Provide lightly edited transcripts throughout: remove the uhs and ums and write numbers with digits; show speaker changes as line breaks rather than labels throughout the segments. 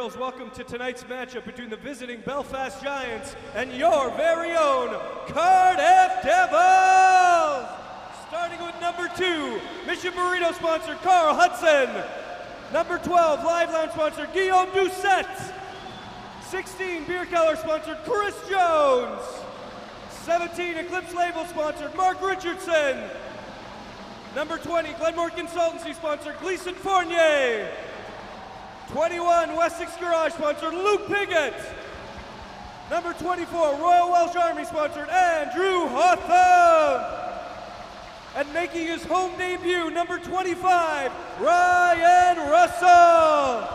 girls, welcome to tonight's matchup between the visiting Belfast Giants and your very own Cardiff Devils! Starting with number 2, Mission Burrito sponsor Carl Hudson. Number 12, Live Lounge sponsor Guillaume Doucette. 16, Beer Keller sponsored Chris Jones. 17, Eclipse Label sponsored Mark Richardson. Number 20, Glenmore Consultancy sponsored Gleason Fournier. 21, Wessex Garage sponsored Luke Piggott. Number 24, Royal Welsh Army sponsored Andrew Hawthorne. And making his home debut, number 25, Ryan Russell.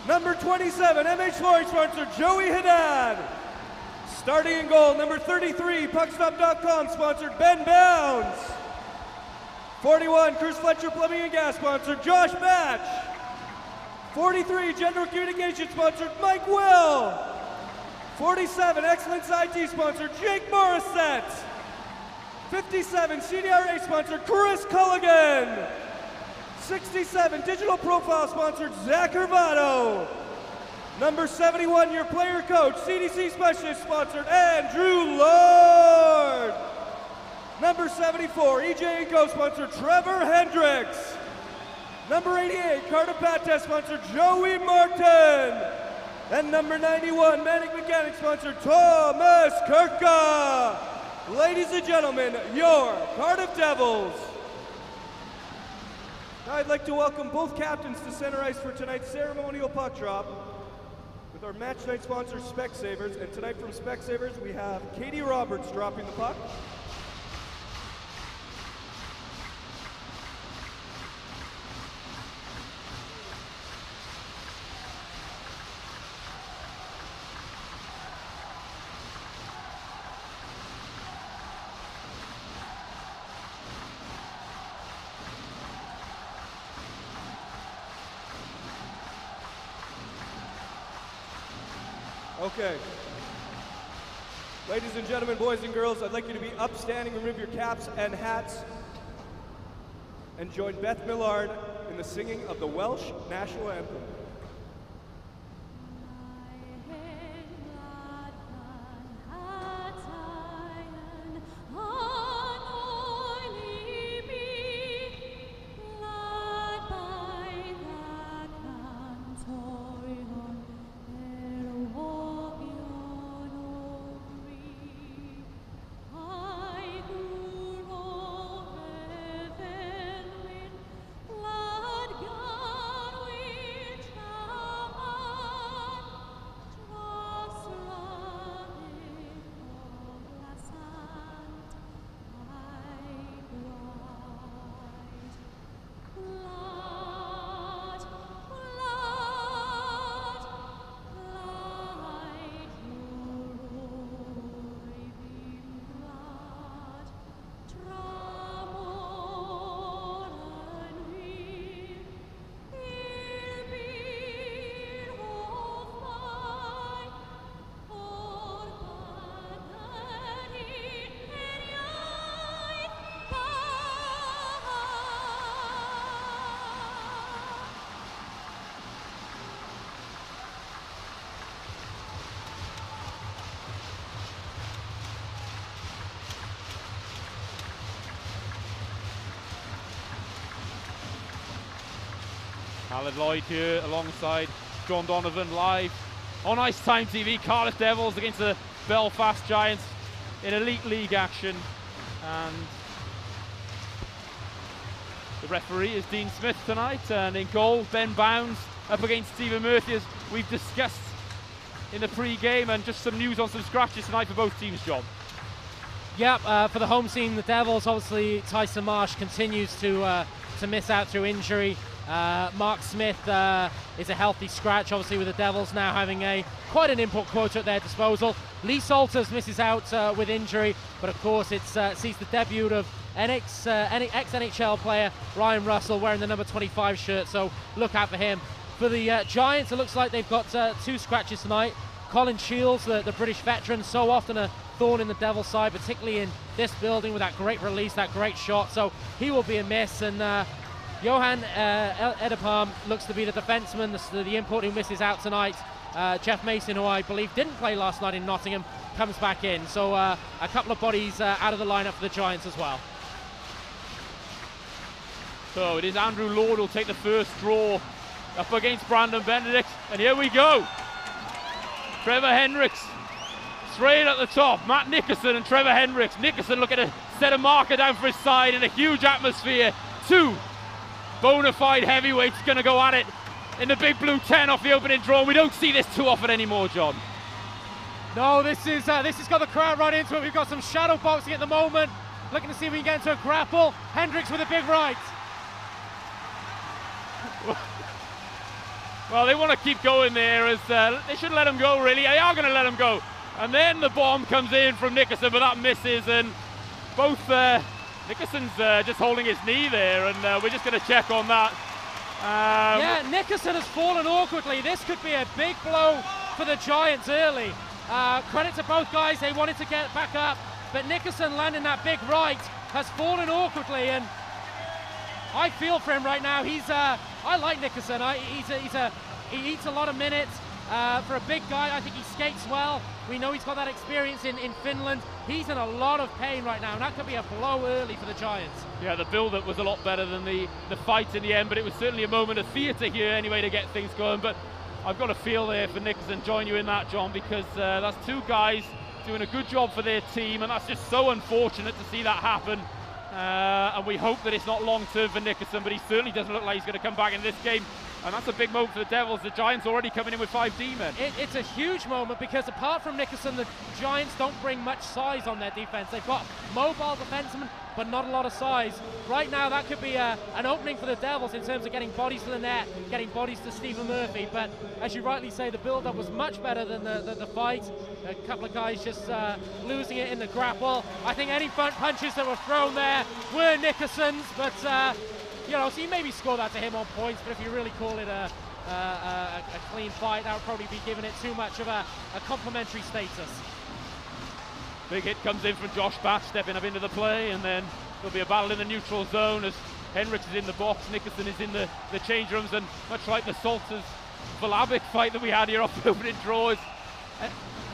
Number 27, MH Flooring sponsored Joey Haddad. Starting in goal, number 33, Puckstop.com sponsored Ben Bounds. 41, Cruz Fletcher Plumbing and Gas sponsored Josh Batch. 43, General Communications sponsored Mike Will. 47, Excellence IT sponsored Jake Morissette. 57, CDRA sponsored Chris Culligan. 67, Digital Profile sponsored Zach Hervado. Number 71, your player coach, CDC Specialist sponsored Andrew Lord. Number 74, EJ & Co sponsored Trevor Hendricks. Number 88, Cardiff Pat Test sponsored Joey Martin. And number 91, Manic Mechanics sponsored Thomas Kirka. Ladies and gentlemen, your Cardiff Devils. Now I'd like to welcome both captains to center ice for tonight's ceremonial puck drop with our match night sponsor Specsavers. And tonight from Specsavers we have Katie Roberts dropping the puck. Okay. Ladies and gentlemen, boys and girls, I'd like you to be upstanding, remove your caps and hats, and join Beth Millard in the singing of the Welsh National Anthem.
Alan Lloyd here alongside John Donovan live on Ice Time TV. Cardiff Devils against the Belfast Giants in Elite League action. And the referee is Dean Smith tonight, and in goal Ben Bounds up against Stephen Murphy, as we've discussed in the pre-game, and just some news on some scratches tonight for both teams, John.
Yeah, for the home team, the Devils, obviously Tyson Marsh continues to miss out through injury. Mark Smith is a healthy scratch, obviously, with the Devils now having quite an input quota at their disposal. Lee Salters misses out with injury, but of course it sees the debut of ex-NHL player Ryan Russell wearing the number 25 shirt, so look out for him. For the Giants, it looks like they've got 2 scratches tonight. Colin Shields, the British veteran, so often a thorn in the Devils' side, particularly in this building with that great release, that great shot, so he will be a miss. And Johan Edepalm looks to be the defenseman, the import who misses out tonight. Jeff Mason, who I believe didn't play last night in Nottingham, comes back in. So a couple of bodies out of the lineup for the Giants as well.
So it is Andrew Lord who'll take the first draw up against Brandon Benedict. And here we go. Trevor Hendricks straight at the top. Matt Nickerson and Trevor Hendricks. Nickerson looking to set a marker down for his side in a huge atmosphere. Two bona fide heavyweights going to go at it in the big blue 10 off the opening draw. We don't see this too often anymore, John.
No, this has got the crowd right into it. We've got some shadow boxing at the moment. Looking to see if we can get into a grapple. Hendricks with a big right.
Well, they want to keep going there, as they should let him go, really. They are going to let him go. And then the bomb comes in from Nickerson, but that misses. And both Nickerson's just holding his knee there, and we're just going to check on that.
Yeah, Nickerson has fallen awkwardly. This could be a big blow for the Giants early. Credit to both guys, they wanted to get back up, but Nickerson landing that big right has fallen awkwardly, and I feel for him right now. I like Nickerson. He eats a lot of minutes. For a big guy, I think he skates well. We know he's got that experience in Finland. He's in a lot of pain right now, and that could be a blow early for the Giants.
Yeah, the build-up was a lot better than the fight in the end, but it was certainly a moment of theatre here anyway to get things going. But I've got a feel there for Nickerson. Join you in that, John, because that's two guys doing a good job for their team, and that's just so unfortunate to see that happen. And we hope that it's not long-term for Nickerson, but he certainly doesn't look like he's going to come back in this game. And that's a big moment for the Devils. The Giants already coming in with 5 D-men.
It's a huge moment because apart from Nickerson, the Giants don't bring much size on their defense. They've got mobile defensemen, but not a lot of size. Right now, that could be an opening for the Devils in terms of getting bodies to the net, getting bodies to Stephen Murphy. But as you rightly say, the build-up was much better than the fight. A couple of guys just losing it in the grapple. I think any front punches that were thrown there were Nickerson's, but you know, so you maybe score that to him on points, but if you really call it a clean fight, that would probably be giving it too much of a complimentary status.
Big hit comes in from Josh Batch, stepping up into the play, and then there'll be a battle in the neutral zone as Hendricks is in the box, Nickerson is in the change rooms, and much like the Salters-Valabic fight that we had here off the opening draw, is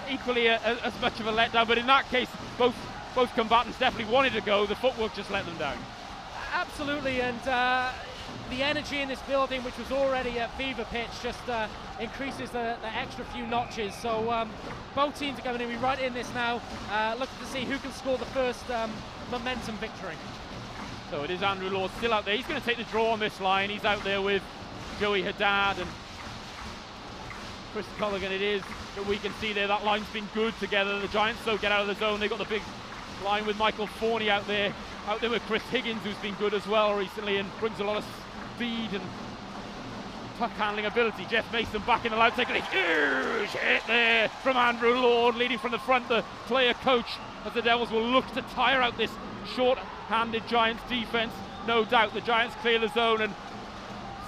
equally as much of a letdown, but in that case, both combatants definitely wanted to go, the footwork just let them down.
Absolutely, and the energy in this building, which was already at fever pitch, just increases the extra few notches. So both teams are going to be right in this now, looking to see who can score the first momentum victory.
So it is Andrew Lord still out there. He's going to take the draw on this line. He's out there with Joey Haddad and Chris Culligan. It is that we can see there that line's been good together. The Giants though get out of the zone. They've got the big line with Michael Forney out there with Chris Higgins, who's been good as well recently and brings a lot of speed and puck handling ability. Jeff Mason back in the line, taking a huge hit there from Andrew Lord, leading from the front, the player coach, as the Devils will look to tire out this short-handed Giants defense. No doubt the Giants clear the zone, and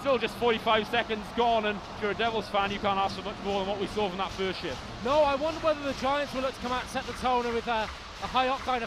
still just 45 seconds gone, and if you're a Devils fan, you can't ask for much more than what we saw from that first shift.
No, I wonder whether the Giants will look to come out and set the tone with a high-octane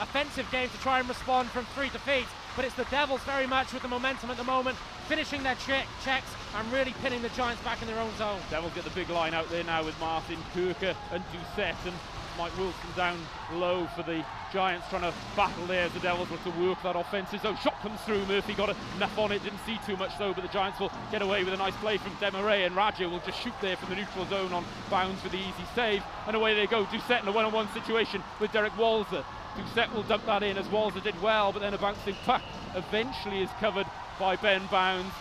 offensive game to try and respond from 3 defeats, but it's the Devils very much with the momentum at the moment, finishing their checks and really pinning the Giants back in their own zone.
Devils get the big line out there now with Martin Kirker and Doucette, and Mike Wilson down low for the Giants, trying to battle there as the Devils look to work that offensive zone. Shot comes through, Murphy got enough on it, didn't see too much though, but the Giants will get away with a nice play from Demarais, and Raja will just shoot there from the neutral zone on bounds for the easy save, and away they go. Doucette in a one-on-one situation with Derek Walser. Doucette will dump that in as Walser did well, but then a bouncing puck eventually is covered by Ben Bounds.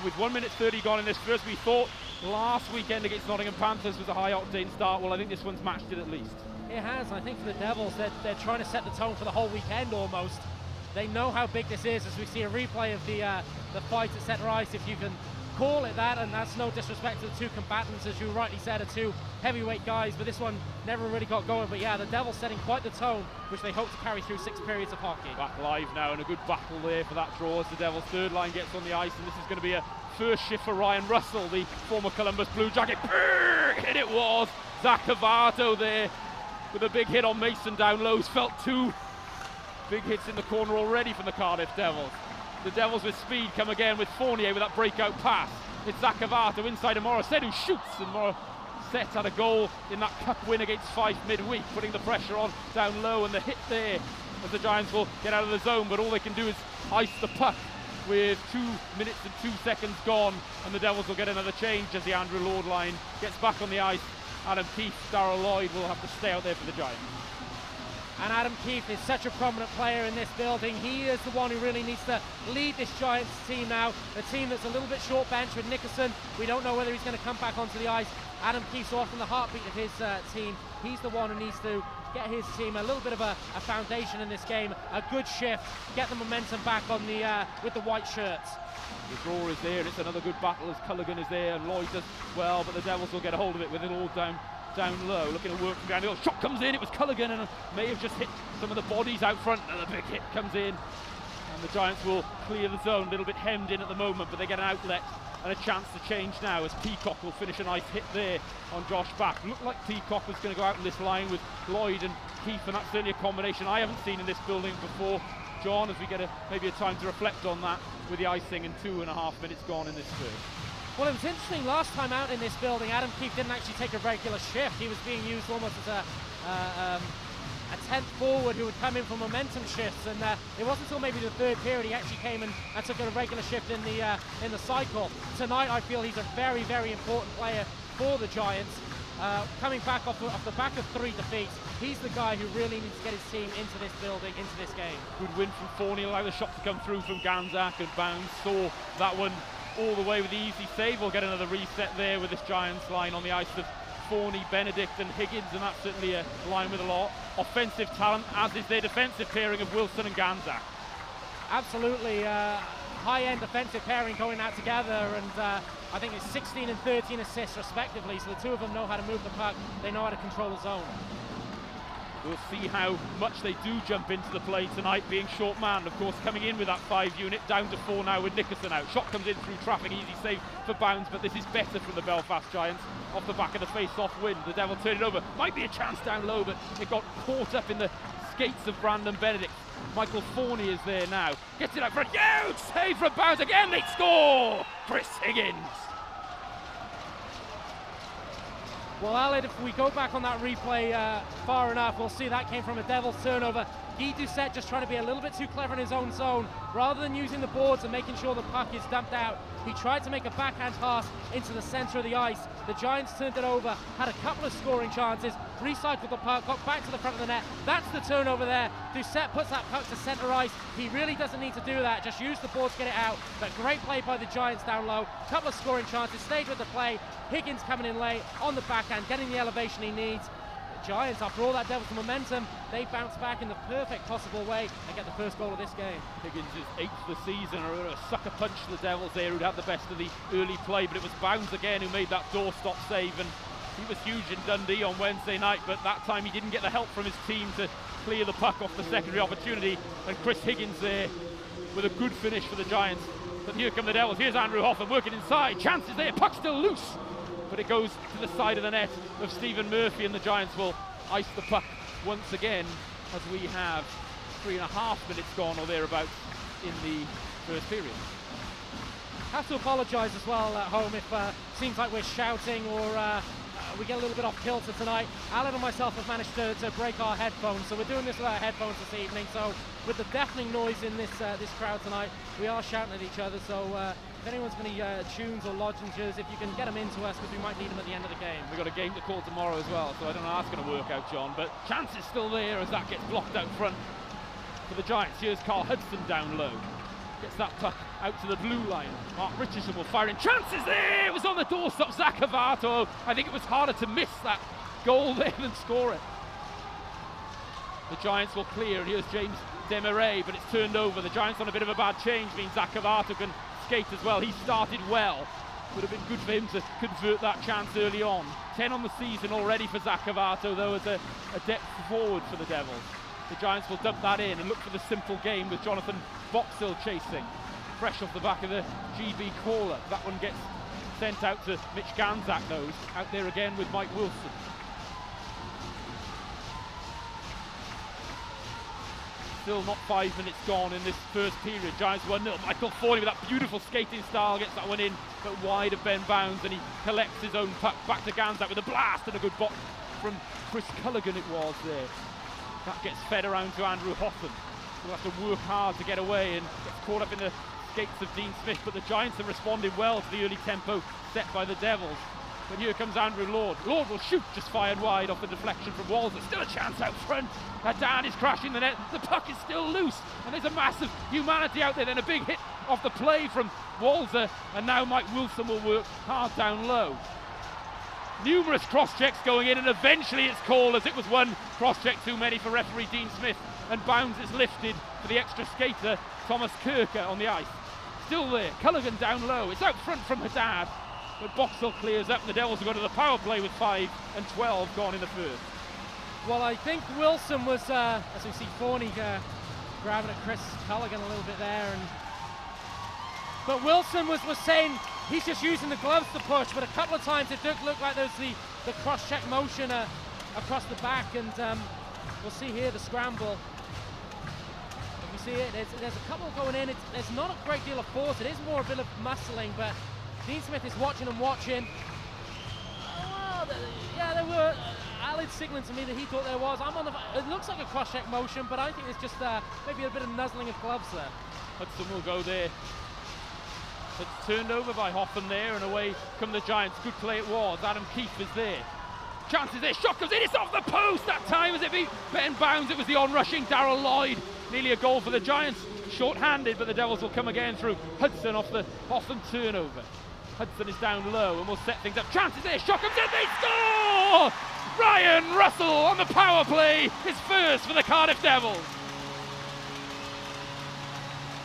With 1 minute 30 gone in this first, we thought last weekend against Nottingham Panthers was a high-octane start. Well, I think this one's matched it at least.
It has. I think for the Devils, they're trying to set the tone for the whole weekend almost. They know how big this is, as we see a replay of the fight at centre ice, if you can call it that, and that's no disrespect to the two combatants, as you rightly said, are two heavyweight guys, but this one never really got going. But yeah, the Devils setting quite the tone, which they hope to carry through 6 periods of hockey. Back
live now, and a good battle there for that draw as the Devils' third line gets on the ice, and this is going to be a first shift for Ryan Russell, the former Columbus Blue Jacket. Hit it was Zach Cavato there with a big hit on Mason down low. He's felt 2 big hits in the corner already from the Cardiff Devils. The Devils with speed come again with Fournier with that breakout pass. It's Zakavato inside of Morissette, who shoots, and Morissette had a goal in that cup win against Fife midweek, putting the pressure on down low, and the hit there as the Giants will get out of the zone, but all they can do is ice the puck with 2 minutes and 2 seconds gone, and the Devils will get another change as the Andrew Lord line gets back on the ice. Adam Keefe, Darrell Lloyd will have to stay out there for the Giants.
And Adam Keefe is such a prominent player in this building. He is the one who really needs to lead this Giants team now. A team that's a little bit short bench with Nickerson. We don't know whether he's going to come back onto the ice. Adam Keefe's often the heartbeat of his team. He's the one who needs to get his team a little bit of a foundation in this game, a good shift, get the momentum back on the with the white shirts.
The draw is there, and it's another good battle as Culligan is there, and Lloyd does well, but the Devils will get a hold of it with it all down low, looking to work from behind. The shot comes in, it was Culligan, and may have just hit some of the bodies out front, and a big hit comes in, and the Giants will clear the zone, a little bit hemmed in at the moment, but they get an outlet and a chance to change now as Peacock will finish a nice hit there on Josh Back. Looked like Peacock was going to go out in this line with Lloyd and Keefe, and that's certainly a combination I haven't seen in this building before. John, as we get maybe a time to reflect on that with the icing and 2.5 minutes gone in this first.
Well, it was interesting, last time out in this building, Adam Keefe didn't actually take a regular shift. He was being used almost as a 10th forward who would come in for momentum shifts, and it wasn't until maybe the third period he actually came and took a regular shift in the cycle. Tonight I feel he's a very, very important player for the Giants. Coming back off the back of 3 defeats, he's the guy who really needs to get his team into this building, into this game.
Good win from Fournier, allow the shot to come through from Ganzak, and Bounds saw that one all the way with the easy save. We'll get another reset there with this Giants line on the ice of Forney, Benedict and Higgins, and that's certainly a line with a lot of offensive talent, as is their defensive pairing of Wilson and Ganzak.
Absolutely, high-end defensive pairing going out together, and I think it's 16 and 13 assists respectively, so the two of them know how to move the puck, they know how to control the zone.
We'll see how much they do jump into the play tonight, being short man, of course, coming in with that 5 unit, down to 4 now with Nickerson out. Shot comes in through traffic, easy save for Bounds, but this is better from the Belfast Giants off the back of the face-off win. The Devil turn it over, might be a chance down low, but it got caught up in the skates of Brandon Benedict. Michael Fournier is there now, gets it out front, huge save from Bounds, again they score! Chris Higgins.
Well, Aled, if we go back on that replay far enough, we'll see that came from a Devils turnover. Guy Doucette just trying to be a little bit too clever in his own zone. Rather than using the boards and making sure the puck is dumped out, he tried to make a backhand pass into the centre of the ice. The Giants turned it over, had a couple of scoring chances, recycled the puck, got back to the front of the net. That's the turnover there. Doucette puts that puck to centre ice. He really doesn't need to do that, just use the boards to get it out. But great play by the Giants down low. Couple of scoring chances, stayed with the play. Higgins coming in late on the backhand, getting the elevation he needs. Giants, after all that Devils momentum, they bounce back in the perfect possible way and get the first goal of this game.
Higgins is 8th of the season, a sucker punch to the Devils there, who'd had the best of the early play, but it was Bounds again who made that doorstop save, and he was huge in Dundee on Wednesday night, but that time he didn't get the help from his team to clear the puck off the secondary opportunity, and Chris Higgins there with a good finish for the Giants. But here come the Devils, here's Andrew Hoffman working inside, chances there, puck still loose, but it goes to the side of the net of Stephen Murphy, and the Giants will ice the puck once again as we have 3.5 minutes gone or thereabouts in the first period.
Have to apologise as well at home if seems like we're shouting or we get a little bit off kilter tonight. Alan and myself have managed to break our headphones, so we're doing this without headphones this evening, so with the deafening noise in this crowd tonight, we are shouting at each other, so if anyone's got any tunes or lozenges, if you can get them into us, because we might need them at the end of the game.
We've got a game to call tomorrow as well, so I don't know how that's going to work out, John, but chance is still there as that gets blocked out front for the Giants. Here's Carl Hudson down low. Gets that puck out to the blue line. Mark Richardson will fire in. Chances there! It was on the doorstep. Zakavato. I think it was harder to miss that goal there than score it. The Giants will clear, and here's James Demarais, but it's turned over. The Giants on a bit of a bad change, means Zakavato can skate as well. He started well. Would have been good for him to convert that chance early on. 10 on the season already for Zakavato, though, as a depth forward for the Devils. The Giants will dump that in and look for the simple game with Jonathan Boxhill chasing. Fresh off the back of the GB caller. That one gets sent out to Mitch Ganzak, though. Out there again with Mike Wilson. Still not 5 minutes gone in this first period. Giants 1-0. Michael Forney with that beautiful skating style gets that one in, but wide of Ben Bounds, and he collects his own puck back to Ganzak with a blast and a good bot from Chris Culligan it was there. That gets fed around to Andrew Hoffman, who has to work hard to get away and gets caught up in the skates of Dean Smith, but the Giants have responded well to the early tempo set by the Devils. But here comes Andrew Lord. Lord will shoot, just fired wide off the deflection from Walls. There's still a chance out front. Haddad is crashing the net. The puck is still loose, and there's a massive humanity out there. Then a big hit off the play from Walzer, and now Mike Wilson will work hard down low. Numerous cross-checks going in, and eventually it's called as it was one cross-check too many for referee Dean Smith, and Bounds is lifted for the extra skater, Thomas Kirker, on the ice. Still there, Culligan down low. It's out front from Haddad, but Boxall clears up, and the Devils have got to the power play with 5 and 12 gone in the first.
Well, I think Wilson was, as we see Forney grabbing at Chris Culligan a little bit there, but Wilson was saying he's just using the gloves to push, but a couple of times it did look like there was the cross-check motion across the back, and we'll see here the scramble. If you see it, there's a couple going in. There's not a great deal of force. It is more a bit of muscling, but Dean Smith is watching and watching. Well, yeah, there were Alid signaling to me that he thought there was. It looks like a cross-check motion, but I think it's just maybe a bit of nuzzling of gloves there.
Hudson will go there. It's turned over by Hoffman there, and away come the Giants. Good play it was. Adam Keefe is there. Chances there. Shot comes in. It's off the post that time as it beat Ben Bounds. It was the on-rushing Darrell Lloyd. Nearly a goal for the Giants. Short-handed, but the Devils will come again through Hudson off the Hoffman turnover. Hudson is down low and will set things up. Chances there. Shot comes in. They score! Ryan Russell on the power play. His first for the Cardiff Devils.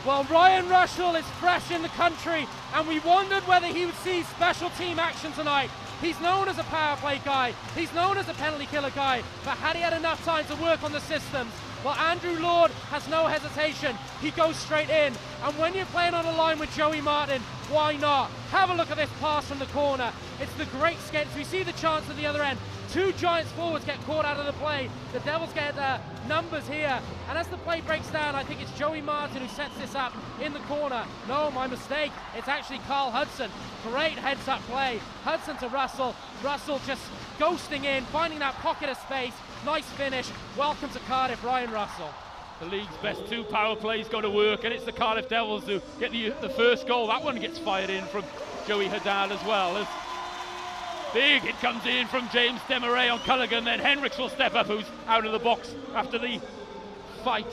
Well, Ryan Russell is fresh in the country, and we wondered whether he would see special team action tonight. He's known as a power play guy, he's known as a penalty killer guy, but had he had enough time to work on the systems? Well, Andrew Lord has no hesitation. He goes straight in, and when you're playing on a line with Joey Martin, why not? Have a look at this pass from the corner. It's the great skate. We see the chance at the other end. 2 Giants forwards get caught out of the play. The Devils get numbers here, and as the play breaks down, I think it's Joey Martin who sets this up in the corner. No, my mistake. It's actually Carl Hudson. Great heads-up play. Hudson to Russell. Russell just ghosting in, finding that pocket of space. Nice finish. Welcome to Cardiff, Ryan Russell.
The league's best 2 power plays go to work, and it's the Cardiff Devils who get the first goal. That one gets fired in from Joey Haddad as well. As big hit comes in from James Demaray on Culligan, then Henricks will step up, who's out of the box after the fight,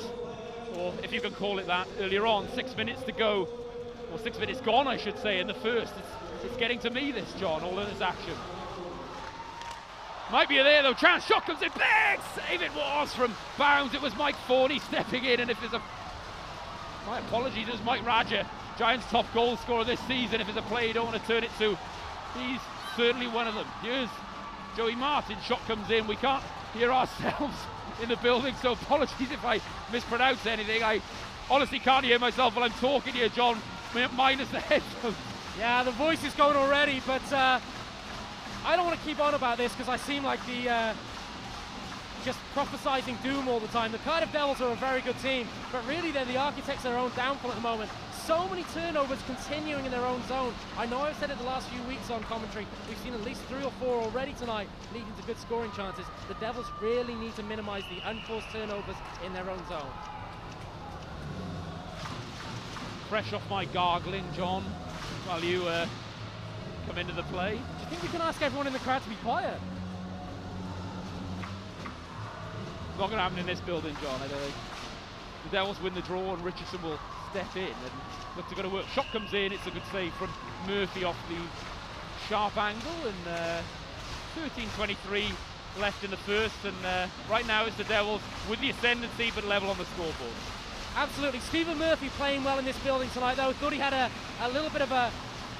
or if you can call it that, earlier on. 6 minutes to go, or 6 minutes gone I should say, in the first. It's getting to me this, John, all of this action. Might be there though, chance, shot comes in, big save it was from Bounds. It was Mike Forney stepping in, and if there's my apologies, it was Mike Radja, Giants' top goal scorer this season. If there's a play you don't want to turn it to, he's certainly one of them. Here's Joey Martin, shot comes in. We can't hear ourselves in the building, so apologies if I mispronounce anything. I honestly can't hear myself while I'm talking here, John, minus the headphones.
Yeah, the voice is going already, but I don't want to keep on about this because I seem like the just prophesizing doom all the time. The Cardiff Devils are a very good team, but really they're the architects of their own downfall at the moment. So many turnovers continuing in their own zone. I know I've said it the last few weeks on commentary. We've seen at least 3 or 4 already tonight, leading to good scoring chances. The Devils really need to minimize the unforced turnovers in their own zone.
Fresh off my gargling, John, while you come into the play.
Do you think we can ask everyone in the crowd to be quiet?
It's not going to happen in this building, John, I don't think. The Devils win the draw, and Richardson will step in and look to go to work. Shot comes in, it's a good save from Murphy off the sharp angle, and 13:23 left in the first, and right now it's the Devils with the ascendancy but level on the scoreboard. Absolutely.
Stephen Murphy playing well in this building tonight though. Thought he had a little bit of a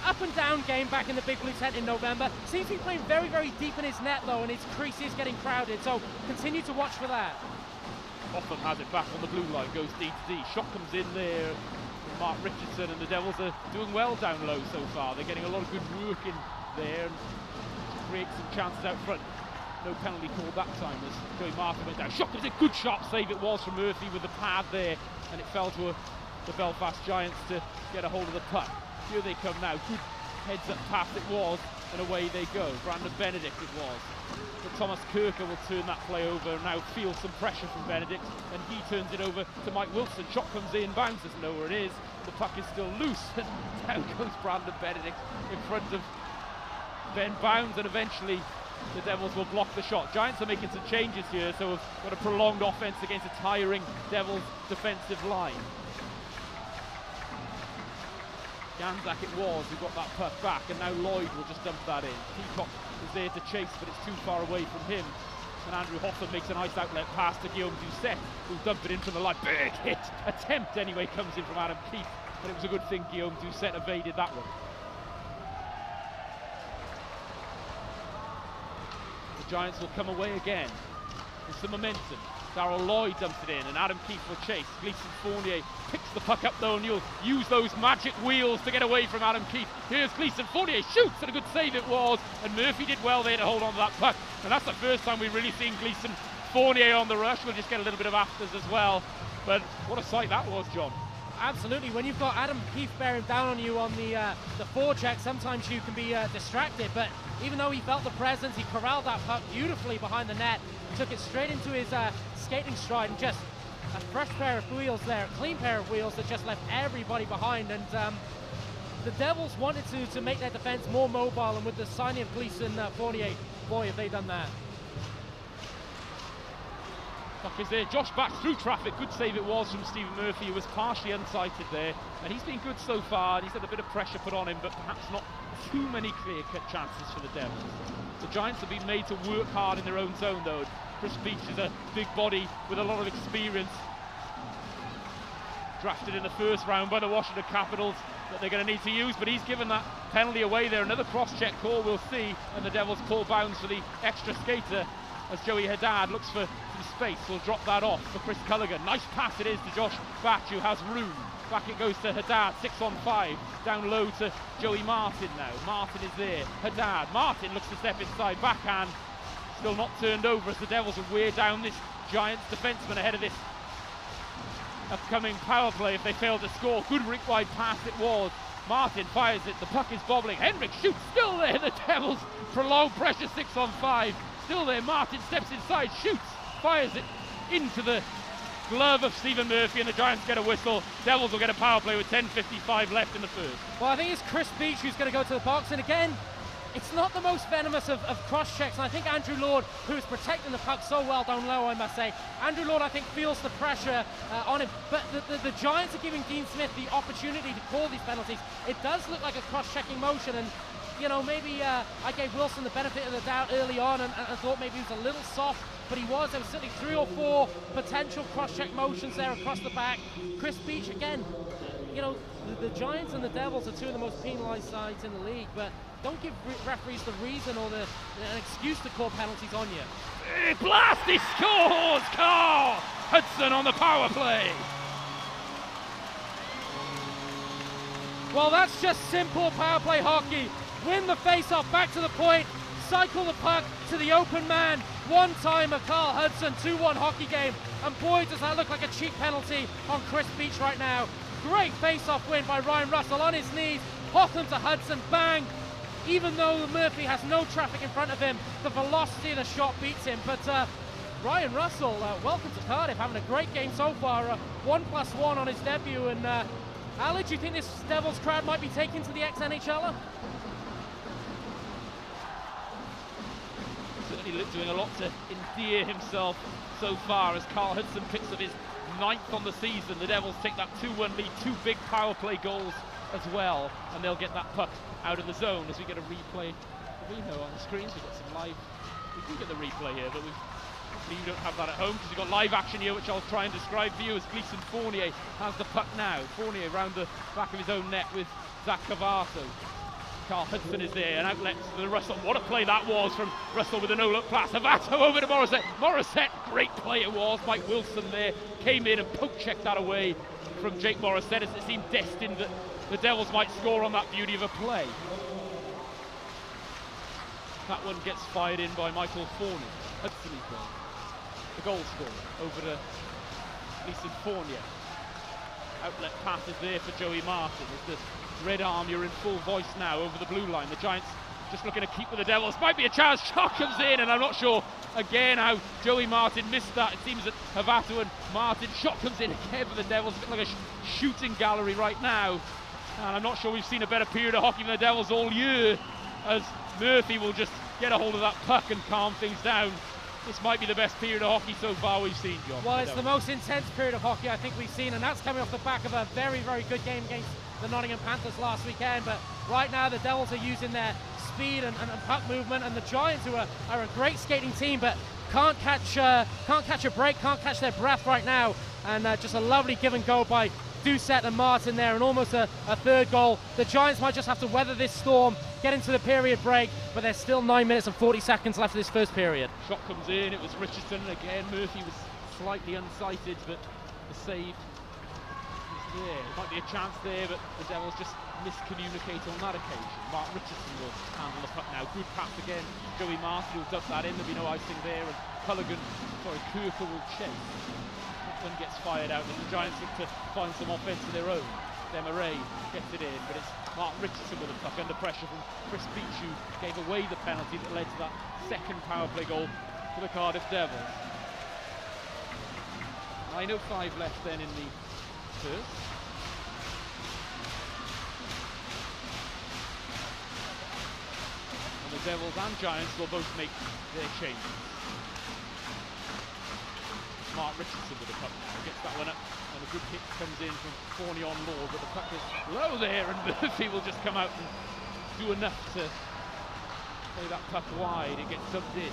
up and down game back in the Big Blue tent in November. Seems to be playing very, very deep in his net though, and his crease is getting crowded, so continue to watch for that.
Hoffman has it back on the blue line, goes D to D. Shot comes in there from Mark Richardson, and the Devils are doing well down low so far. They're getting a lot of good work in there and create some chances out front. no penalty called that time as Joey Martin went down. Shot, it was a good sharp save it was from Murphy with the pad there, and it fell to the Belfast Giants to get a hold of the puck. Here they come now, good heads-up pass it was, and away they go. Brandon Benedict it was. But Thomas Kirker will turn that play over and now feel some pressure from Benedict, and he turns it over to Mike Wilson. Shot comes in, Bounds doesn't know where it is. The puck is still loose, and down goes Brandon Benedict in front of Ben Bounds, and eventually the Devils will block the shot. Giants are making some changes here, so we've got a prolonged offense against a tiring Devils defensive line. Ganzak it was who got that puck back, and now Lloyd will just dump that in. Peacock is there to chase, but it's too far away from him. And Andrew Hoffman makes a nice outlet pass to Guillaume Doucette, who'll dump it in from the line. Big hit! Attempt anyway comes in from Adam Keefe, and it was a good thing Guillaume Doucette evaded that one. The Giants will come away again with some momentum. Darryl Lloyd dumps it in, and Adam Keefe will chase. Gleason Fournier picks the puck up though, and you'll use those magic wheels to get away from Adam Keefe. Here's Gleason Fournier, shoots, and a good save it was, and Murphy did well there to hold on to that puck. And that's the first time we've really seen Gleason Fournier on the rush. We'll just get a little bit of afters as well. But what a sight that was, John.
Absolutely. When you've got Adam Keefe bearing down on you on the forecheck, sometimes you can be distracted. But even though he felt the presence, he corralled that puck beautifully behind the net, took it straight into his skating stride, and just a fresh pair of wheels there, a clean pair of wheels that just left everybody behind. And the Devils wanted to make their defense more mobile, and with the signing of Gleason Fournier, boy, have they done that.
Puck is there, Josh backs through traffic, good save it was from Stephen Murphy, who was partially unsighted there, and he's been good so far, and he's had a bit of pressure put on him, but perhaps not too many clear-cut chances for the Devils. The Giants have been made to work hard in their own zone though. Chris Beach is a big body with a lot of experience, drafted in the first round by the Washington Capitals, that they're going to need to use, but he's given that penalty away there. Another cross-check call, we'll see, and the Devils call Bounds for the extra skater as Joey Haddad looks for some space. We'll drop that off for Chris Culligan. Nice pass it is to Josh Batch, who has room. Back it goes to Haddad, 6-on-5, down low to Joey Martin now. Martin is there, Haddad, Martin looks to step inside, backhand, still not turned over as the Devils will wear down this Giants defenseman ahead of this upcoming power play if they fail to score. Good rink-wide pass it was. Martin fires it, the puck is bobbling, Henrik shoots, still there, the Devils prolonged pressure, 6-on-5, still there, Martin steps inside, shoots, fires it into the glove of Stephen Murphy, and the Giants get a whistle. Devils will get a power play with 10:55 left in the first.
Well, I think it's Chris Beach who's going to go to the box, and again, it's not the most venomous of cross-checks, and I think Andrew Lord, who's protecting the puck so well down low, I must say, Andrew Lord, I think, feels the pressure on him, but the Giants are giving Dean Smith the opportunity to call these penalties. It does look like a cross-checking motion, and you know, maybe I gave Wilson the benefit of the doubt early on and thought maybe he was a little soft, but he was. There was certainly 3 or 4 potential cross-check motions there across the back. Chris Beach, again, you know, the Giants and the Devils are 2 of the most penalised sides in the league, but don't give referees the reason or an excuse to call penalties on you.
Big blast, he scores! Carl Hudson on the power play.
Well, that's just simple power play hockey. Win the face-off, back to the point, cycle the puck to the open man. One-timer, Carl Hudson, 2-1 hockey game. And boy, does that look like a cheap penalty on Chris Beach right now. Great face-off win by Ryan Russell on his knees. Hotham to Hudson, bang. Even though Murphy has no traffic in front of him, the velocity of the shot beats him. But Ryan Russell, welcome to Cardiff, having a great game so far. 1+1 on his debut. And Ali, do you think this Devils crowd might be taken to the ex-NHLer?
Certainly doing a lot to endear himself so far as Carl Hudson picks up his 9th on the season. The Devils take that 2-1 lead, 2 big power play goals as well, and they'll get that puck out of the zone as we get a replay. We know on the screens we've got some live, we do get the replay here, but you don't have that at home because we've got live action here, which I'll try and describe for you as Gleason Fournier has the puck now. Fournier around the back of his own net with Zach Cavato. Carl Hudson is there, an outlet to Russell. What a play that was from Russell with a no-look pass. Avato over to Morissette. Morissette, great play it was. Mike Wilson there came in and poke-checked that away from Jake Morissette as it seemed destined that the Devils might score on that beauty of a play. That one gets fired in by Michael Fournier. Hudson's goal. The goal scorer over to Leeson Fournier. Outlet pass is there for Joey Martin. As the Red Army are in full voice now over the blue line. The Giants just looking to keep with the Devils. Might be a chance. Shot comes in, and I'm not sure again how Joey Martin missed that. It seems that Havato and Martin. Shot comes in again for the Devils. A bit like a shooting gallery right now. And I'm not sure we've seen a better period of hockey from the Devils all year, as Murphy will just get a hold of that puck and calm things down. This might be the best period of hockey so far we've seen, John.
Well, it's the most intense period of hockey I think we've seen, and that's coming off the back of a very, very good game against the Nottingham Panthers last weekend. But right now the Devils are using their speed and puck movement, and the Giants, who are a great skating team, but can't catch a break, can't catch their breath right now. And just a lovely give and go by Doucette and Martin there, and almost a third goal. The Giants might just have to weather this storm, get into the period break, but there's still 9 minutes and 40 seconds left of this first period.
Shot comes in, it was Richardson again. Murphy was slightly unsighted, but the save is there. There might be a chance there, but the Devils just miscommunicate on that occasion. Mark Richardson will handle the puck now. Good pass again. Joey Martin will dump that in. There'll be no icing there, and Kirker will chase. One gets fired out, and the Giants look to find some offense of their own. Demaray gets it in, but it's Mark Richardson with a puck under pressure from Chris Beach, who gave away the penalty that led to that second power play goal for the Cardiff Devils. 9:05 left then in the first. And the Devils and Giants will both make their changes. Mark Richardson with the puck now, gets that one up, and a good hit comes in from Fournier on Lord, but the puck is low there, and Murphy will just come out and do enough to play that puck wide. It gets dumped in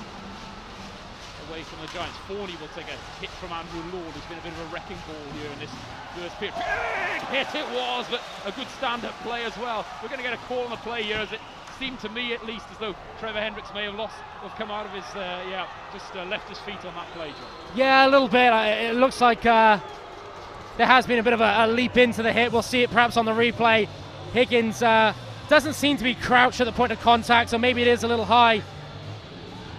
away from the Giants. Fournier will take a hit from Andrew Lord, who's been a bit of a wrecking ball here in this first period. Big hit it was, but a good stand-up play as well. We're going to get a call on the play here, as it seemed to me at least as though Trevor Hendricks may have come out of his, left his feet on that play, John.
Yeah, a little bit. It looks like there has been a bit of a leap into the hit. We'll see it perhaps on the replay. Higgins doesn't seem to be crouched at the point of contact, so maybe it is a little high.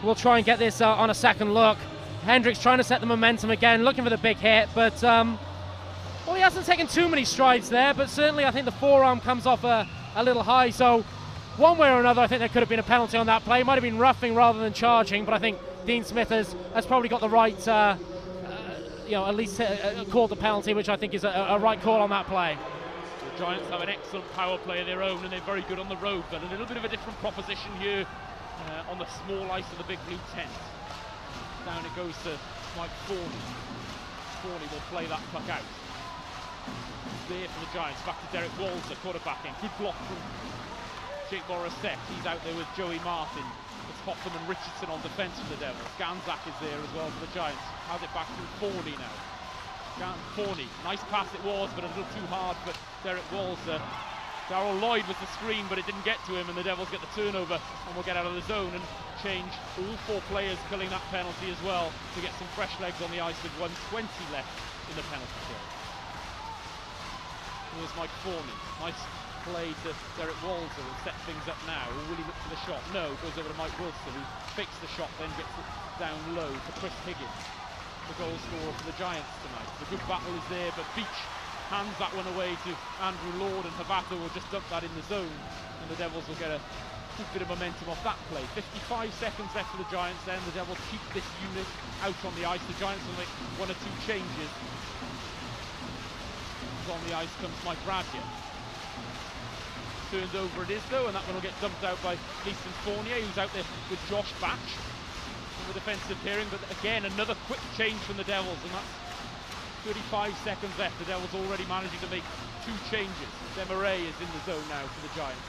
We'll try and get this on a second look. Hendricks trying to set the momentum again, looking for the big hit, but he hasn't taken too many strides there, but certainly I think the forearm comes off a little high, so one way or another I think there could have been a penalty on that play. Might have been roughing rather than charging, but I think Dean Smith has probably got the right, at least called the penalty, which I think is a right call on that play.
The Giants have an excellent power play of their own, and they're very good on the road, but a little bit of a different proposition here on the small ice of the big blue tent. Down it goes to Mike Fournier. Fournier will play that puck out. There for the Giants, back to Derek Walter, quarterbacking. Good block from Jake Morissette. He's out there with Joey Martin. It's Hoffman and Richardson on defence for the Devils. Ganzak is there as well for the Giants. Has it back to Fournier now. Fournier, nice pass it was, but a little too hard for Derek Walter. Darryl Lloyd was the screen, but it didn't get to him, and the Devils get the turnover and will get out of the zone and change. All four players killing that penalty as well to get some fresh legs on the ice with 1:20 left in the penalty kill. Here's Mike Fournier. Nice play to Derek Walter and set things up now. Will he look for the shot? No, goes over to Mike Wilson, who fakes the shot, then gets it down low to Chris Higgins, the goal scorer for the Giants tonight. The good battle is there, but Beach hands that one away to Andrew Lord, and Havato will just dump that in the zone, and the Devils will get a good bit of momentum off that play. 55 seconds left for the Giants then. The Devils keep this unit out on the ice. The Giants will make one or two changes. On the ice comes Mike Radja. Turns over it is though, and that one will get dumped out by Leeson Fournier, who's out there with Josh Batch in the defensive pairing. But again, another quick change from the Devils, and that's 35 seconds left. The Devils already managing to make two changes. Demaray is in the zone now for the Giants.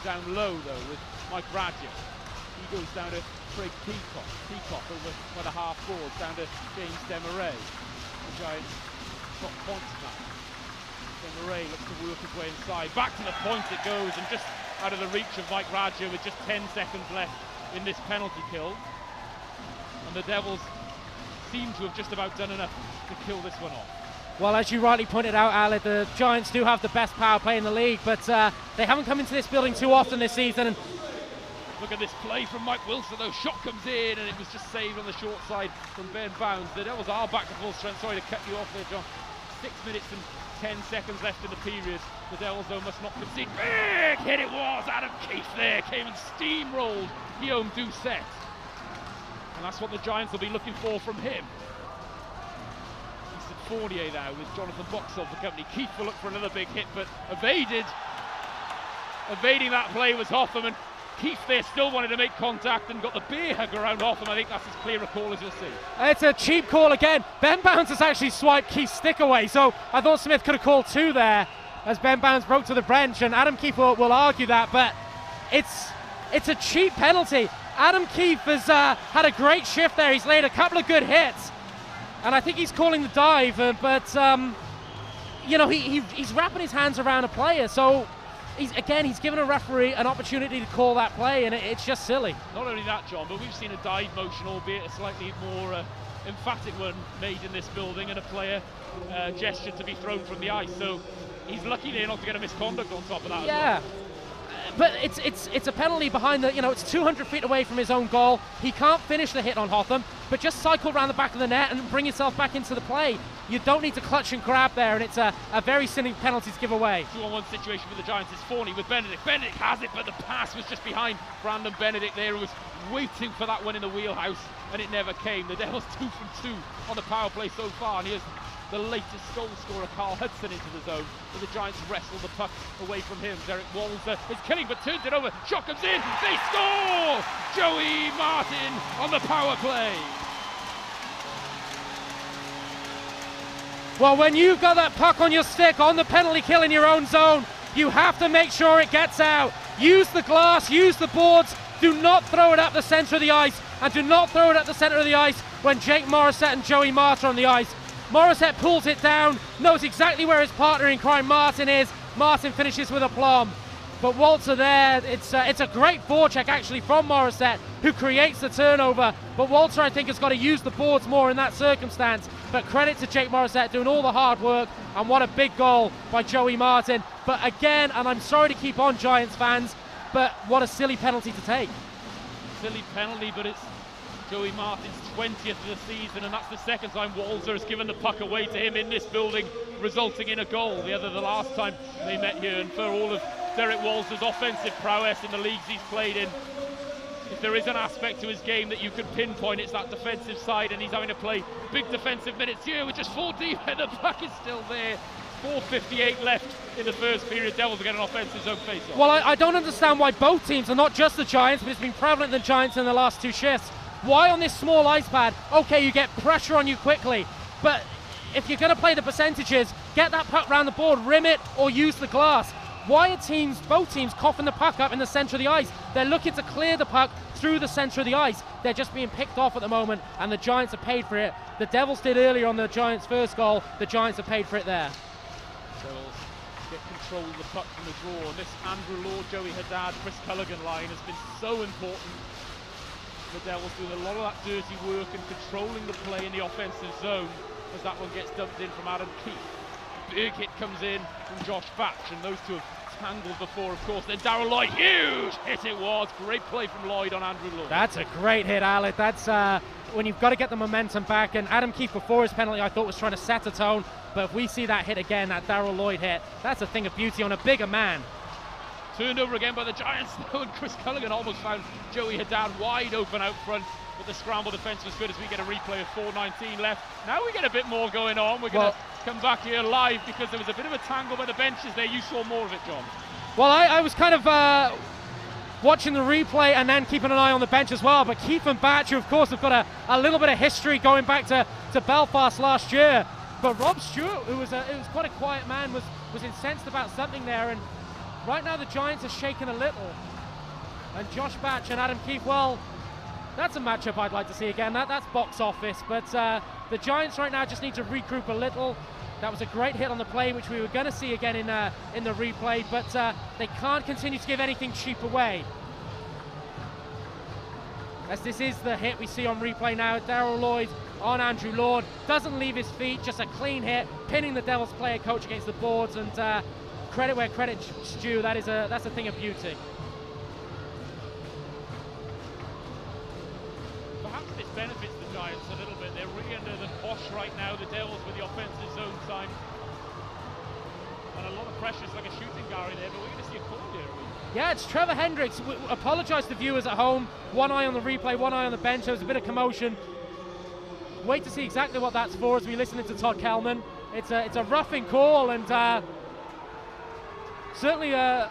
Down low though with Mike Radja. He goes down to Craig Peacock. Peacock over by the half boards, down to James Demaray. The Giants got points now. Demaray looks to work his way inside. Back to the point it goes, and just out of the reach of Mike Radja with just 10 seconds left in this penalty kill. And the Devils seem to have just about done enough to kill this one off.
Well, as you rightly pointed out, Ali, the Giants do have the best power play in the league, but they haven't come into this building too often this season. And
Look at this play from Mike Wilson, though. Shot comes in, and it was just saved on the short side from Ben Bounds. The Devils are back to full strength. Sorry to cut you off there, John. 6 minutes and 10 seconds left in the period. The Devils, though, must not concede. Big hit it was. Adam Keefe there came and steamrolled Guillaume Doucet. And that's what the Giants will be looking for from him. He's at Fournier now with Jonathan Boxall for company. Keefe will look for another big hit, but evading that play was Hotham, and Keefe there still wanted to make contact and got the beer hug around Hotham. I think that's as clear a call as you'll see.
It's a cheap call again. Ben Bounds has actually swiped Keefe's stick away, so I thought Smith could have called 2 there as Ben Bounds broke to the bench, and Adam Keefe will argue that, but it's a cheap penalty. Adam Keefe has had a great shift there. He's laid a couple of good hits, and I think he's calling the dive, but you know, he's wrapping his hands around a player, so he's given a referee an opportunity to call that play, and it's just silly.
Not only that, John, but we've seen a dive motion, albeit a slightly more emphatic one, made in this building, and a player gestured to be thrown from the ice. So he's lucky there not to get a misconduct on top of that.
Yeah.
As well.
But it's a penalty behind the, you know, it's 200 feet away from his own goal. He can't finish the hit on Hotham, but just cycle around the back of the net and bring yourself back into the play. You don't need to clutch and grab there, and it's a very silly penalty to give away.
2-on-1 situation for the Giants. It's Forney with Benedict. Benedict has it, but the pass was just behind Brandon Benedict there, who was waiting for that one in the wheelhouse, and it never came. The Devils 2 from 2 on the power play so far, and here's the latest goal scorer, Carl Hudson, into the zone. But the Giants wrestle the puck away from him. Derek Walser is killing, but turns it over. Shot comes in. They score! Joey Martin on the power play.
Well, when you've got that puck on your stick on the penalty kill in your own zone, you have to make sure it gets out. Use the glass, use the boards. Do not throw it up the centre of the ice, and do not throw it at the centre of the ice when Jake Morissette and Joey Martin are on the ice. Morissette pulls it down, knows exactly where his partner in crime Martin is. Martin finishes with aplomb. But Walter there, it's a great forecheck actually from Morissette, who creates the turnover. But Walter, I think, has got to use the boards more in that circumstance. But credit to Jake Morissette doing all the hard work, and what a big goal by Joey Martin. But again, and I'm sorry to keep on, Giants fans, but what a silly penalty to take.
Silly penalty, but it's Joey Martin's 20th of the season, and that's the second time Walser has given the puck away to him in this building, resulting in a goal. The last time they met here, and for all of Derek Walser's offensive prowess in the leagues he's played in, if there is an aspect to his game that you can pinpoint, it's that defensive side, and he's having to play big defensive minutes here with just 4 deep, and the puck is still there. 4:58 left in the first period. Devils are getting an offensive zone face-off.
Well, I don't understand why both teams, and not just the Giants, but it's been prevalent in the Giants in the last 2 shifts. Why on this small ice pad, okay, you get pressure on you quickly, but if you're going to play the percentages, get that puck round the board, rim it, or use the glass. Why are both teams coughing the puck up in the centre of the ice? They're looking to clear the puck through the centre of the ice. They're just being picked off at the moment, and the Giants are paid for it. The Devils did earlier on the Giants' first goal. The Giants are paid for it there.
Devils get control of the puck from the draw, and this Andrew Lord, Joey Haddad, Chris Culligan line has been so important. The Devils doing a lot of that dirty work and controlling the play in the offensive zone as that one gets dumped in from Adam Keefe. Big hit comes in from Josh Batch, and those two have tangled before, of course. Then Darryl Lloyd, huge hit it was. Great play from Lloyd on Andrew Lloyd.
That's a great hit, Alec. That's when you've got to get the momentum back, and Adam Keefe before his penalty I thought was trying to set a tone, but if we see that hit again, that Darryl Lloyd hit, that's a thing of beauty on a bigger man.
Turned over again by the Giants though, and Chris Culligan almost found Joey Haddad wide open out front, but the scramble defence was good as we get a replay of 4:19 left. Now we get a bit more going on. We're going to come back here live because there was a bit of a tangle by the benches there. You saw more of it, John.
Well, I was kind of watching the replay and then keeping an eye on the bench as well, but Keefe and Batch, who of course have got a little bit of history going back to Belfast last year, but Rob Stewart, who was quite a quiet man, was incensed about something there, and right now the Giants are shaking a little, and Josh Batch and Adam Keefe, well, that's a matchup I'd like to see again. That's box office, but the Giants right now just need to regroup a little. That was a great hit on the play, which we were going to see again in the replay, but they can't continue to give anything cheap away. As this is the hit we see on replay now, Darryl Lloyd on Andrew Lord, doesn't leave his feet, just a clean hit, pinning the Devils player coach against the boards, and credit where credit's due. That's a thing of beauty.
This benefits the Giants a little bit. They're really under the cosh right now, the Devils, with the offensive zone time. And a lot of pressure. It's like a shooting gallery there, but we're going to see a call here.
Yeah, it's Trevor Hendricks. We apologise to viewers at home. One eye on the replay, one eye on the bench. There was a bit of commotion. Wait to see exactly what that's for as we listen to Todd Kelman. It's a roughing call, and certainly the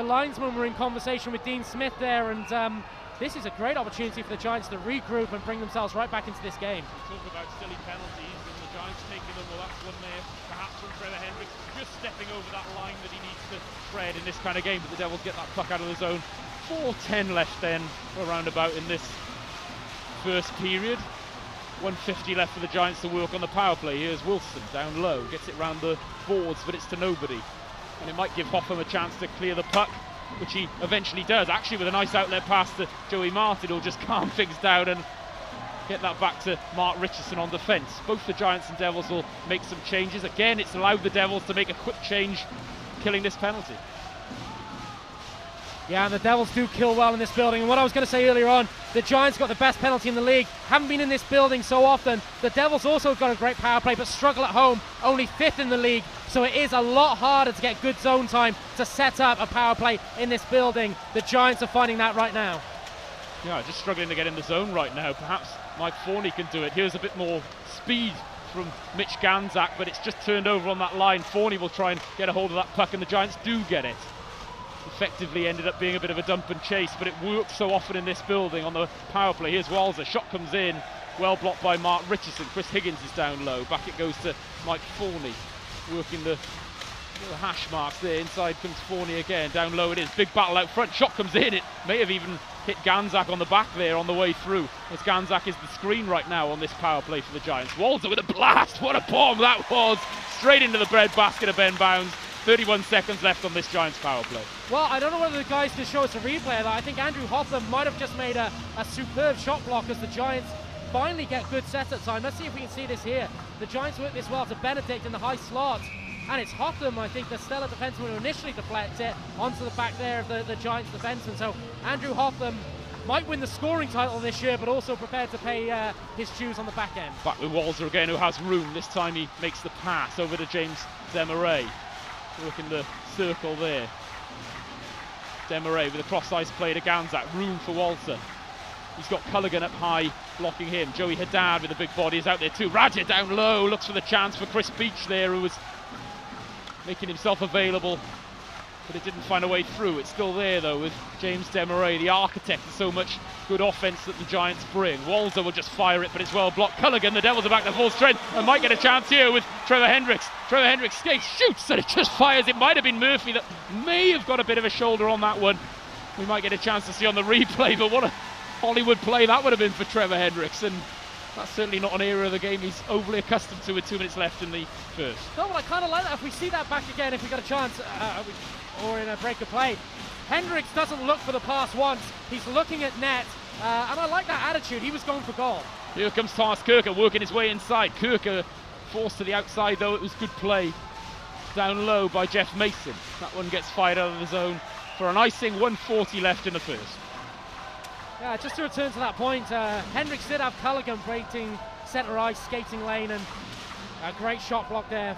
linesmen were in conversation with Dean Smith there, and this is a great opportunity for the Giants to regroup and bring themselves right back into this game.
We talk about silly penalties, and the Giants taking them. Well, that's one there, perhaps from Trevor Hendricks, just stepping over that line that he needs to tread in this kind of game, but the Devils get that puck out of the zone. 4:10 left then, around about in this first period. 150 left for the Giants to work on the power play. Here's Wilson down low, gets it round the boards, but it's to nobody. And it might give Hoffman a chance to clear the puck, which he eventually does, actually with a nice outlet pass to Joey Martin, who'll just calm things down and get that back to Mark Richardson on defence. Both the Giants and Devils will make some changes. Again, it's allowed the Devils to make a quick change, killing this penalty.
Yeah, and the Devils do kill well in this building. And what I was going to say earlier on, the Giants got the best penalty in the league. Haven't been in this building so often. The Devils also got a great power play, but struggle at home. Only 5th in the league. So it is a lot harder to get good zone time to set up a power play in this building. The Giants are finding that right now.
Yeah, just struggling to get in the zone right now. Perhaps Mike Forney can do it. Here's a bit more speed from Mitch Ganzak, but it's just turned over on that line. Forney will try and get a hold of that puck, and the Giants do get it. Effectively ended up being a bit of a dump and chase, but it works so often in this building on the power play. Here's Walzer, shot comes in, well blocked by Mark Richardson. Chris Higgins is down low, back it goes to Mike Forney, working the little hash marks there. Inside comes Forney again, down low it is, big battle out front, shot comes in, it may have even hit Ganzak on the back there on the way through, as Ganzak is the screen right now on this power play for the Giants. Walzer with a blast, what a bomb that was, straight into the bread basket of Ben Bounds. 31 seconds left on this Giants power play.
Well, I don't know whether the guys can show us a replay of that. I think Andrew Hotham might have just made a superb shot block as the Giants finally get good setup time. Let's see if we can see this here. The Giants work this well to Benedict in the high slot. And it's Hotham, I think, the stellar defenseman who initially deflects it onto the back there of the Giants defenseman. So Andrew Hotham might win the scoring title this year, but also prepared to pay his dues on the back end. Back
with Walzer again, who has room. This time he makes the pass over to James Desmarais. Working the circle there. Desmarais with a cross-ice play to Ganzak. Room for Walzer. He's got Culligan up high, blocking him. Joey Haddad with a big body is out there too. Radja down low, looks for the chance for Chris Beach there, who was making himself available, but it didn't find a way through. It's still there though with James Desmarais, the architect of so much good offense that the Giants bring. Walzer will just fire it, but it's well blocked. Culligan, the Devils are back to full strength and might get a chance here with Trevor Hendricks. Trevor Hendricks skates, shoots, and it just fires. It might have been Murphy that may have got a bit of a shoulder on that one. We might get a chance to see on the replay, but what a Hollywood play that would have been for Trevor Hendricks, and that's certainly not an area of the game he's overly accustomed to with 2 minutes left in the first.
No, well, I kind of like that. If we see that back again, if we got a chance, or in a break of play, Hendricks doesn't look for the pass once. He's looking at net, and I like that attitude. He was going for goal.
Here comes Thomas Kirker working his way inside. Kirker forced to the outside, though. It was good play down low by Jeff Mason. That one gets fired out of the zone for an icing. 1:40 left in the first.
Yeah, just to return to that point, Hendricks did have Culligan breaking centre ice, skating lane, and a great shot block there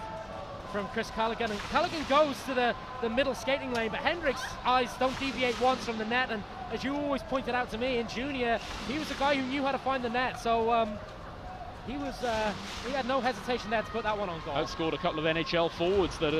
from Chris Culligan. And Culligan goes to the middle skating lane, but Hendricks' eyes don't deviate once from the net. And as you always pointed out to me, in junior, he was a guy who knew how to find the net. So he had no hesitation there to put that one on goal.
Outscored a couple of NHL forwards that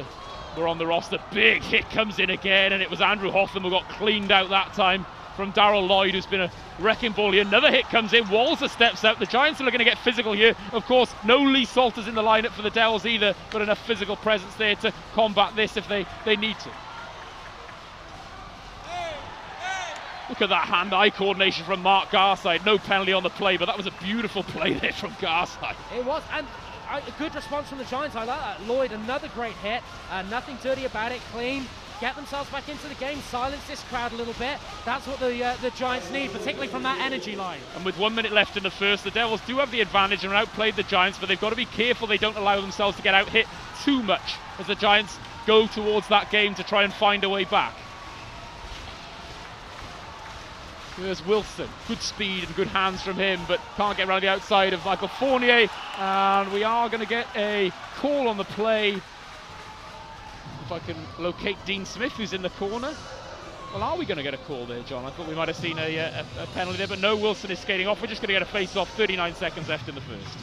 were on the roster. Big hit comes in again, and it was Andrew Hotham who got cleaned out that time from Darryl Lloyd, who's been a wrecking ball here. Another hit comes in. Walzer steps out. The Giants are looking to get physical here. Of course, no Lee Salters in the lineup for the Devils either, but enough physical presence there to combat this if they need to. Look at that hand-eye coordination from Mark Garside. No penalty on the play, but that was a beautiful play there from Garside.
It was, and a good response from the Giants. I like that. Lloyd, another great hit. Nothing dirty about it. Clean. Get themselves back into the game, silence this crowd a little bit. That's what the Giants need, particularly from that energy line.
And with 1 minute left in the first, the Devils do have the advantage and outplayed the Giants, but they've got to be careful they don't allow themselves to get out hit too much as the Giants go towards that game to try and find a way back. Here's Wilson, good speed and good hands from him, but can't get around the outside of Michael Fournier, and we are going to get a call on the play. If I can locate Dean Smith, who's in the corner. Well, are we going to get a call there, John? I thought we might have seen a penalty there, but no, Wilson is skating off. We're just going to get a face-off, 39 seconds left in the first.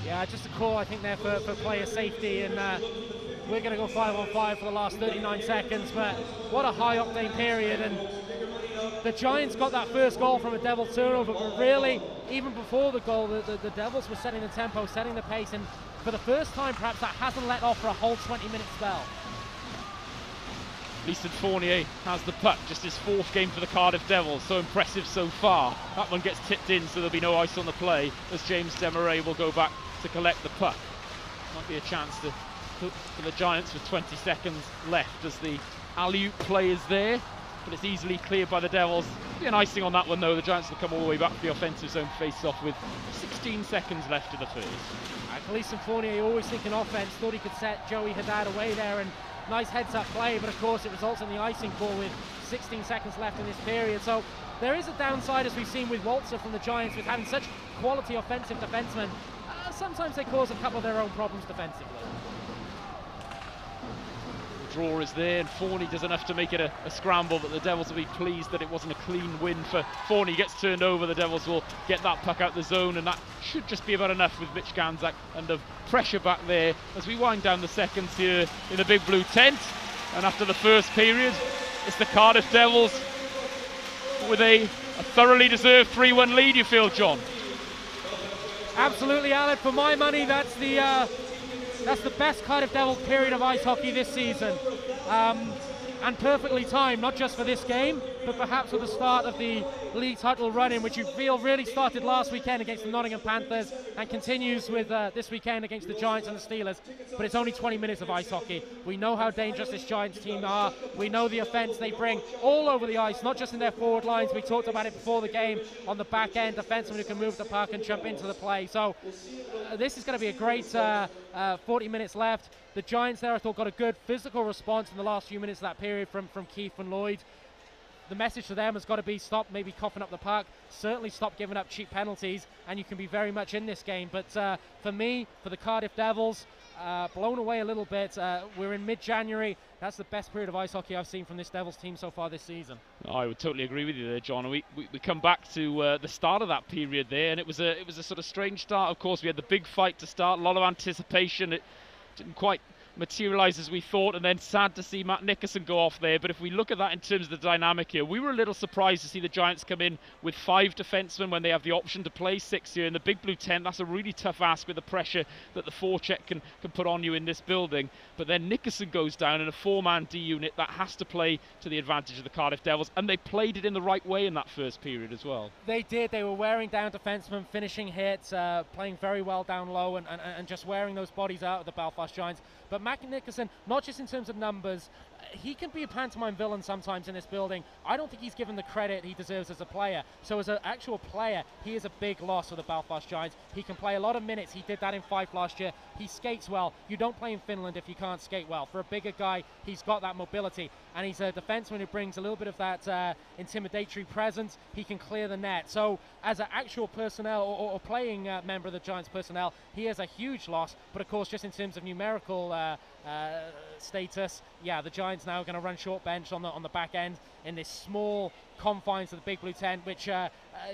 Yeah, just a call, I think, there for player safety, and we're going to go 5-on-5 for the last 39 seconds, but what a high-octane period, and the Giants got that first goal from a Devils turnover, but really, even before the goal, the Devils were setting the tempo, setting the pace, and for the first time, perhaps, that hasn't let off for a whole 20-minute spell. Leeson Fournier has the puck, just his 4th game for the Cardiff Devils, so impressive so far. That one gets tipped in, so there'll be no ice on the play, as James Desmarais will go back to collect the puck. Might be a chance for the Giants with 20 seconds left as the alley-oop play is there, but it's easily cleared by the Devils. Be an icing on that one though. The Giants will come all the way back to the offensive zone face-off with 16 seconds left in the first. Leeson Fournier always thinking offense, thought he could set Joey Haddad away there, and nice heads-up play, but of course it results in the icing call with 16 seconds left in this period. So there is a downside, as we've seen with Walter from the Giants, with having such quality offensive defensemen. Sometimes they cause a couple of their own problems defensively. The draw is there, and Fournier does enough to make it a scramble, but the Devils will be pleased that it wasn't a clean win for Fournier. Gets turned over, the Devils will get that puck out the zone, and that should just be about enough with Mitch Ganzak under pressure back there as we wind down the seconds here in the big blue tent. And after the first period, it's the Cardiff Devils with a thoroughly deserved 3-1 lead, you feel, John? Absolutely, Alec. For my money, that's the best Cardiff Devils period of ice hockey this season. And perfectly timed, not just for this game, but perhaps for the start of the league title run-in, which you feel really started last weekend against the Nottingham Panthers and continues with this weekend against the Giants and the Steelers. But it's only 20 minutes of ice hockey. We know how dangerous this Giants team are. We know the offense they bring all over the ice, not just in their forward lines. We talked about it before the game on the back end, defensemen who can move the puck and jump into the play. So this is going to be a great 40 minutes left. The Giants there, I thought, got a good physical response in the last few minutes of that period from Keith and Lloyd. The message to them has got to be stop maybe coughing up the puck, certainly stop giving up cheap penalties, and you can be very much in this game. But for me, for the Cardiff Devils, blown away a little bit. We're in mid-January. That's the best period of ice hockey I've seen from this Devils team so far this season. I would totally agree with you there, John. We come back to the start of that period there, and it was a sort of strange start. Of course, we had the big fight to start, a lot of anticipation. It didn't quite materialise as we thought, and then sad to see Matt Nickerson go off there. But if we look at that in terms of the dynamic here, we were a little surprised to see the Giants come in with 5 defensemen when they have the option to play 6 here in the big blue tent. That's a really tough ask with the pressure that the forecheck can put on you in this building. But then Nickerson goes down in a 4-man D unit that has to play to the advantage of the Cardiff Devils, and they played it in the right way in that first period as well. They did. They were wearing down defensemen, finishing hits, playing very well down low, and just wearing those bodies out of the Belfast Giants. But Matt Nickerson, not just in terms of numbers, he can be a pantomime villain sometimes in this building. I don't think he's given the credit he deserves as a player. So as an actual player, he is a big loss for the Belfast Giants. He can play a lot of minutes. He did that in Fife last year. He skates well. You don't play in Finland if you can't skate well. For a bigger guy, he's got that mobility. And he's a defenseman who brings a little bit of that intimidatory presence. He can clear the net. So as an actual personnel or playing member of the Giants personnel, he is a huge loss. But of course, just in terms of numerical status, yeah, the Giants now are going to run short bench on the back end in this small confines of the big blue tent, which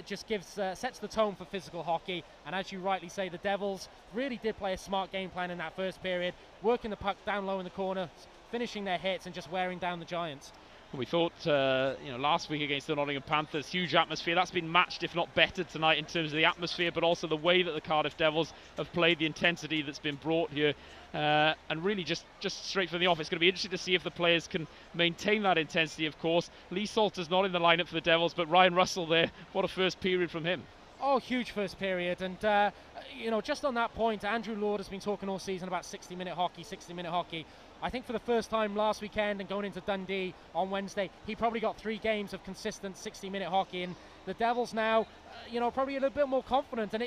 just sets the tone for physical hockey. And as you rightly say, the Devils really did play a smart game plan in that first period, working the puck down low in the corner, finishing their hits and just wearing down the Giants. We thought, last week against the Nottingham Panthers, huge atmosphere. That's been matched, if not better, tonight in terms of the atmosphere, but also the way that the Cardiff Devils have played, the intensity that's been brought here. And really just straight from the off, it's going to be interesting to see if the players can maintain that intensity, of course. Lee Salter's not in the lineup for the Devils, but Ryan Russell there, what a first period from him. Oh, huge first period. And, just on that point, Andrew Lord has been talking all season about 60-minute hockey. I think for the first time last weekend and going into Dundee on Wednesday, he probably got 3 games of consistent 60-minute hockey. And the Devils now, probably a little bit more confident. And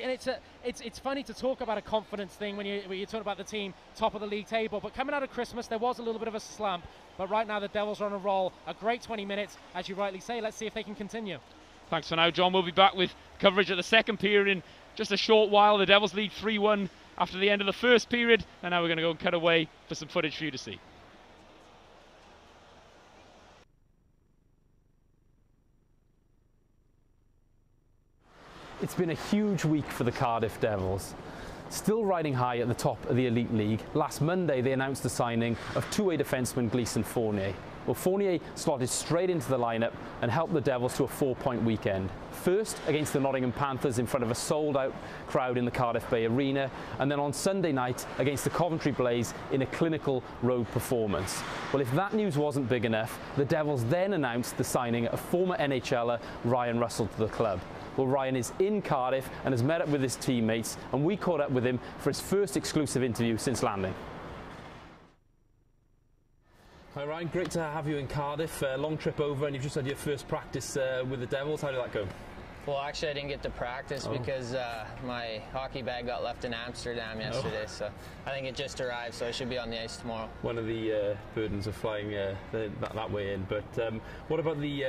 it's funny to talk about a confidence thing when you talk about the team top of the league table. But coming out of Christmas, there was a little bit of a slump. But right now, the Devils are on a roll. A great 20 minutes, as you rightly say. Let's see if they can continue. Thanks for now, John. We'll be back with coverage of the second period in just a short while. The Devils lead 3-1 after the end of the first period, and now we're going to go and cut away for some footage for you to see.
It's been a huge week for the Cardiff Devils. Still riding high at the top of the Elite League, last Monday they announced the signing of two-way defenceman Gleeson Fournier. Well, Fournier slotted straight into the lineup and helped the Devils to a 4-point weekend. First against the Nottingham Panthers in front of a sold-out crowd in the Cardiff Bay Arena, and then on Sunday night against the Coventry Blaze in a clinical road performance. Well, if that news wasn't big enough, the Devils then announced the signing of former NHLer Ryan Russell to the club. Well, Ryan is in Cardiff and has met up with his teammates, and we caught up with him for his first exclusive interview since landing. Hi Ryan, great to have you in Cardiff. Long trip over, and you've just had your first practice with the Devils. How did that go?
Well, actually, I didn't get to practice because my hockey bag got left in Amsterdam yesterday, so I think it just arrived, so I should be on the ice tomorrow. One of
the burdens of flying that way in, but what about the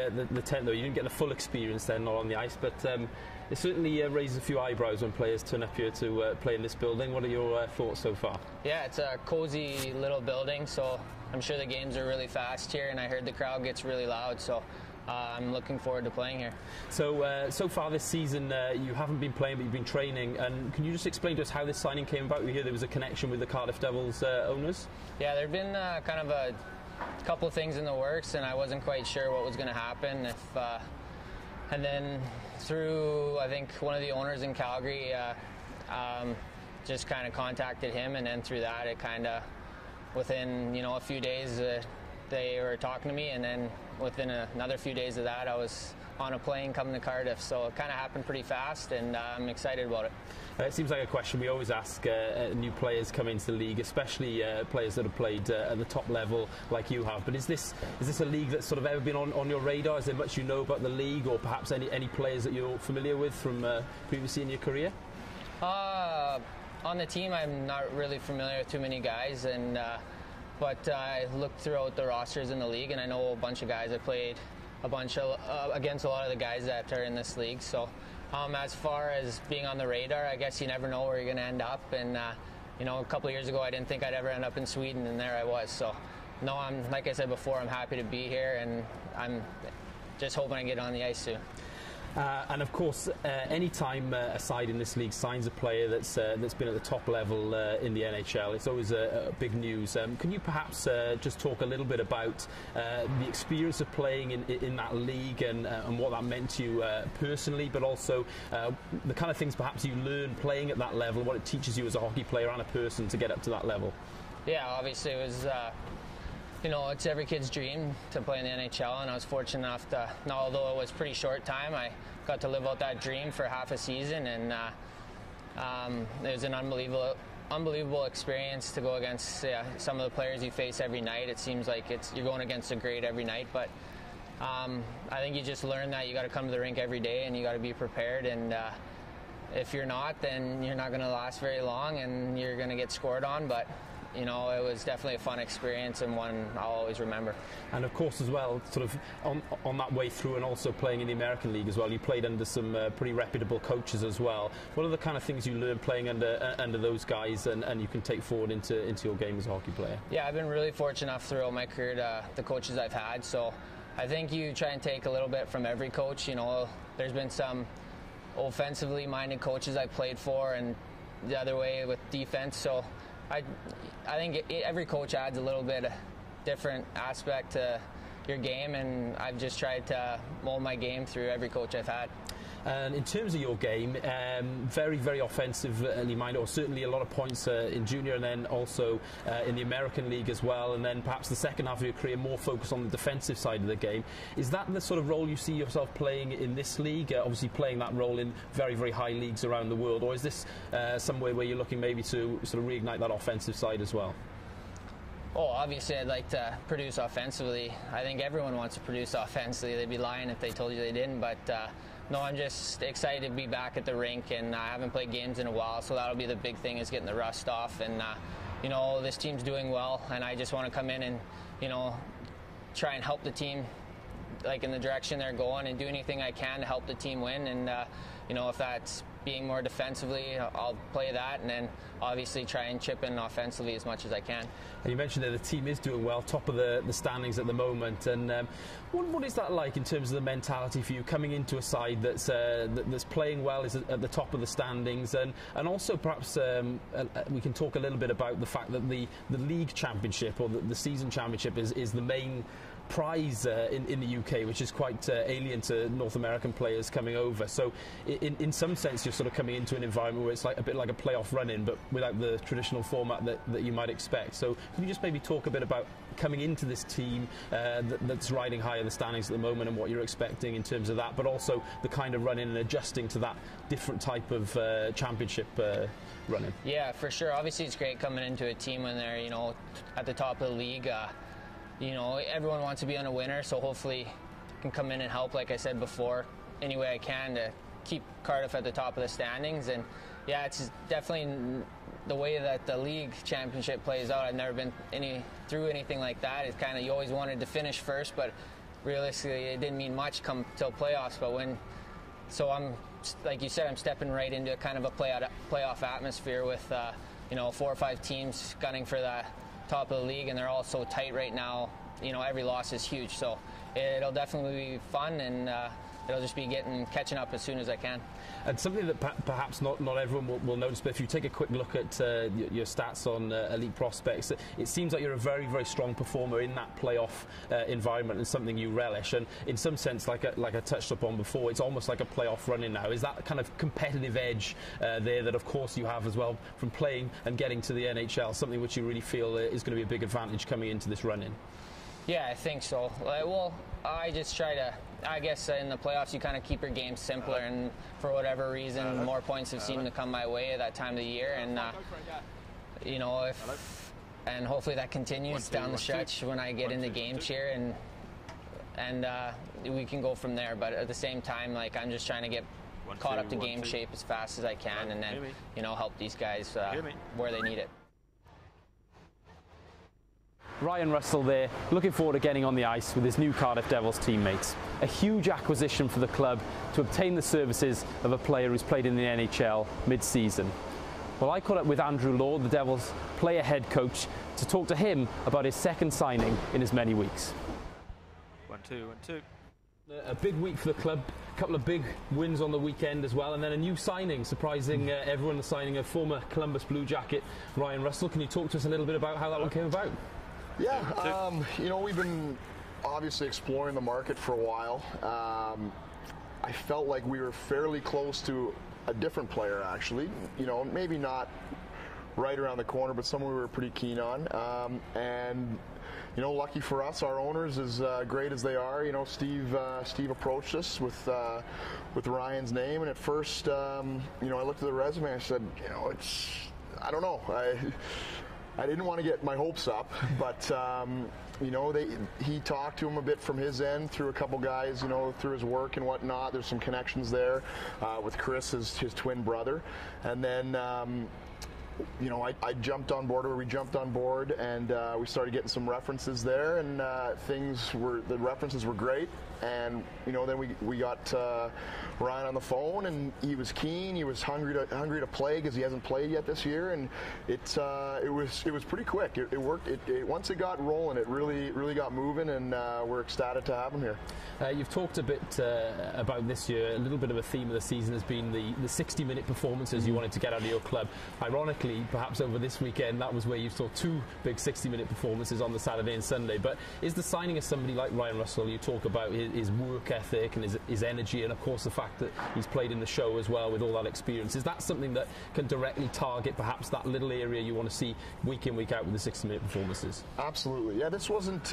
tent though? You didn't get the full experience then, not on the ice, but it certainly raises a few eyebrows when players turn up here to play in this building. What are your thoughts so far? Yeah, it's a cozy little building, so I'm sure the games are really fast here, and I heard the crowd gets really loud, so I'm looking forward to playing here. So, so far this season, you haven't been playing, but you've been training. And can you just explain to us how this signing came about? We hear there was a connection with the Cardiff Devils owners. Yeah, there have been kind of a couple of things in the works, and I wasn't quite sure what was going to happen. And then through, I think, one of the owners in Calgary just kind of contacted him, and then through that, it kind of, within a few days, they were talking to me, and then within another few days of that, I was on a plane coming to Cardiff. So it kind of happened pretty fast, and I'm excited about it. It seems like a question we always ask new players coming into the league, especially players that have played at the top level like you have. But is this a league that's sort of ever been on your radar? Is there much you know about the league, or perhaps any players that you're familiar with from previously in your career? On the team, I'm not really familiar with too many guys, and but I looked throughout the rosters in the league, and I know a bunch of guys. I played a bunch against a lot of the guys that are in this league. So as far as being on the radar, I guess you never know where you're going to end up. And a couple of years ago, I didn't think I'd ever end up in Sweden, and there I was. So no, like I said before, I'm happy to be here, and I'm just hoping I get on the ice soon. And of course, any time a side in this league signs a player that's been at the top level in the NHL, it's always a big news. Can you perhaps just talk a little bit about the experience of playing in that league and what that meant to you personally, but also the kind of things perhaps you learn playing at that level, what it teaches you as a hockey player and a person to get up to that level? Yeah, obviously it was it's every kid's dream to play in the NHL, and I was fortunate enough to, although it was a pretty short time, I got to live out that dream for half a season, and it was an unbelievable experience to go against some of the players you face every night. It seems like you're going against a great every night, but I think you just learn that you got to come to the rink every day, and you got to be prepared, and if you're not, then you're not going to last very long, and you're going to get scored on. But it was definitely a fun experience, and one I'll always remember. And of course as well, sort of on that way through, and also playing in the American League as well, you played under some pretty reputable coaches as well. What are the kind of things you learn playing under those guys, and you can take forward into your game as a hockey player? Yeah, I've been really fortunate enough throughout my career to the coaches I've had, so I think you try and take a little bit from every coach. There's been some offensively minded coaches I've played for, and the other way with defense, so I think every coach adds a little bit of different aspect to your game, and I've just tried to mold my game through every coach I've had. And in terms of your game, very, very offensively minded, or certainly a lot of points in junior, and then also in the American League as well, and then perhaps the second half of your career more focused on the defensive side of the game. Is that the sort of role you see yourself playing in this league, obviously playing that role in very, very high leagues around the world, or is this somewhere where you're looking maybe to sort of reignite that offensive side as well? Oh, obviously I'd like to produce offensively. I think everyone wants to produce offensively. They'd be lying if they told you they didn't, but no, I'm just excited to be back at the rink, and I haven't played games in a while, so that'll be the big thing, is getting the rust off. And this team's doing well, and I just want to come in and try and help the team like in the direction they're going and do anything I can to help the team win. And you know, if that's being more defensively, I'll play that, and then obviously try and chip in offensively as much as I can.
And you mentioned that the team is doing well, top of the standings at the moment. And what is that like in terms of the mentality for you coming into a side that's playing well, is at the top of the standings, and also perhaps we can talk a little bit about the fact that the league championship or the season championship is the main prize in the UK, which is quite alien to North American players coming over. So in some sense you're sort of coming into an environment where it's like a bit like a playoff run-in, but without the traditional format that you might expect. So can you just maybe talk a bit about coming into this team that's riding high in the standings at the moment, and what you're expecting in terms of that, but also the kind of run-in and adjusting to that different type of championship run-in?
Yeah, for sure. Obviously it's great coming into a team when they're, you know, at the top of the league. You know, everyone wants to be on a winner, so hopefully I can come in and help, like I said before, any way I can to keep Cardiff at the top of the standings. And yeah, it's definitely the way that the league championship plays out. I've never been through anything like that. It's kind of, you always wanted to finish first, but realistically it didn't mean much come till playoffs. But so I'm, like you said, I'm stepping right into kind of a playoff atmosphere with you know, 4 or 5 teams gunning for that top of the league, and they're all so tight right now. You know, every loss is huge, so it'll definitely be fun, and it'll just be catching up as soon as I can.
And something that perhaps not everyone will notice, but if you take a quick look at your stats on Elite Prospects, it seems like you're a very, very strong performer in that playoff environment, and something you relish. And in some sense, like I touched upon before, it's almost like a playoff run-in now. Is that kind of competitive edge there that, of course, you have as well from playing and getting to the NHL, something which you really feel is going to be a big advantage coming into this run-in?
Yeah, I think so. Well, I just try to, I guess in the playoffs you kind of keep your game simpler, and for whatever reason more points have seemed to come my way at that time of the year, and you know, and hopefully that continues down the stretch when I get into games here, and we can go from there. But at the same time, like, I'm just trying to get caught up to game shape as fast as I can, and then, you know, help these guys where they need it.
Ryan Russell there, looking forward to getting on the ice with his new Cardiff Devils teammates. A huge acquisition for the club to obtain the services of a player who's played in the NHL mid-season. Well, I caught up with Andrew Law, the Devils player head coach, to talk to him about his second signing in as many weeks.
1-2, 1-2.
A big week for the club, a couple of big wins on the weekend as well, and then a new signing, surprising everyone, the signing of former Columbus Blue Jacket Ryan Russell. Can you talk to us a little bit about how that one came about?
Yeah, you know, we've been obviously exploring the market for a while. I felt like we were fairly close to a different player, actually. You know, maybe not right around the corner, but someone we were pretty keen on. And you know, lucky for us, our owners, as great as they are, you know, Steve approached us with Ryan's name, and at first, you know, I looked at the resume and I said, you know, I don't know. I didn't want to get my hopes up, but you know, he talked to him a bit from his end through a couple guys, you know, through his work and whatnot. There's some connections there with Chris, his twin brother, and then you know, I jumped on board, or we jumped on board, and we started getting some references there, and the references were great. And you know, then we got Ryan on the phone, and he was keen. He was hungry to play because he hasn't played yet this year, and it was pretty quick. It worked. Once it got rolling, it really got moving, and we're ecstatic to have him here.
You've talked a bit about this year. A little bit of a theme of the season has been the 60-minute performances you wanted to get out of your club. Ironically, perhaps over this weekend, that was where you saw 2 big 60-minute performances on the Saturday and Sunday. But is the signing of somebody like Ryan Russell, you talk about his work ethic and his energy, and of course the fact that he's played in the show as well with all that experience, is that something that can directly target perhaps that little area you want to see week in, week out with the 60-minute performances?
Absolutely. Yeah, this wasn't...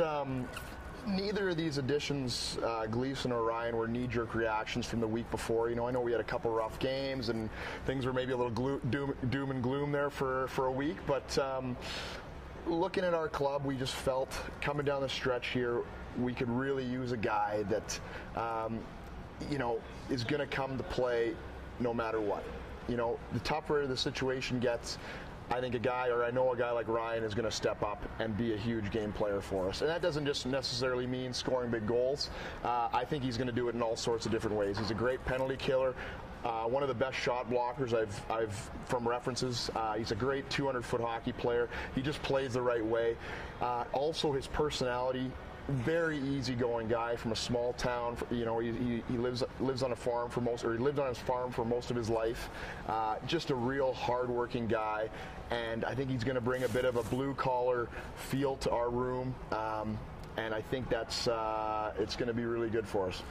neither of these additions, Gleason or Ryan, were knee-jerk reactions from the week before. You know, I know we had a couple rough games and things were maybe a little doom and gloom there for a week, but looking at our club, we just felt coming down the stretch here, we could really use a guy that, you know, is going to come to play no matter what. You know, the tougher the situation gets, I think I know a guy like Ryan is going to step up and be a huge game player for us. And that doesn't just necessarily mean scoring big goals. I think he's going to do it in all sorts of different ways. He's a great penalty killer. One of the best shot blockers I've from references. He's a great 200-foot hockey player. He just plays the right way. Also, his personality. Very easygoing guy from a small town. You know, he lives on a farm he lived on his farm for most of his life. Just a real hardworking guy, and I think he's going to bring a bit of a blue collar feel to our room. And I think that's it's going to be really good for us.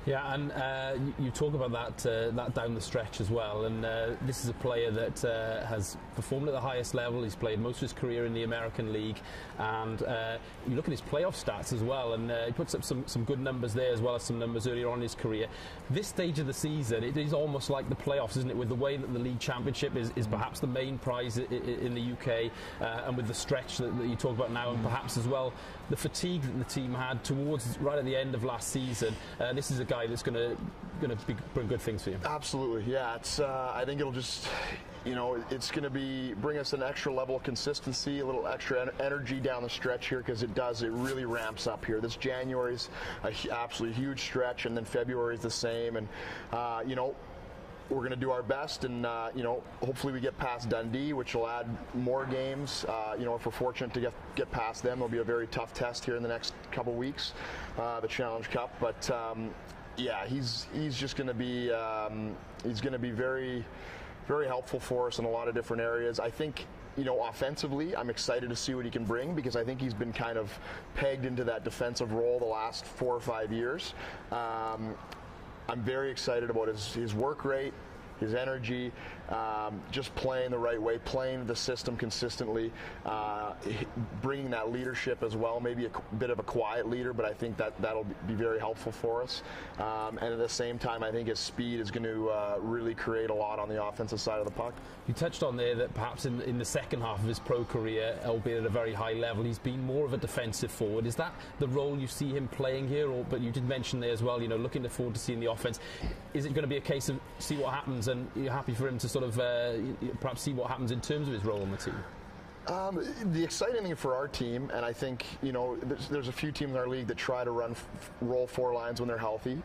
Yeah, and you talk about that down the stretch as well, and this is a player that has performed at the highest level. He's played most of his career in the American League, and you look at his playoff stats as well, and he puts up some good numbers there as well as some numbers earlier on in his career. This stage of the season, it is almost like the playoffs, isn't it, with the way that the league championship is perhaps the main prize in the UK, and with the stretch that you talk about now, and perhaps as well the fatigue that the team had towards right at the end of last season. This is a guy that's going to bring good things for you.
Absolutely, yeah. It's I think it'll just, you know, it's going to bring us an extra level of consistency, a little extra energy down the stretch here, because it really ramps up here. This January's an absolutely huge stretch, and then February is the same, and you know, we're going to do our best, and you know, hopefully we get past Dundee, which will add more games. You know, if we're fortunate to get past them, it'll be a very tough test here in the next couple weeks, the Challenge Cup. But yeah, he's just going to be very, very helpful for us in a lot of different areas. I think, you know, offensively, I'm excited to see what he can bring, because I think he's been kind of pegged into that defensive role the last 4 or 5 years. I'm very excited about his work rate, his energy, just playing the right way, playing the system consistently, bringing that leadership as well, maybe a bit of a quiet leader, but I think that'll be very helpful for us. And at the same time, I think his speed is going to really create a lot on the offensive side of the puck.
You touched on there that perhaps in the second half of his pro career, albeit at a very high level, he's been more of a defensive forward. Is that the role you see him playing here? But you did mention there as well, you know, looking forward to seeing the offense. Is it going to be a case of see what happens, and you're happy for him to sort of perhaps see what happens in terms of his role on the team?
The exciting thing for our team, and I think, you know, there's a few teams in our league that try to roll 4 lines when they're healthy.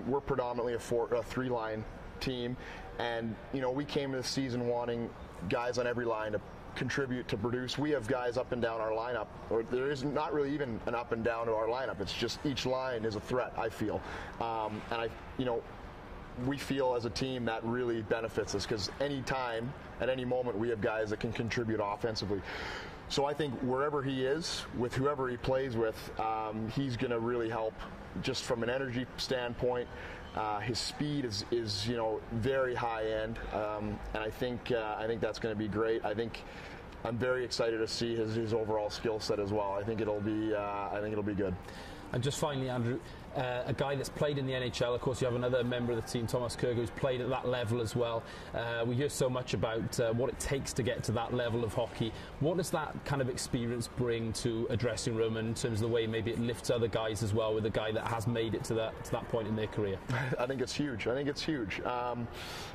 We're predominantly a 3-line team, and, you know, we came to the season wanting guys on every line to contribute, to produce. We have guys up and down our lineup, or there is not really even an up and down to our lineup. It's just each line is a threat, I feel. And you know, we feel as a team that really benefits us, because any time, at any moment, we have guys that can contribute offensively. So I think wherever he is, with whoever he plays with, he's going to really help just from an energy standpoint. His speed is you know, very high end, and I think that's going to be great. I'm very excited to see his overall skill set as well. I think it'll be good.
And just finally, Andrew, a guy that's played in the NHL. Of course, you have another member of the team, Thomas Kerr, who's played at that level as well. We hear so much about what it takes to get to that level of hockey. What does that kind of experience bring to a dressing room, and in terms of the way maybe it lifts other guys as well, with a guy that has made it to that point in their career?
I think it's huge.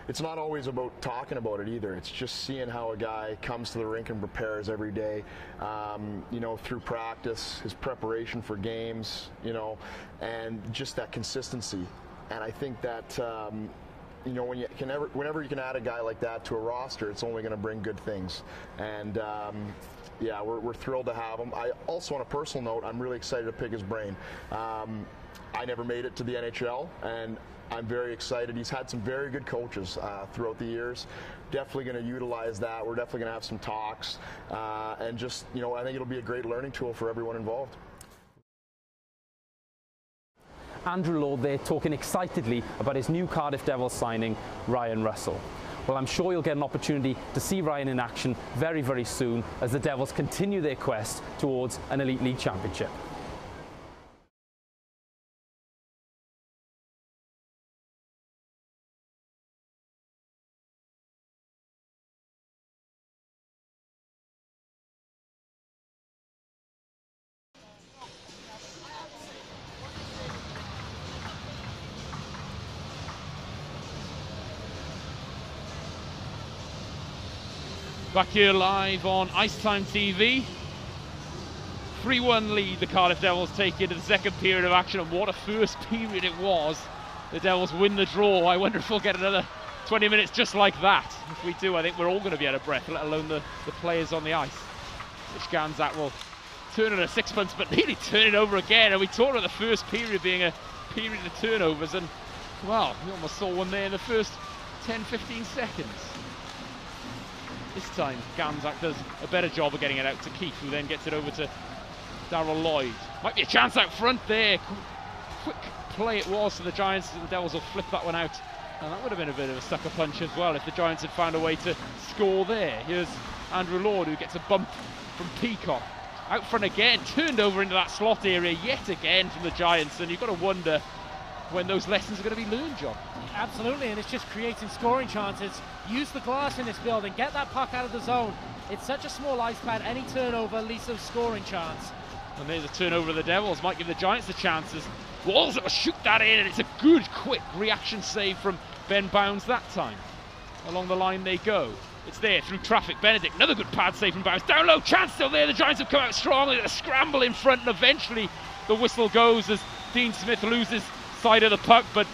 It's not always about talking about it either. It's just seeing how a guy comes to the rink and prepares every day, you know, through practice, his preparation for games, you know, and just that consistency. And I think that, you know, whenever you can add a guy like that to a roster, it's only going to bring good things. And yeah, we're thrilled to have him. I also, on a personal note, I'm really excited to pick his brain. I never made it to the NHL, and I'm very excited. He's had some very good coaches throughout the years. Definitely going to utilize that. We're definitely going to have some talks, and just, you know, I think it'll be a great learning tool for everyone involved.
Andrew Lord there talking excitedly about his new Cardiff Devils signing, Ryan Russell. Well, I'm sure you'll get an opportunity to see Ryan in action very, very soon as the Devils continue their quest towards an Elite League championship.
Back here live on Icetime TV. 3-1 lead the Cardiff Devils take into the second period of action, and what a first period it was. The Devils win the draw. I wonder if we'll get another 20 minutes just like that. If we do, I think we're all going to be out of breath, let alone the players on the ice. Which Ganzak will turn it a sixpence, but nearly turn it over again. And we talked about the first period being a period of turnovers, and well, we almost saw one there in the first 10-15 seconds. This time, Ganzak does a better job of getting it out to Keith, who then gets it over to Darryl Lloyd. Might be a chance out front there. Quick play it was to the Giants, and the Devils will flip that one out. And that would have been a bit of a sucker punch as well if the Giants had found a way to score there. Here's Andrew Lord, who gets a bump from Peacock. Out front again, turned over into that slot area yet again from the Giants, and you've got to wonder when those lessons are going to be learned, John.
Absolutely, and it's just creating scoring chances. Use the glass in this building, get that puck out of the zone. It's such a small ice pad, any turnover leads to a scoring chance.
And there's a turnover of the Devils, might give the Giants the chances. Walls will shoot that in, and it's a good, quick reaction save from Ben Bounds that time. Along the line they go. It's there through traffic. Benedict, another good pad save from Bounds. Down low, chance still there. The Giants have come out strongly. A scramble in front, and eventually the whistle goes as Dean Smith loses side of the puck. But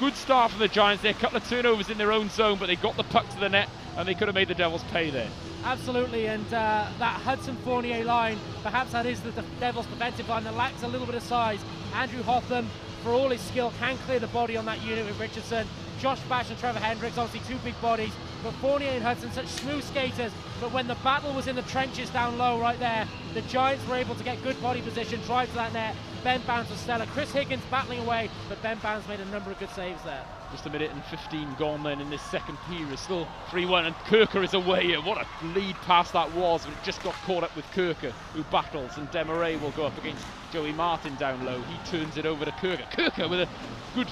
good start from the Giants there. A couple of turnovers in their own zone, but they got the puck to the net, and they could have made the Devils pay there.
Absolutely, and that Hudson-Fournier line, perhaps that is the Devils' defensive line that lacks a little bit of size. Andrew Hotham, for all his skill, can clear the body on that unit with Richardson. Josh Bash and Trevor Hendricks, obviously two big bodies, but Fournier and Hudson, such smooth skaters. But when the battle was in the trenches down low right there, the Giants were able to get good body position, drive to that net. Ben Bounds was stellar. Chris Higgins battling away, but Ben Bounds made a number of good saves there.
Just a minute and 15 gone then in this second period. Still 3-1, and Kirker is away. What a lead pass that was, but it just got caught up with Kirker, who battles, and Demarais will go up against Joey Martin down low. He turns it over to Kirker. Kirker with a good,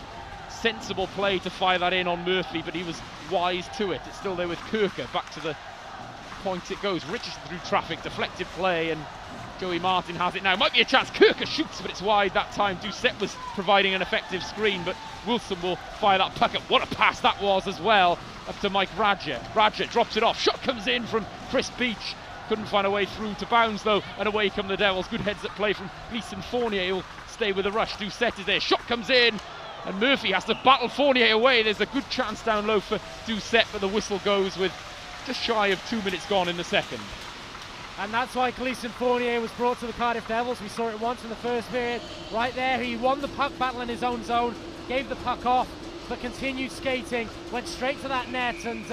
sensible play to fire that in on Murphy, but he was wise to it. It's still there with Kirker. Back to the point it goes. Richardson through traffic, deflected play, and Joey Martin has it now. Might be a chance. Kirker shoots, but it's wide that time. Doucette was providing an effective screen, but Wilson will fire that puck up. What a pass that was as well, up to Mike Radja. Radja drops it off. Shot comes in from Chris Beach. Couldn't find a way through to Bounds though, and away come the Devils. Good heads up play from Gleason Fournier. He'll stay with the rush. Doucette is there. Shot comes in, and Murphy has to battle Fournier away. There's a good chance down low for Doucette, but the whistle goes with just shy of 2 minutes gone in the second.
And that's why Gleason Fournier was brought to the Cardiff Devils. We saw it once in the first period. Right there, he won the puck battle in his own zone, gave the puck off, but continued skating, went straight to that net, and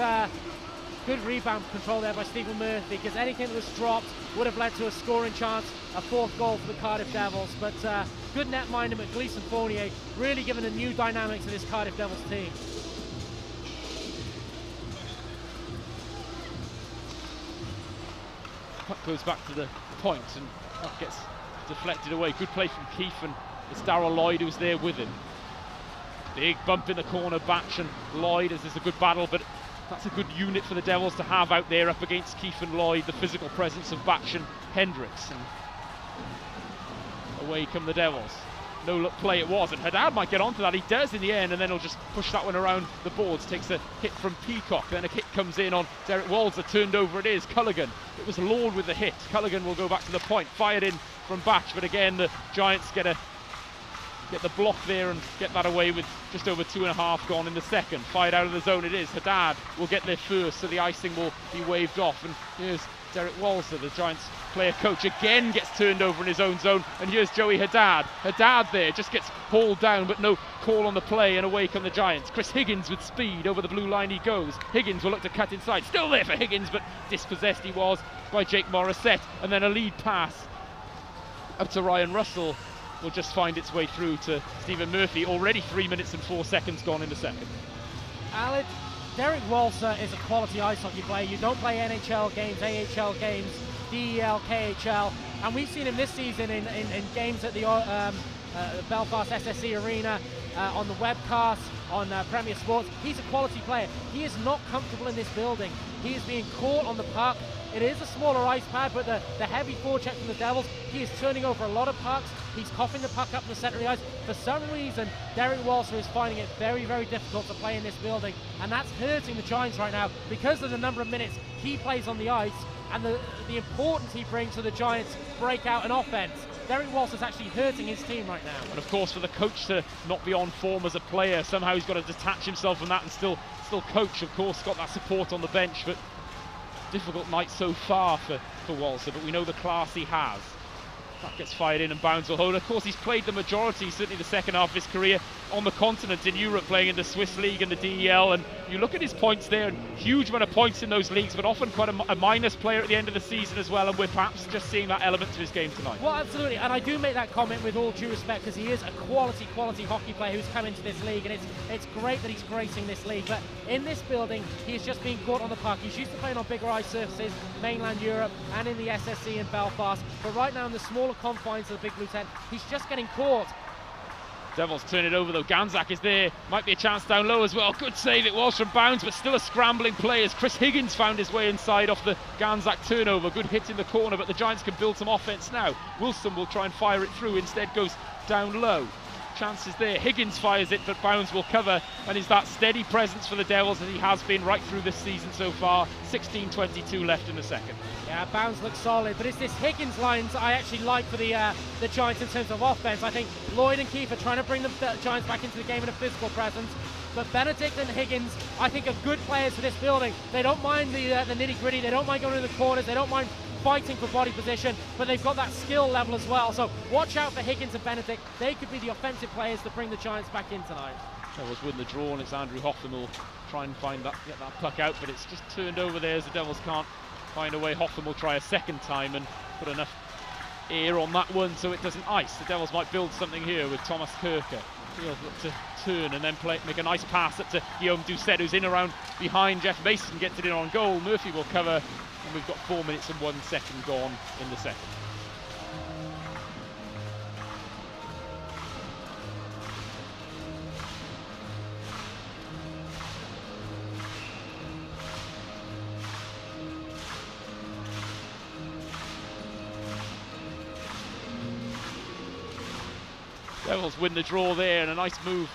good rebound control there by Stephen Murphy, because anything that was dropped would have led to a scoring chance, a fourth goal for the Cardiff Devils. But good net minding with Gleason Fournier, really giving a new dynamic to this Cardiff Devils team.
Puck goes back to the point, and that gets deflected away. Good play from Keith, and it's Darryl Lloyd who's there with him. Big bump in the corner, Batch and Lloyd, as there's a good battle, but that's a good unit for the Devils to have out there up against Keith and Lloyd, the physical presence of Batch and Hendricks. And away come the Devils. No look play it was, and Haddad might get onto that. He does in the end, and then he'll just push that one around the boards. Takes a hit from Peacock, then a hit comes in on Derek Walzer. Turned over it is Culligan. It was Lord with the hit. Culligan will go back to the point, fired in from Batch, but again the Giants get the block there and get that away with just over 2.5 gone in the second. Fired out of the zone it is. Haddad will get there first, so the icing will be waved off. And here's Derek Walzer, the Giants player coach, again gets turned over in his own zone, and here's Joey Haddad. Haddad there just gets hauled down, but no call on the play, and away come the Giants. Chris Higgins with speed, over the blue line he goes. Higgins will look to cut inside, still there for Higgins, but dispossessed he was by Jake Morissette, and then a lead pass up to Ryan Russell will just find its way through to Stephen Murphy. Already 3 minutes and 4 seconds gone in the second.
Alec, Derek Walzer is a quality ice hockey player. You don't play NHL games, AHL games, DEL, KHL, and we've seen him this season in games at the Belfast SSE Arena, on the webcast, on Premier Sports. He's a quality player. He is not comfortable in this building. He is being caught on the puck. It is a smaller ice pad, but the heavy forecheck from the Devils, he is turning over a lot of pucks. He's coughing the puck up the centre of the ice. For some reason, Derek Walser is finding it very, very difficult to play in this building, and that's hurting the Giants right now because of the number of minutes he plays on the ice and the importance he brings to the Giants' breakout and offense. Derek Walsh is actually hurting his team right now. And
of course, for the coach to not be on form as a player, somehow he's got to detach himself from that and still coach. Of course, got that support on the bench, but difficult night so far for Walser, but we know the class he has. That gets fired in and Bounds will hold. Of course, he's played the majority, certainly the second half of his career, on the continent in Europe, playing in the Swiss League and the DEL. And you look at his points there, and huge amount of points in those leagues, but often quite a minus player at the end of the season as well. And we're perhaps just seeing that element to his game tonight.
Well, absolutely. And I do make that comment with all due respect, because he is a quality hockey player who's come into this league. And it's great that he's gracing this league. But in this building, he's just being caught on the puck. He's used to playing on bigger ice surfaces, mainland Europe, and in the SSC in Belfast. But right now, in the smaller confines of the Big Blue Tent, he's just getting caught.
Devils turn it over though. Ganzak is there. Might be a chance down low as well. Good save it was from Bounds, but still a scrambling play as Chris Higgins found his way inside off the Ganzak turnover. Good hit in the corner, but the Giants can build some offense now. Wilson will try and fire it through. Instead goes down low. Chances there. Higgins fires it, but Bounds will cover, and is that steady presence for the Devils as he has been right through this season so far. 16:22 left in the second.
Yeah, Bounds looks solid, but it's this Higgins lines I actually like for the Giants in terms of offense. I think Lloyd and Keefe are trying to bring the Giants back into the game in a physical presence, but Benedict and Higgins, I think, are good players for this building. They don't mind the nitty-gritty, they don't mind going to the corners, they don't mind fighting for body position, but they've got that skill level as well. So watch out for Higgins and Benedict. They could be the offensive players to bring the Giants back in tonight.
Devils win the draw, and it's Andrew Hoffman will try and get that puck out, but it's just turned over there as the Devils can't find a way. Hoffman will try a second time and put enough air on that one so it doesn't ice. The Devils might build something here with Thomas Kirker. He'll look to turn and then make a nice pass up to Guillaume Doucette, who's in around behind Jeff Mason, gets it in on goal. Murphy will cover, and we've got 4 minutes and 1 second gone in the second. Devils win the draw there, and a nice move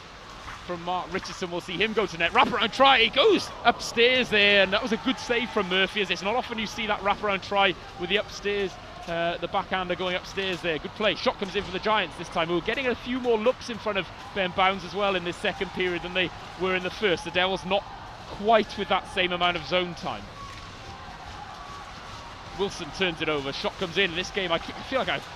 from Mark Richardson. We'll see him go to net. Wraparound try, he goes upstairs there, and that was a good save from Murphy, as it's not often you see that wraparound try with the upstairs, the backhander going upstairs there. Good play. Shot comes in for the Giants this time, who are getting a few more looks in front of Ben Bounds as well in this second period than they were in the first. The Devils not quite with that same amount of zone time. Wilson turns it over. Shot comes in this game. I feel like I've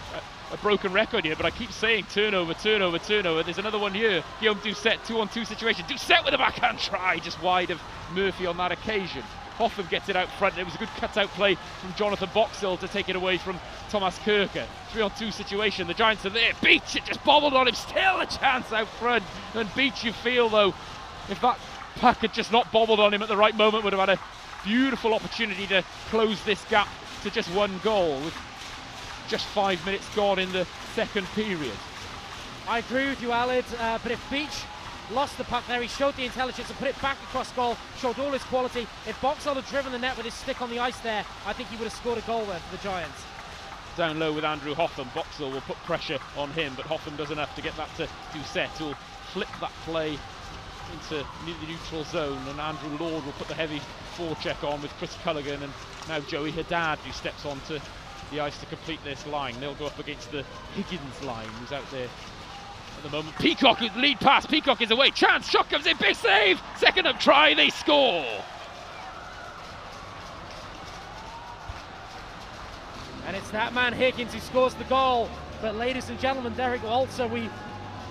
a broken record here, but I keep saying turnover. There's another one here. Guillaume Doucette, 2-on-2 situation. Doucette with a backhand try, just wide of Murphy on that occasion. Hoffman gets it out front. It was a good cut-out play from Jonathan Boxhill to take it away from Thomas Kirker. 3-on-2 situation. The Giants are there. Beach, it just bobbled on him. Still a chance out front. And Beach, you feel though, if that puck had just not bobbled on him at the right moment, would have had a beautiful opportunity to close this gap to just one goal. With just 5 minutes gone in the second period.
I agree with you, Aled, but if Beach lost the puck there, he showed the intelligence to put it back across goal, showed all his quality. If Boxall had driven the net with his stick on the ice there, I think he would have scored a goal there for the Giants.
Down low with Andrew Hoffman. Boxall will put pressure on him, but Hoffman does enough to get that to Doucette, who'll flip that play into the neutral zone, and Andrew Lord will put the heavy forecheck on with Chris Culligan, and now Joey Haddad, who steps onto the ice to complete this line. They'll go up against the Higgins line, who's out there at the moment. Peacock, lead pass, Peacock is away, chance, shot comes in, big save, second up try, they score.
And it's that man Higgins who scores the goal. But ladies and gentlemen, Derek Walser, we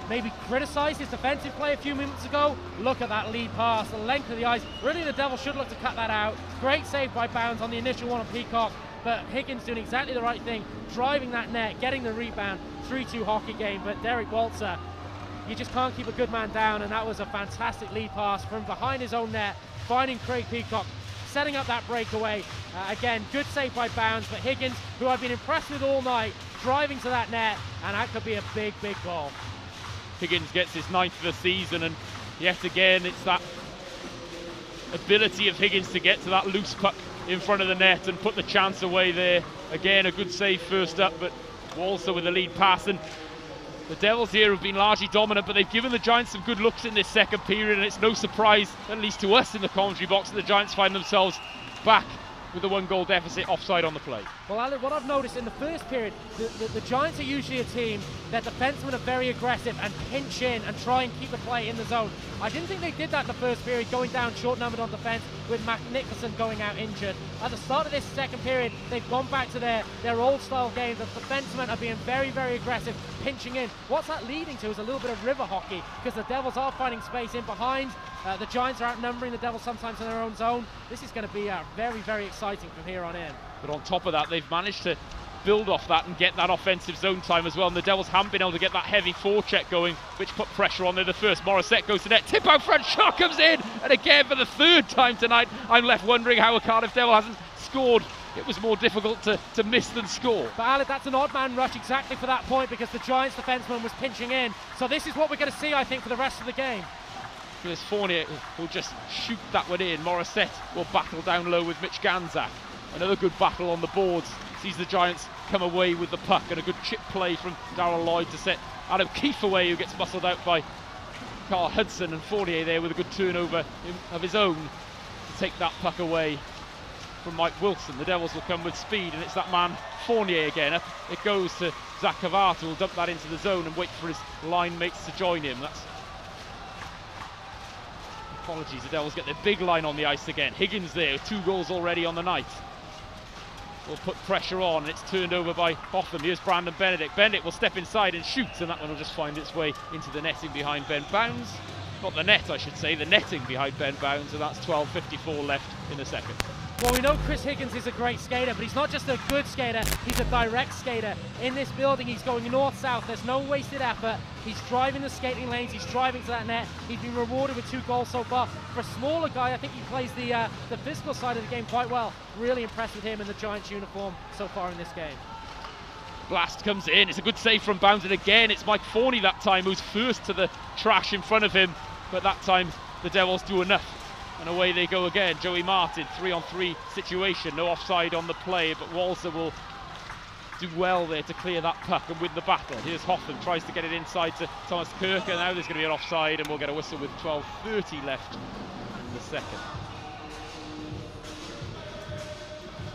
maybe criticised his defensive play a few minutes ago. Look at that lead pass, the length of the ice. Really, the Devils should look to cut that out. Great save by Bounds on the initial one of Peacock. But Higgins doing exactly the right thing, driving that net, getting the rebound. 3-2 hockey game, but Derek Walser, you just can't keep a good man down, and that was a fantastic lead pass from behind his own net, finding Craig Peacock, setting up that breakaway. Again, good save by Bounds, but Higgins, who I've been impressed with all night, driving to that net, and that could be a big, big goal.
Higgins gets his 9th of the season, and yet again, it's that ability of Higgins to get to that loose puck in front of the net and put the chance away there. Again, a good save first up, but Walser with the lead pass, and The Devils here have been largely dominant, but they've given the Giants some good looks in this second period, and it's no surprise, at least to us in the commentary box, that the Giants find themselves back with a 1-goal deficit, offside on the play.
Well, Alan, what I've noticed in the first period, the Giants are usually a team that defensemen are very aggressive and pinch in and try and keep the play in the zone. I didn't think they did that in the first period, going down short-numbered on defence with Mac Nicholson going out injured. At the start of this second period, they've gone back to their old-style game. The defensemen are being very, very aggressive, pinching in. What's that leading to is a little bit of river hockey, because the Devils are finding space in behind. The Giants are outnumbering the Devils sometimes in their own zone. This is going to be very, very exciting from here on in.
But on top of that, they've managed to build off that and get that offensive zone time as well. And the Devils haven't been able to get that heavy forecheck going, which put pressure on there. The first, Morissette goes to net, tip out front, shot comes in, and again for the third time tonight, I'm left wondering how a Cardiff Devil hasn't scored. It was more difficult to miss than score.
But Alec, that's an odd man rush exactly for that point, because the Giants defenseman was pinching in. So this is what we're going to see, I think, for the rest of the game.
There's Fournier who'll just shoot that one in. Morissette will battle down low with Mitch Ganzak. Another good battle on the boards. Sees the Giants come away with the puck, and a good chip play from Darrell Lloyd to set Adam Keefe away, who gets muscled out by Carl Hudson, and Fournier there with a good turnover of his own to take that puck away from Mike Wilson. The Devils will come with speed, and it's that man Fournier again. Up it goes to Zach Cavata, who'll dump that into the zone and wait for his line mates to join him. That's apologies, the Devils get their big line on the ice again. Higgins there with 2 goals already on the night. Will put pressure on, and it's turned over by Hotham. Here's Brandon Benedict. Benedict will step inside and shoot, and that one will just find its way into the netting behind Ben Bounds. Not the net, I should say, the netting behind Ben Bounds, and that's 12:54 left in the second.
Well, we know Chris Higgins is a great skater, but he's not just a good skater, he's a direct skater. In this building, he's going north-south, there's no wasted effort. He's driving the skating lanes, he's driving to that net. He's been rewarded with 2 goals so far. For a smaller guy, I think he plays the physical side of the game quite well. Really impressed with him in the Giants uniform so far in this game.
Blast comes in, it's a good save from Bounds, and again it's Mike Forney that time who's first to the trash in front of him, but that time the Devils do enough. And away they go again. Joey Martin, 3-on-3 situation, no offside on the play, but Walser will do well there to clear that puck and win the battle. Here's Hoffman, tries to get it inside to Thomas Kirk, and now there's going to be an offside, and we'll get a whistle with 12:30 left in the second.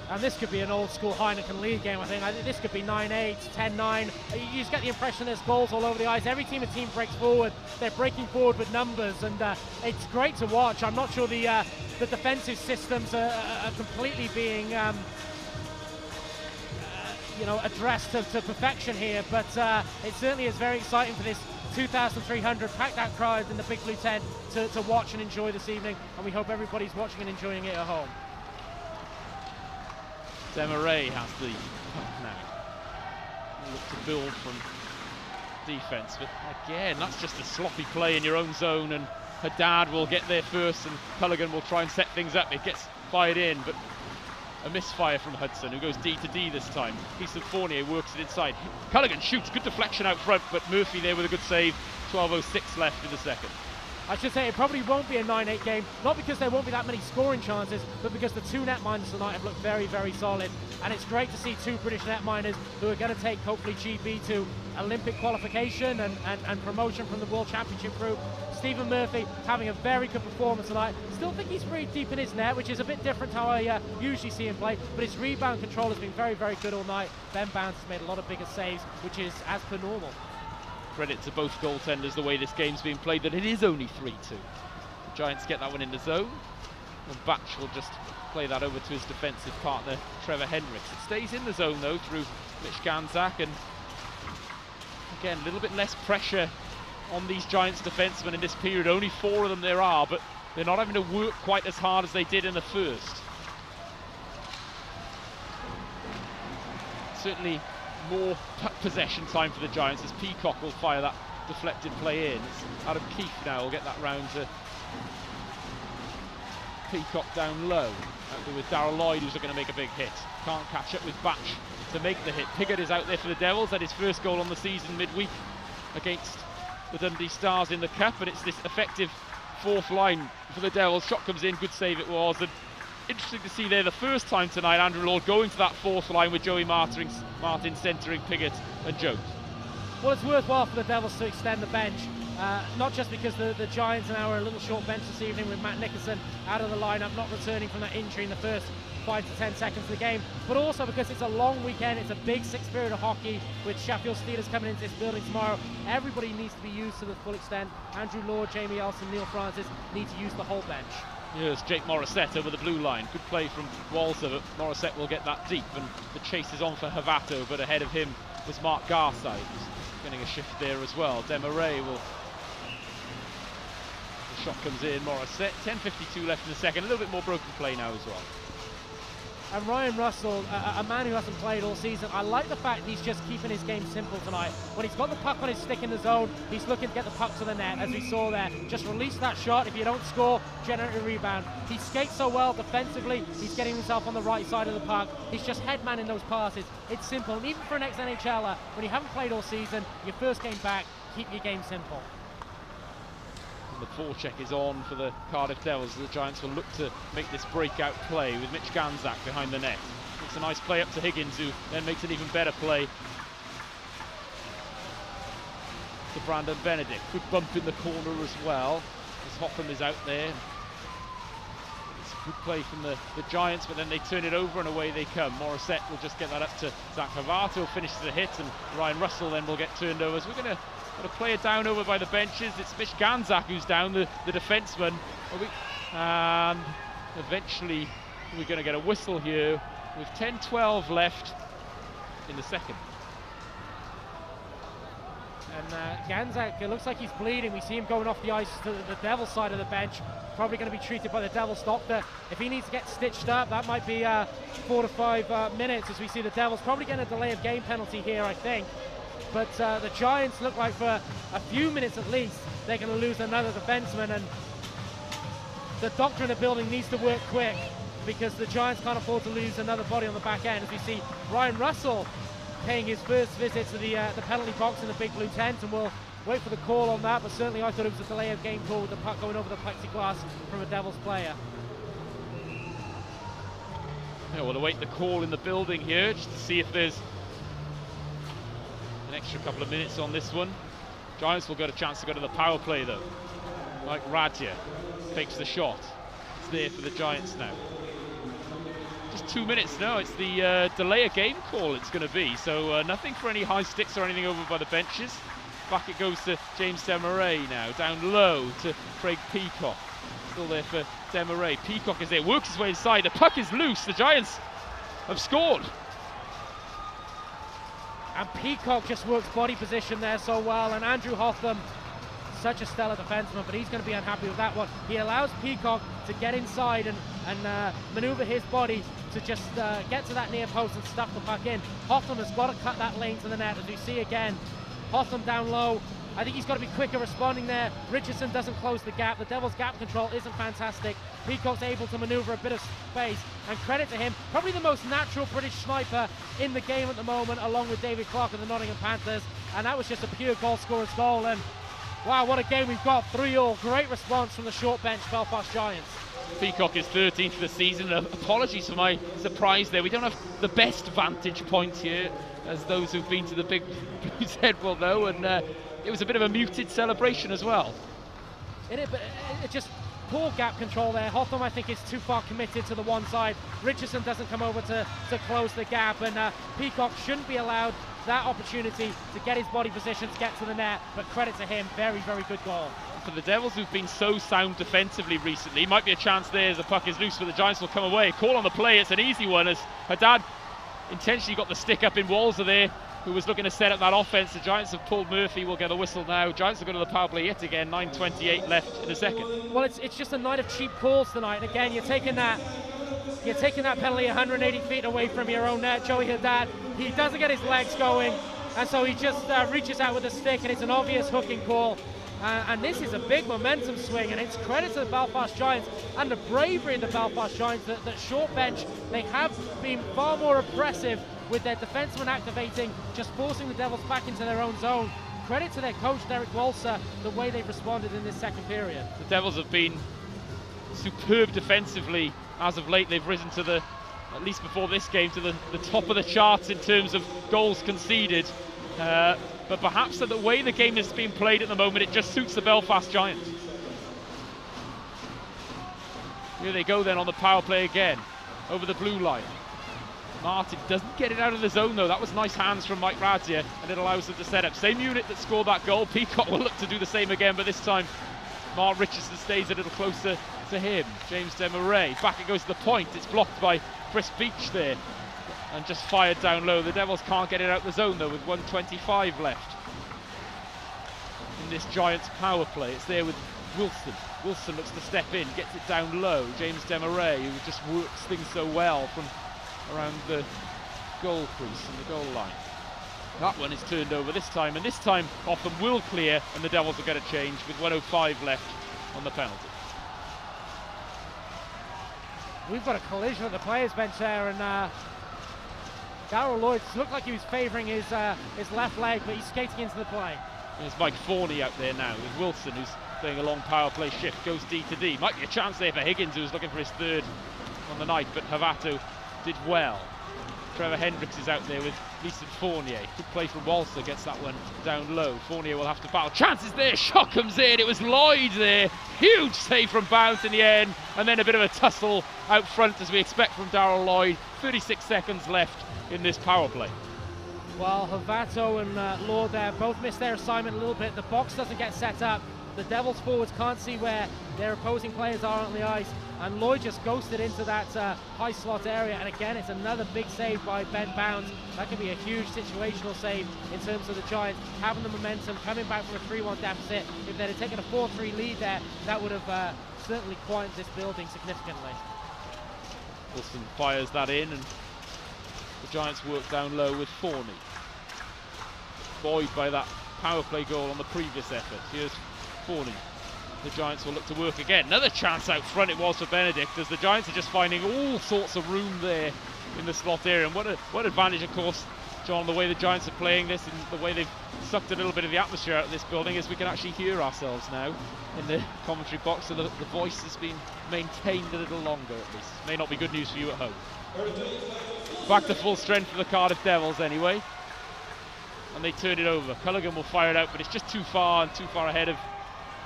And this could be an old school Heineken League game, I think. This could be 9-8, 10-9. You just get the impression there's goals all over the ice. Every team breaks forward. They're breaking forward with numbers, and it's great to watch. I'm not sure the defensive systems are completely being addressed to perfection here, but it certainly is very exciting for this 2,300 packed out crowd in the Big Blue Tent to watch and enjoy this evening, and we hope everybody's watching and enjoying it at home.
Demarais has the puck now. Look to build from defence, but again, that's just a sloppy play in your own zone, and Haddad will get there first, and Culligan will try and set things up. It gets fired in, but a misfire from Hudson, who goes D to D this time. Keeson Fournier works it inside. Culligan shoots, good deflection out front, but Murphy there with a good save. 12:06 left in the second.
I should say it probably won't be a 9-8 game, not because there won't be that many scoring chances, but because the 2 netminders tonight have looked very, very solid. And it's great to see 2 British netminders who are going to take, hopefully, GB to Olympic qualification and promotion from the World Championship group. Stephen Murphy having a very good performance tonight. Still think he's pretty deep in his net, which is a bit different to how I usually see him play, but his rebound control has been very, very good all night. Ben Bounds has made a lot of bigger saves, which is as per normal.
Credit to both goaltenders the way this game's being played, that it is only 3-2. The Giants get that one in the zone, and Batch will just play that over to his defensive partner Trevor Hendricks. It stays in the zone though through Mitch Ganzak, and again a little bit less pressure on these Giants defensemen in this period. Only 4 of them there are, but they're not having to work quite as hard as they did in the first. Certainly more puck possession time for the Giants as Peacock will fire that deflected play in. It's Adam Keefe now will get that round to Peacock down low. Out there with Darrell Lloyd, who's going to make a big hit. Can't catch up with Batch to make the hit. Piggott is out there for the Devils. Had his first goal on the season midweek against the Dundee Stars in the Cup, and it's this effective 4th line for the Devils. Shot comes in, good save it was, and interesting to see there the first time tonight Andrew Lord going to that 4th line with Joey Martin centering Piggott and Jones.
Well, it's worthwhile for the Devils to extend the bench. Not just because the Giants are now a little short bench this evening with Matt Nicholson out of the lineup, not returning from that injury in the first 5 to 10 seconds of the game, but also because it's a long weekend, it's a big sixth period of hockey with Sheffield Steelers coming into this building tomorrow. Everybody needs to be used to the full extent. Andrew Lord, Jamie Elson, Neil Francis need to use the whole bench.
Here's Jake Morissette over the blue line. Good play from Walser, but Morissette will get that deep, and the chase is on for Havato, but ahead of him was Mark Garside, who's getting a shift there as well. Desmarais will... The shot comes in, Morissette. 10:52 left in the second. A little bit more broken play now as well.
And Ryan Russell, a man who hasn't played all season, I like the fact he's just keeping his game simple tonight. When he's got the puck on his stick in the zone, he's looking to get the puck to the net, as we saw there. Just release that shot. If you don't score, generate a rebound. He skates so well defensively. He's getting himself on the right side of the puck. He's just headmanning those passes. It's simple. And even for an ex-NHLer, when you haven't played all season, your first game back, keep your game simple.
The forecheck is on for the Cardiff Devils. The Giants will look to make this breakout play with Mitch Ganzak behind the net. It's a nice play up to Higgins, who then makes an even better play to Brandon Benedict. Good bump in the corner as well, as Hotham is out there. It's a good play from the Giants, but then they turn it over and away they come. Morissette will just get that up to Zach Havato, finishes the hit, and Ryan Russell then will get turned over. So we're going to play it down over by the benches. It's Mitch Ganzak who's down, the defenseman. And eventually we're going to get a whistle here with 10-12 left in the second.
And Ganzak, it looks like he's bleeding. We see him going off the ice to the Devils side of the bench. Probably going to be treated by the Devils doctor. If he needs to get stitched up, that might be 4 to 5 minutes, as we see the Devils probably getting a delay of game penalty here, I think. But the Giants look like for a few minutes at least, they're going to lose another defenseman, and the doctor in the building needs to work quick, because the Giants can't afford to lose another body on the back end. As we see Ryan Russell paying his first visit to the penalty box in the big blue tent, and we'll wait for the call on that, but certainly I thought it was a delay of game call with the puck going over the plexiglass from a Devils player.
Yeah, we'll await the call in the building here, just to see if there's an extra couple of minutes on this one. Giants will get a chance to go to the power play though. Mike Radja takes the shot. It's there for the Giants now. Just 2 minutes now. It's the delay of game call it's going to be. So nothing for any high sticks or anything over by the benches. Back it goes to James Desmarais now. Down low to Craig Peacock. Still there for Desmarais. Peacock is there, works his way inside. The puck is loose. The Giants have scored.
And Peacock just works body position there so well, and Andrew Hotham, such a stellar defenseman, but he's going to be unhappy with that one. He allows Peacock to get inside and maneuver his body to just get to that near post and stuff the puck in. Hotham has got to cut that lane to the net, as we see again. Hotham down low. I think he's got to be quicker responding there. Richardson doesn't close the gap. The Devils' gap control isn't fantastic. Peacock's able to maneuver a bit of space, and credit to him, probably the most natural British sniper in the game at the moment, along with David Clark of the Nottingham Panthers, and that was just a pure goal scorer's goal. And wow, what a game we've got. 3-all. Great response from the short bench Belfast Giants.
Peacock is 13th for the season. Apologies for my surprise there. We don't have the best vantage point here, as those who've been to the Big Blue Tent will know, and it was a bit of a muted celebration as well.
It just poor gap control there. Hotham, I think, is too far committed to the one side. Richardson doesn't come over to close the gap, and Peacock shouldn't be allowed that opportunity to get his body position to get to the net, but credit to him, very, very good goal.
For the Devils, who've been so sound defensively recently, might be a chance there as the puck is loose, but the Giants will come away. Call on the play, it's an easy one, as Haddad intentionally got the stick up in Walser there, who was looking to set up that offense. The Giants have pulled Murphy, will get a whistle now. Giants will go to the power play yet again, 9:28 left in the second.
Well, it's just a night of cheap calls tonight, and again, you're taking that penalty 180 feet away from your own net. Joey Haddad, he doesn't get his legs going, and so he just reaches out with a stick, and it's an obvious hooking call. And this is a big momentum swing, and it's credit to the Belfast Giants and the bravery of the Belfast Giants that short bench, they have been far more oppressive with their defensemen activating, just forcing the Devils back into their own zone. Credit to their coach, Derek Walser, the way they've responded in this second period.
The Devils have been superb defensively as of late. They've risen to at least before this game, to the top of the charts in terms of goals conceded. but perhaps the way the game is being played at the moment, it just suits the Belfast Giants. Here they go then on the power play again, over the blue line. Martin doesn't get it out of the zone though. That was nice hands from Mike Radzier, and it allows them to set up. Same unit that scored that goal. Peacock will look to do the same again, but this time Mark Richardson stays a little closer to him. James Demarais, back it goes to the point. It's blocked by Chris Beach there, and just fired down low. The Devils can't get it out the zone though, with 1:25 left in this Giants power play. It's there with Wilson. Wilson looks to step in, gets it down low. James Demarais, who just works things so well from around the goal crease and the goal line. That one is turned over this time, and this time Hoffman will clear, and the Devils will get a change with 1:05 left on the penalty.
We've got a collision at the players' bench there, and Darryl Lloyd looked like he was favouring his left leg, but he's skating into the play.
There's Mike Forney out there now with Wilson, who's playing a long power play shift, goes D to D. Might be a chance there for Higgins, who was looking for his third on the night, but Havato did well. Trevor Hendricks is out there with Leeson Fournier. Good play from Walser, gets that one down low. Fournier will have to battle. Chances there, shot comes in. It was Lloyd there. Huge save from Bounce in the end, and then a bit of a tussle out front as we expect from Darryl Lloyd. 36 seconds left in this power play.
Well, Havato and Lord there both missed their assignment a little bit. The box doesn't get set up. The Devils forwards can't see where their opposing players are on the ice, and Lloyd just ghosted into that high slot area. And again, it's another big save by Ben Bounds. That could be a huge situational save in terms of the Giants having the momentum, coming back from a 3-1 deficit. If they'd have taken a 4-3 lead there, that would have certainly quieted this building significantly.
Wilson fires that in, and the Giants work down low with Forney. Buoyed by that power play goal on the previous effort. Here's Forney. The Giants will look to work again. Another chance out front it was for Benedict, as the Giants are just finding all sorts of room there in the slot area. And what advantage, of course, John, the way the Giants are playing this and the way they've sucked a little bit of the atmosphere out of this building, is we can actually hear ourselves now in the commentary box, so the voice has been maintained a little longer at least. May not be good news for you at home. Back to full strength for the Cardiff Devils anyway. And they turn it over. Culligan will fire it out, but it's just too far and too far ahead of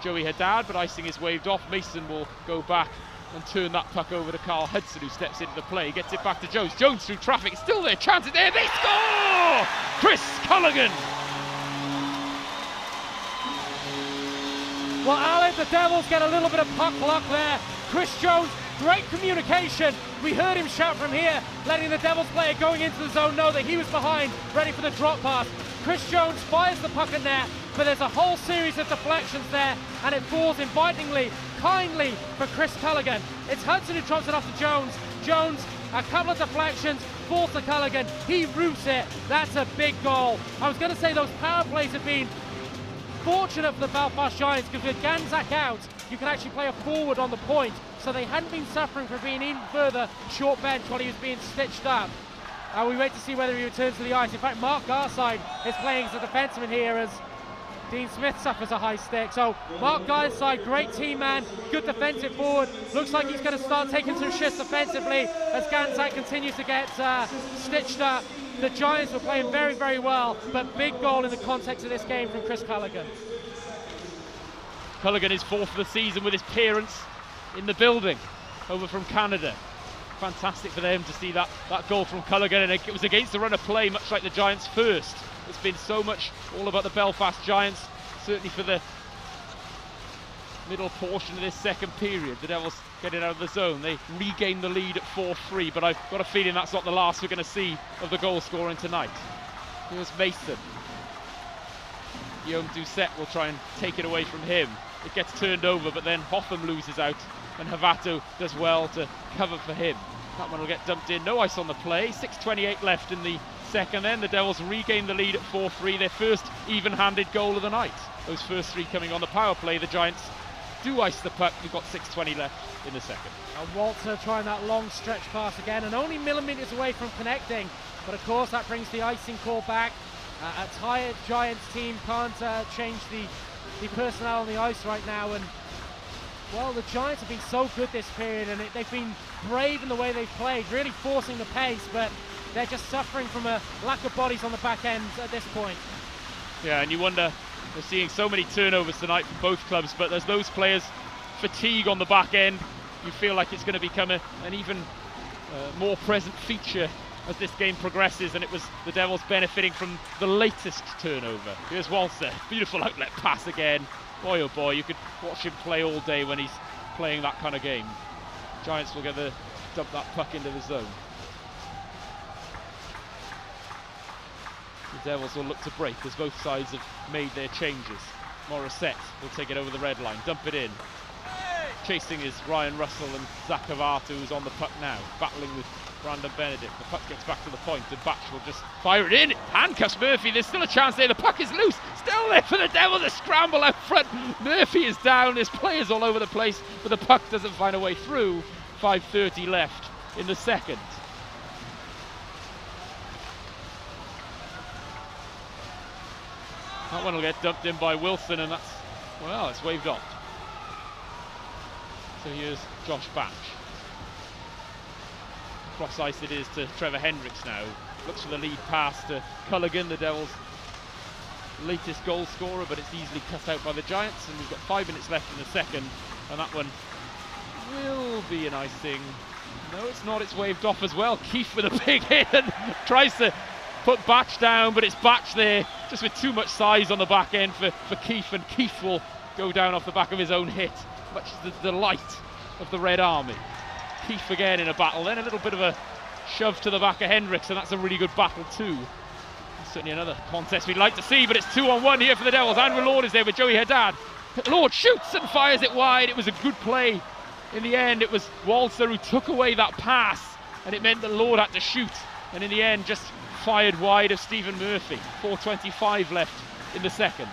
Joey Haddad, but icing is waved off. Mason will go back and turn that puck over to Carl Hudson, who steps into the play. Gets it back to Jones. Jones through traffic. It's still there. Chance it there. They score! Chris Culligan.
Well, Alan, the Devils get a little bit of puck luck there. Chris Jones, great communication. We heard him shout from here, letting the Devils player going into the zone know that he was behind, ready for the drop pass. Chris Jones fires the puck in there, but there's a whole series of deflections there, and it falls invitingly, kindly for Chris Culligan. It's Hudson who drops it off to Jones. Jones, a couple of deflections, falls to Culligan. He roots it. That's a big goal. I was going to say those power plays have been fortunate for the Belfast Giants, because with Ganzak out, you can actually play a forward on the point, so they hadn't been suffering for being even further short bench while he was being stitched up. We wait to see whether he returns to the ice. In fact, Mark Garside is playing as a defenseman here as Dean Smith suffers a high stick. So Mark Garside, great team man, good defensive forward. Looks like he's going to start taking some shifts defensively as Ganzak continues to get stitched up. The Giants were playing very, very well, but big goal in the context of this game from Chris Culligan.
Culligan is fourth of the season with his parents in the building over from Canada. Fantastic for them to see that goal from Culligan, and it was against the run of play, much like the Giants' first. It's been so much all about the Belfast Giants, certainly for the middle portion of this second period. The Devils get it out of the zone. They regain the lead at 4-3, but I've got a feeling that's not the last we're going to see of the goal scoring tonight. Here's Mason. Guillaume Doucette will try and take it away from him. It gets turned over, but then Hoffman loses out, and Havato does well to cover for him. That one will get dumped in. No ice on the play. 6:28 left in the second then. The Devils regain the lead at 4-3, their first even-handed goal of the night. Those first three coming on the power play. The Giants do ice the puck. We've got 6:20 left in the second.
And Walter trying that long stretch pass again, and only millimetres away from connecting. But of course that brings the icing call back. A tired Giants team can't change the personnel on the ice right now, and well, the Giants have been so good this period, and they've been brave in the way they've played, really forcing the pace, but they're just suffering from a lack of bodies on the back end at this point.
Yeah, and you wonder, we're seeing so many turnovers tonight from both clubs, but there's those players, fatigue on the back end. You feel like it's going to become an even more present feature as this game progresses, and it was the Devils benefiting from the latest turnover. Here's Walser, beautiful outlet pass again. Boy oh boy, you could watch him play all day when he's playing that kind of game. Giants will dump that puck into the zone. The Devils will look to break as both sides have made their changes. Morissette will take it over the red line, dump it in. Chasing is Ryan Russell and Zach Havato, who's on the puck now, battling with Brandon Benedict. The puck gets back to the point, and Batch will just fire it in. Handcuffs Murphy, there's still a chance there. The puck is loose, still there for the Devils. A scramble out front. Murphy is down, there's players all over the place, but the puck doesn't find a way through. 5:30 left in the second. That one will get dumped in by Wilson, and that's, well, it's waved off. So here's Josh Batch. Cross ice it is to Trevor Hendricks now. Looks for the lead pass to Culligan, the Devils' latest goal scorer, but it's easily cut out by the Giants, and we've got 5 minutes left in the second, and that one will be an icing. No, it's not, it's waved off as well. Keefe with a big hit and tries to put Batch down, but it's Batch there, just with too much size on the back end for Keefe, and Keefe will go down off the back of his own hit, much to the delight of the Red Army. Keefe again in a battle, then a little bit of a shove to the back of Hendricks, and that's a really good battle too. Certainly another contest we'd like to see, but it's 2-on-1 here for the Devils. Andrew Lord is there with Joey Haddad. Lord shoots and fires it wide. It was a good play. In the end, it was Walser who took away that pass, and it meant that Lord had to shoot, and in the end just fired wide of Stephen Murphy. 4:25 left in the second.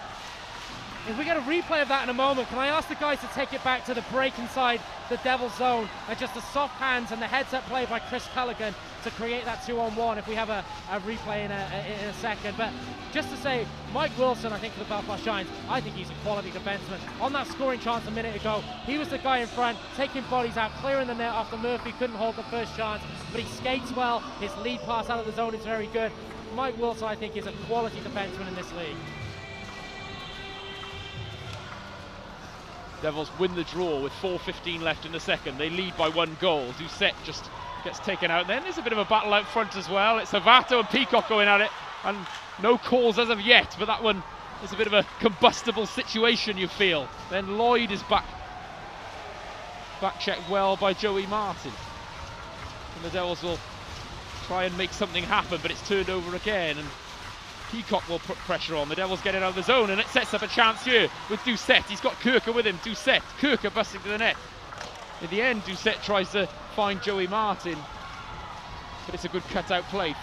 If we get a replay of that in a moment, can I ask the guys to take it back to the break inside the Devils zone, and just the soft hands and the heads-up play by Chris Culligan to create that 2-on-1 if we have a replay in a second. But just to say, Mike Wilson, I think for the Belfast Giants, I think he's a quality defenseman. On that scoring chance a minute ago, he was the guy in front, taking bodies out, clearing the net after Murphy couldn't hold the first chance, but he skates well, his lead pass out of the zone is very good. Mike Wilson, I think, is a quality defenseman in this league.
Devils win the draw with 4:15 left in the second. They lead by 1 goal. Doucette just gets taken out. Then there's a bit of a battle out front as well. It's Havato and Peacock going at it, and no calls as of yet, but that one is a bit of a combustible situation, you feel. Then Lloyd is back checked well by Joey Martin. And the Devils will try and make something happen, but it's turned over again, and Peacock will put pressure on. The Devils get it out of the zone, and it sets up a chance here with Doucette. He's got Kirker with him. Doucette, Kirker busting to the net. In the end, Doucette tries to find Joey Martin, but it's a good cut-out play.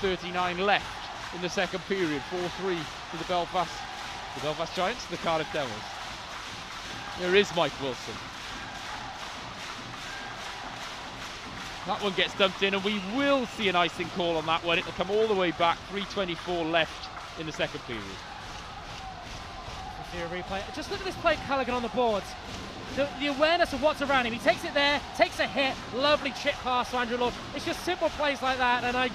3:39 left in the second period. 4-3 to the Belfast Giants, the Cardiff Devils. There is Mike Wilson. That one gets dumped in, and we will see an icing call on that one. It'll come all the way back. 3:24 left in the second period.
See a replay. Just look at this play, Culligan on the boards. The awareness of what's around him. He takes it there, takes a hit, lovely chip pass to Andrew Lord. It's just simple plays like that, and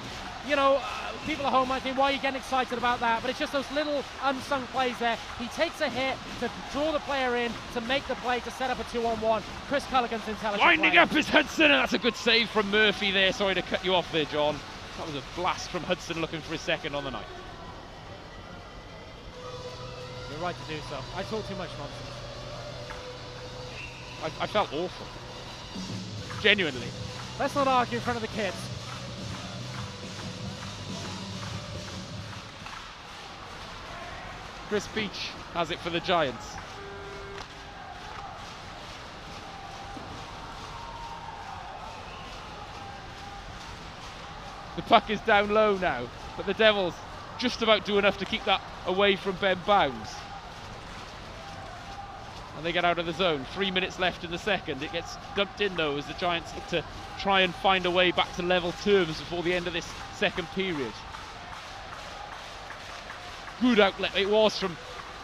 people at home might think, why are you getting excited about that? But it's just those little unsung plays there. He takes a hit to draw the player in, to make the play, to set up a 2-on-1. Chris Culligan's intelligent.
Winding up is Hudson, and that's a good save from Murphy there. Sorry to cut you off there, John. That was a blast from Hudson, looking for his second on the night.
You're right to do so. I talk too much nonsense.
I felt awful. Genuinely.
Let's not argue in front of the kids.
Chris Beach has it for the Giants. The puck is down low now, but the Devils just about do enough to keep that away from Ben Bounds. And they get out of the zone. 3 minutes left in the second. It gets dumped in though as the Giants look to try and find a way back to level terms before the end of this second period. Good outlet it was from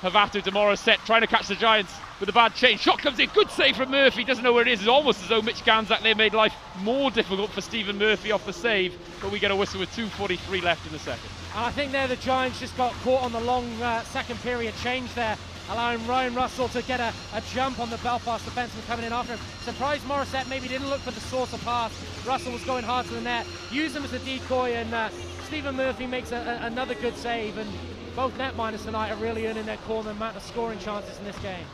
Havato to Morissette, trying to catch the Giants with a bad change. Shot comes in, good save from Murphy, doesn't know where it is. It's almost as though Mitch Ganzak there made life more difficult for Stephen Murphy off the save, but we get a whistle with 2:43 left in the second.
And I think there the Giants just got caught on the long second period change there, allowing Ryan Russell to get a jump on the Belfast defenseman coming in after him. Surprised Morissette maybe didn't look for the source of pass. Russell was going hard to the net, used him as a decoy, and Stephen Murphy makes another good save. And both netminders tonight are really earning their corner amount of scoring chances in this game.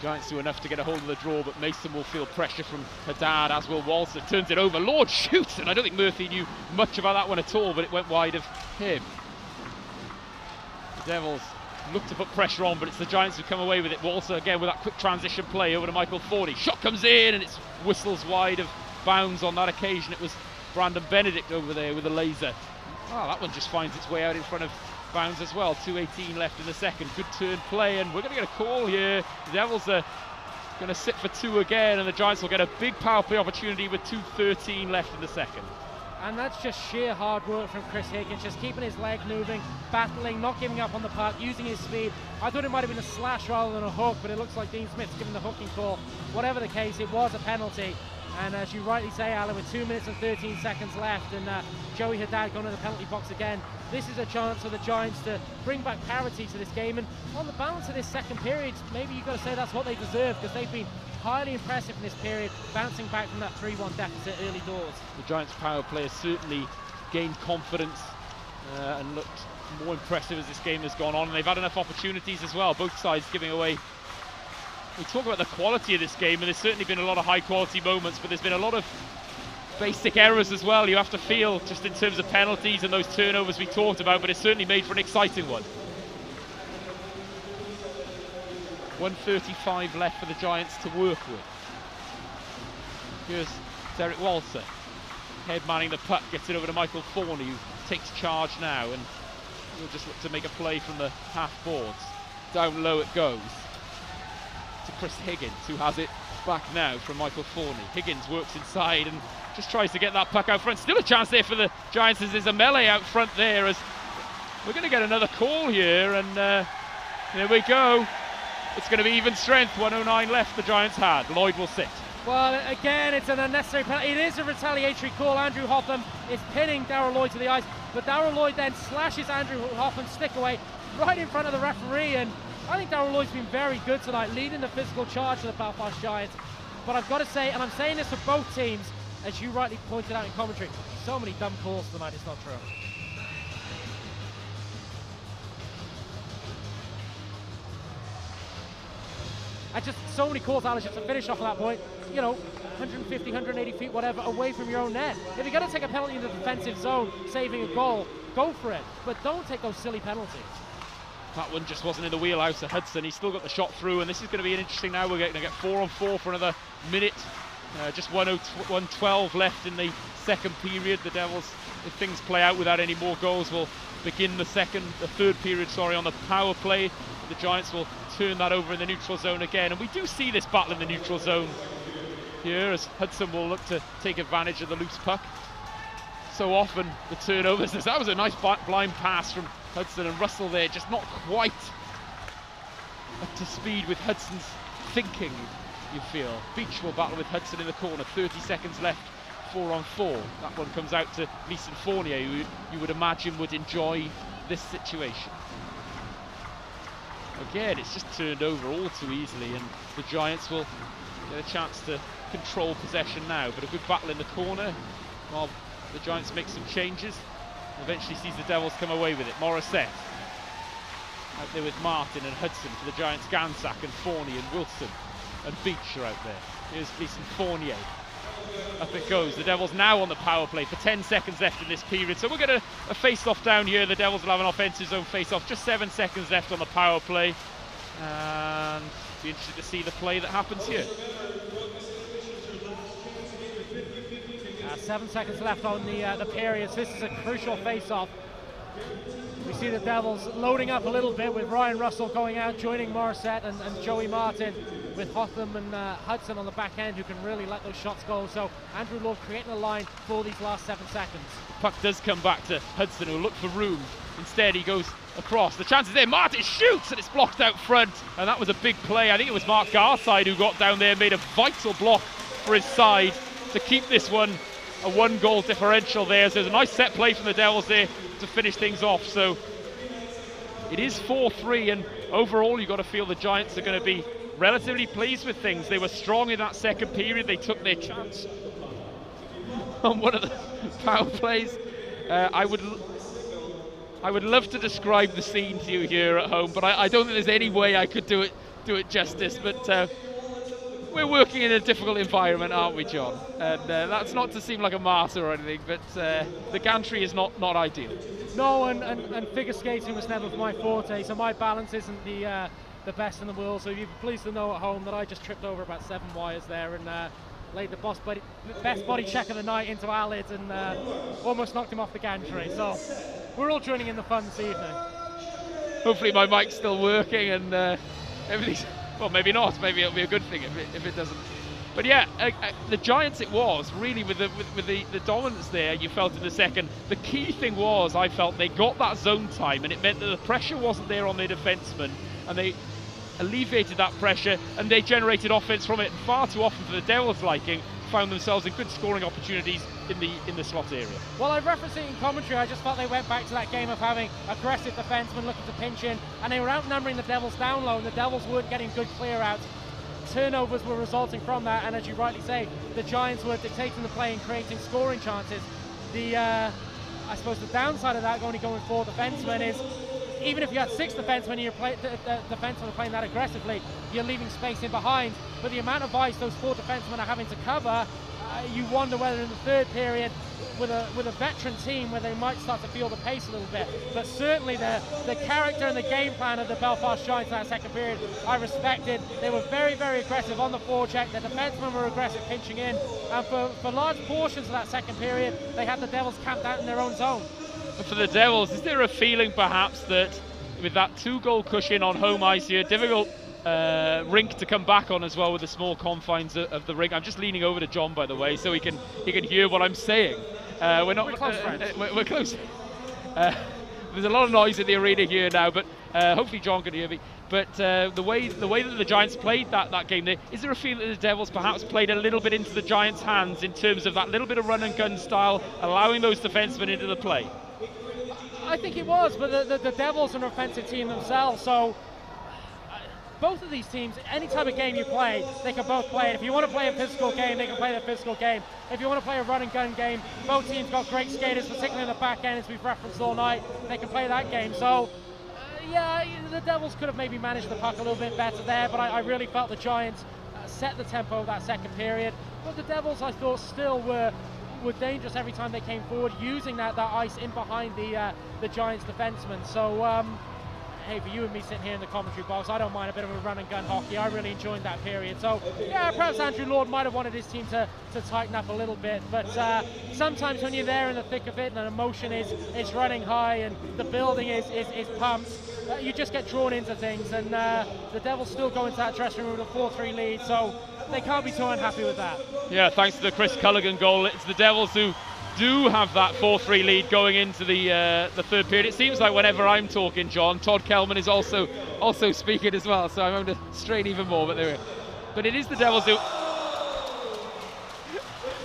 Giants do enough to get a hold of the draw, but Mason will feel pressure from Haddad, as will Walser. Turns it over. Lord shoots, and I don't think Murphy knew much about that one at all, but it went wide of him. The Devils look to put pressure on, but it's the Giants who come away with it. Walser again with that quick transition play over to Michael Forney. Shot comes in, and it's whistles wide of bounds on that occasion. It was Brandon Benedict over there with a laser. Oh, that one just finds its way out in front of bounds as well. 2:18 left in the second. Good turn play, and we're going to get a call here. The Devils are going to sit for 2 again, and the Giants will get a big power play opportunity with 2:13 left in the second.
And that's just sheer hard work from Chris Higgins, just keeping his leg moving, battling, not giving up on the puck, using his speed. I thought it might have been a slash rather than a hook, but it looks like Dean Smith's given the hooking call. Whatever the case, it was a penalty. And as you rightly say, Alan, with 2 minutes and 13 seconds left, and Joey Haddad going to the penalty box again, this is a chance for the Giants to bring back parity to this game. And on the balance of this second period, maybe you've got to say that's what they deserve, because they've been highly impressive in this period, bouncing back from that 3-1 deficit early doors. The Giants' power play has certainly gained confidence and looked more impressive as this game has gone on, and they've had enough opportunities as well, both sides giving away. We talk about the quality of this game, and there's certainly been a lot of high quality moments, but there's been a lot of basic errors as well, you have to feel, just in terms of penalties and those turnovers we talked about, but it's certainly made for an exciting one. 1:35 left for the Giants to work with. Here's Derek Walser, head manning the puck, gets it over to Michael Forney, who takes charge now, and he'll just look to make a play from the half boards. Down low it goes to Chris Higgins, who has it back now from Michael Forney. Higgins works inside and just tries to get that puck out front. Still a chance there for the Giants as there's a melee out front there, as we're going to get another call here, and there we go. It's going to be even strength. 1:09 left the Giants had. Lloyd will sit. Well, again, it's an unnecessary penalty. It is a retaliatory call. Andrew Hotham is pinning Darrell Lloyd to the ice, but Darrell Lloyd then slashes Andrew Hotham's stick away right in front of the referee, and I think Darrell Lloyd's been very good tonight, leading the physical charge of the Belfast Giants. But I've got to say, and I'm saying this for both teams, as you rightly pointed out in commentary, so many dumb calls tonight, it's not true. So many calls, Alice, just to finish off on that point, you know, 150, 180 feet, whatever, away from your own net. If you're going to take a penalty in the defensive zone, saving a goal, go for it, but don't take those silly penalties. That one just wasn't in the wheelhouse of Hudson. He's still got the shot through, and this is going to be an interesting now. We're going to get 4-on-4 for another minute. Just 1:12 left in the second period. The Devils, if things play out without any more goals, will begin the third period, on the power play. The Giants will turn that over in the neutral zone again, and we do see this battle in the neutral zone here, as Hudson will look to take advantage of the loose puck. So often the turnovers. That was a nice blind pass from Hudson, and Russell there just not quite up to speed with Hudson's thinking, you feel. Beach will battle with Hudson in the corner. 30 seconds left, 4-on-4. That one comes out to Leeson Fournier, who you would imagine would enjoy this situation. Again, it's just turned over all too easily, and the Giants will get a chance to control possession now. But a good battle in the corner while the Giants make some changes. Eventually sees the Devils come away with it. Morissette out there with Martin and Hudson for the Giants. Gansack and Forney and Wilson and Beach are out there. Here's Leeson Fournier. Up it goes. The Devils now on the power play for 10 seconds left in this period. So we'll get a face-off down here. The Devils will have an offensive zone face-off. Just 7 seconds left on the power play. And be interested to see the play that happens here. 7 seconds left on the period. So this is a crucial face-off. We see the Devils loading up a little bit with Ryan Russell going out, joining Morissette and Joey Martin, with Hotham and Hudson on the back end, who can really let those shots go. So Andrew Lloyd creating a line for these last 7 seconds. The puck does come back to Hudson, who will look for room. Instead, he goes across. The chance is there. Martin shoots, and it's blocked out front. And that was a big play. I think it was Mark Garside who got down there, made a vital block for his side to keep this one
a 1-goal differential there. So there's a nice set play from the Devils there to finish things off. So it is 4-3, and overall you've got to feel the Giants are going to be relatively pleased with things. They were strong in that second period. They took their chance on one of the power plays. I would love to describe the scene to you here at home, but I don't think there's any way I could do it justice. But we're working in a difficult environment, aren't we, John? And that's not to seem like a martyr or anything, but the gantry is not ideal.
No, and figure skating was never my forte, so my balance isn't the best in the world. So you'd be pleased to know at home that I just tripped over about 7 wires there and laid the best body check of the night into Alid and almost knocked him off the gantry. So we're all joining in the fun this evening.
Hopefully my mic's still working and everything's, well, maybe not. Maybe it'll be a good thing if it doesn't. But yeah, the Giants, it was really with the dominance there you felt in the second. The key thing was, I felt, they got that zone time, and it meant that the pressure wasn't there on their defensemen, and they alleviated that pressure and they generated offense from it. Far too often for the Devils' liking, found themselves in good scoring opportunities in the slot area.
Well, I referenced it in commentary. I just felt they went back to that game of having aggressive defensemen looking to pinch in, and they were outnumbering the Devils down low, and the Devils weren't getting good clear-outs. Turnovers were resulting from that, and as you rightly say, the Giants were dictating the play and creating scoring chances. I suppose the downside of that, only going 4 defensemen, is even if you had 6 defensemen and the defensemen are playing that aggressively, you're leaving space in behind. But the amount of ice those 4 defensemen are having to cover, you wonder whether in the third period, with a veteran team, where they might start to feel the pace a little bit. But certainly the character and the game plan of the Belfast Giants in that second period, I respected. They were very, very aggressive on the forecheck. The defensemen were aggressive pinching in. And for large portions of that second period, they had the Devils camped out in their own zone.
For the Devils, is there a feeling perhaps that with that 2-goal cushion on home ice here, difficult rink to come back on as well with the small confines of the rink? I'm just leaning over to John, by the way, so he can hear what I'm saying. We're close friends. We're close. There's a lot of noise in the arena here now, but hopefully John can hear me. But the way that the Giants played that game there, is there a feeling that the Devils perhaps played a little bit into the Giants' hands in terms of that little bit of run and gun style, allowing those defensemen into the play?
I think it was, but the Devils are an offensive team themselves, so both of these teams, any type of game you play, they can both play it. If you want to play a physical game, they can play the physical game. If you want to play a run and gun game, both teams got great skaters, particularly in the back end, as we've referenced all night. They can play that game. So, yeah, the Devils could have maybe managed the puck a little bit better there, but I really felt the Giants set the tempo of that second period. But the Devils, I thought, still were dangerous every time they came forward, using that ice in behind the Giants defensemen. So, hey, for you and me sitting here in the commentary box, I don't mind a bit of a run and gun hockey. I really enjoyed that period. So, yeah, perhaps Andrew Lord might have wanted his team to tighten up a little bit. But sometimes when you're there in the thick of it and the emotion is running high and the building is pumped, you just get drawn into things. And the Devils still go into that dressing room with a 4-3 lead. So they can't be too unhappy with that.
Yeah, thanks to the Chris Culligan goal. It's the Devils who do have that 4-3 lead going into the third period. It seems like whenever I'm talking, John, Todd Kelman is also speaking as well, so I'm going to strain even more. But it is the Devils who.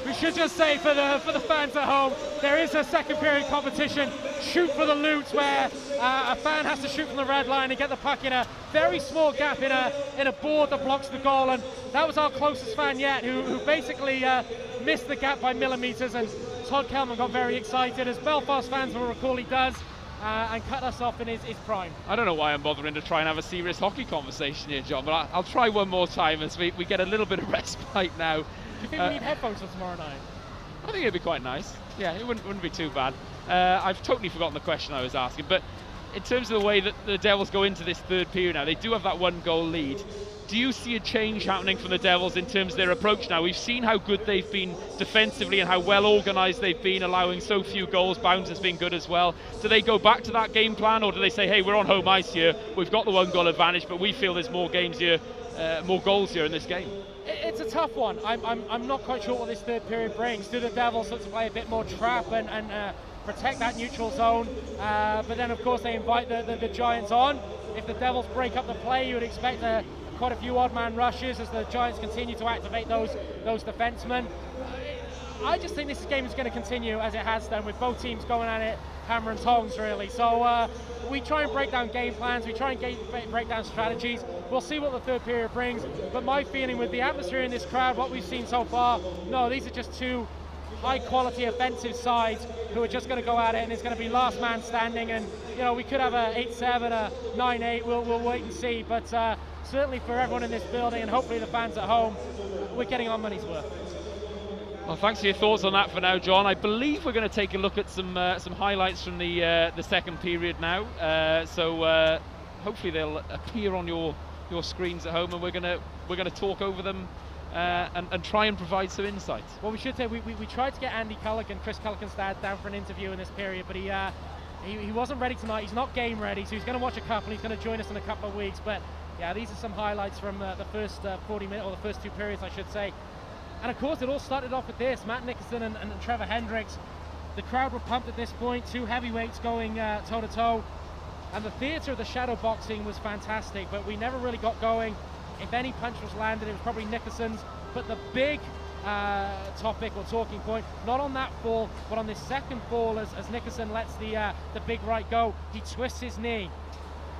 We should just say for the fans at home, there is a second period competition, shoot for the loot, where a fan has to shoot from the red line and get the puck in a very small gap in a board that blocks the goal. And that was our closest fan yet, who basically missed the gap by millimetres. And Todd Kelman got very excited, as Belfast fans will recall he does, and cut us off in his prime.
I don't know why I'm bothering to try and have a serious hockey conversation here, John, but I'll try one more time as we get a little bit of respite now.
Do you think we need headphones for tomorrow night?
I think it'd be quite nice. Yeah, it wouldn't be too bad. I've totally forgotten the question I was asking, but in terms of the way that the Devils go into this third period now, they do have that 1-goal lead. Do you see a change happening from the Devils in terms of their approach now? We've seen how good they've been defensively and how well organised they've been, allowing so few goals. Bounds has been good as well. Do they go back to that game plan, or do they say, hey, we're on home ice here, we've got the 1-goal advantage, but we feel there's more games here, more goals here in this game?
It's a tough one. I'm not quite sure what this third period brings. Do the Devils look to play a bit more trap and protect that neutral zone? But then, of course, they invite the Giants on. If the Devils break up the play, you would expect quite a few odd man rushes as the Giants continue to activate those defensemen. I just think this game is going to continue as it has done, with both teams going at it hammer and tongs, really. So we try and break down game plans, we try and break down strategies. We'll see what the third period brings, but my feeling with the atmosphere in this crowd, what we've seen so far, no, these are just two high-quality offensive sides who are just going to go at it, and it's going to be last man standing, and you know, we could have a 8-7, a 9-8, we'll wait and see, but certainly for everyone in this building, and hopefully the fans at home, we're getting our money's worth.
Well, thanks for your thoughts on that for now, John. I believe we're going to take a look at some highlights from the second period now. So hopefully they'll appear on your screens at home, and we're going to talk over them and try and provide some insight.
Well, we should say we tried to get Andy Culligan, Chris Culligan's dad, down for an interview in this period, but he wasn't ready tonight. He's not game ready, so he's going to watch a couple. He's going to join us in a couple of weeks. But yeah, these are some highlights from the first 40 minutes, or the first two periods, I should say. And of course, it all started off with this: Matt Nickerson and Trevor Hendricks. The crowd were pumped at this point. Two heavyweights going toe to toe, and the theatre of the shadow boxing was fantastic. But we never really got going. If any punch was landed, it was probably Nickerson's. But the big topic or talking point, not on that fall, but on this second fall, as Nickerson lets the big right go, he twists his knee.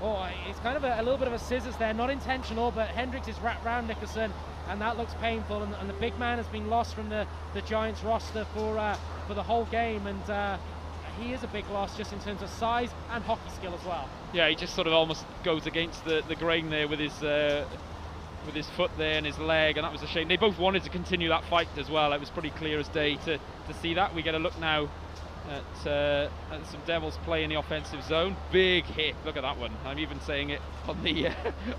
Oh, it's kind of a little bit of a scissors there, not intentional, but Hendricks is wrapped around Nickerson, and that looks painful. And the big man has been lost from the Giants roster for the whole game, and he is a big loss just in terms of size and hockey skill as well.
Yeah, he just sort of almost goes against the grain there with his foot there and his leg, and that was a shame. They both wanted to continue that fight as well. It was pretty clear as day to see that. We get a look now at some Devils play in the offensive zone. Big hit, look at that one. I'm even saying it on the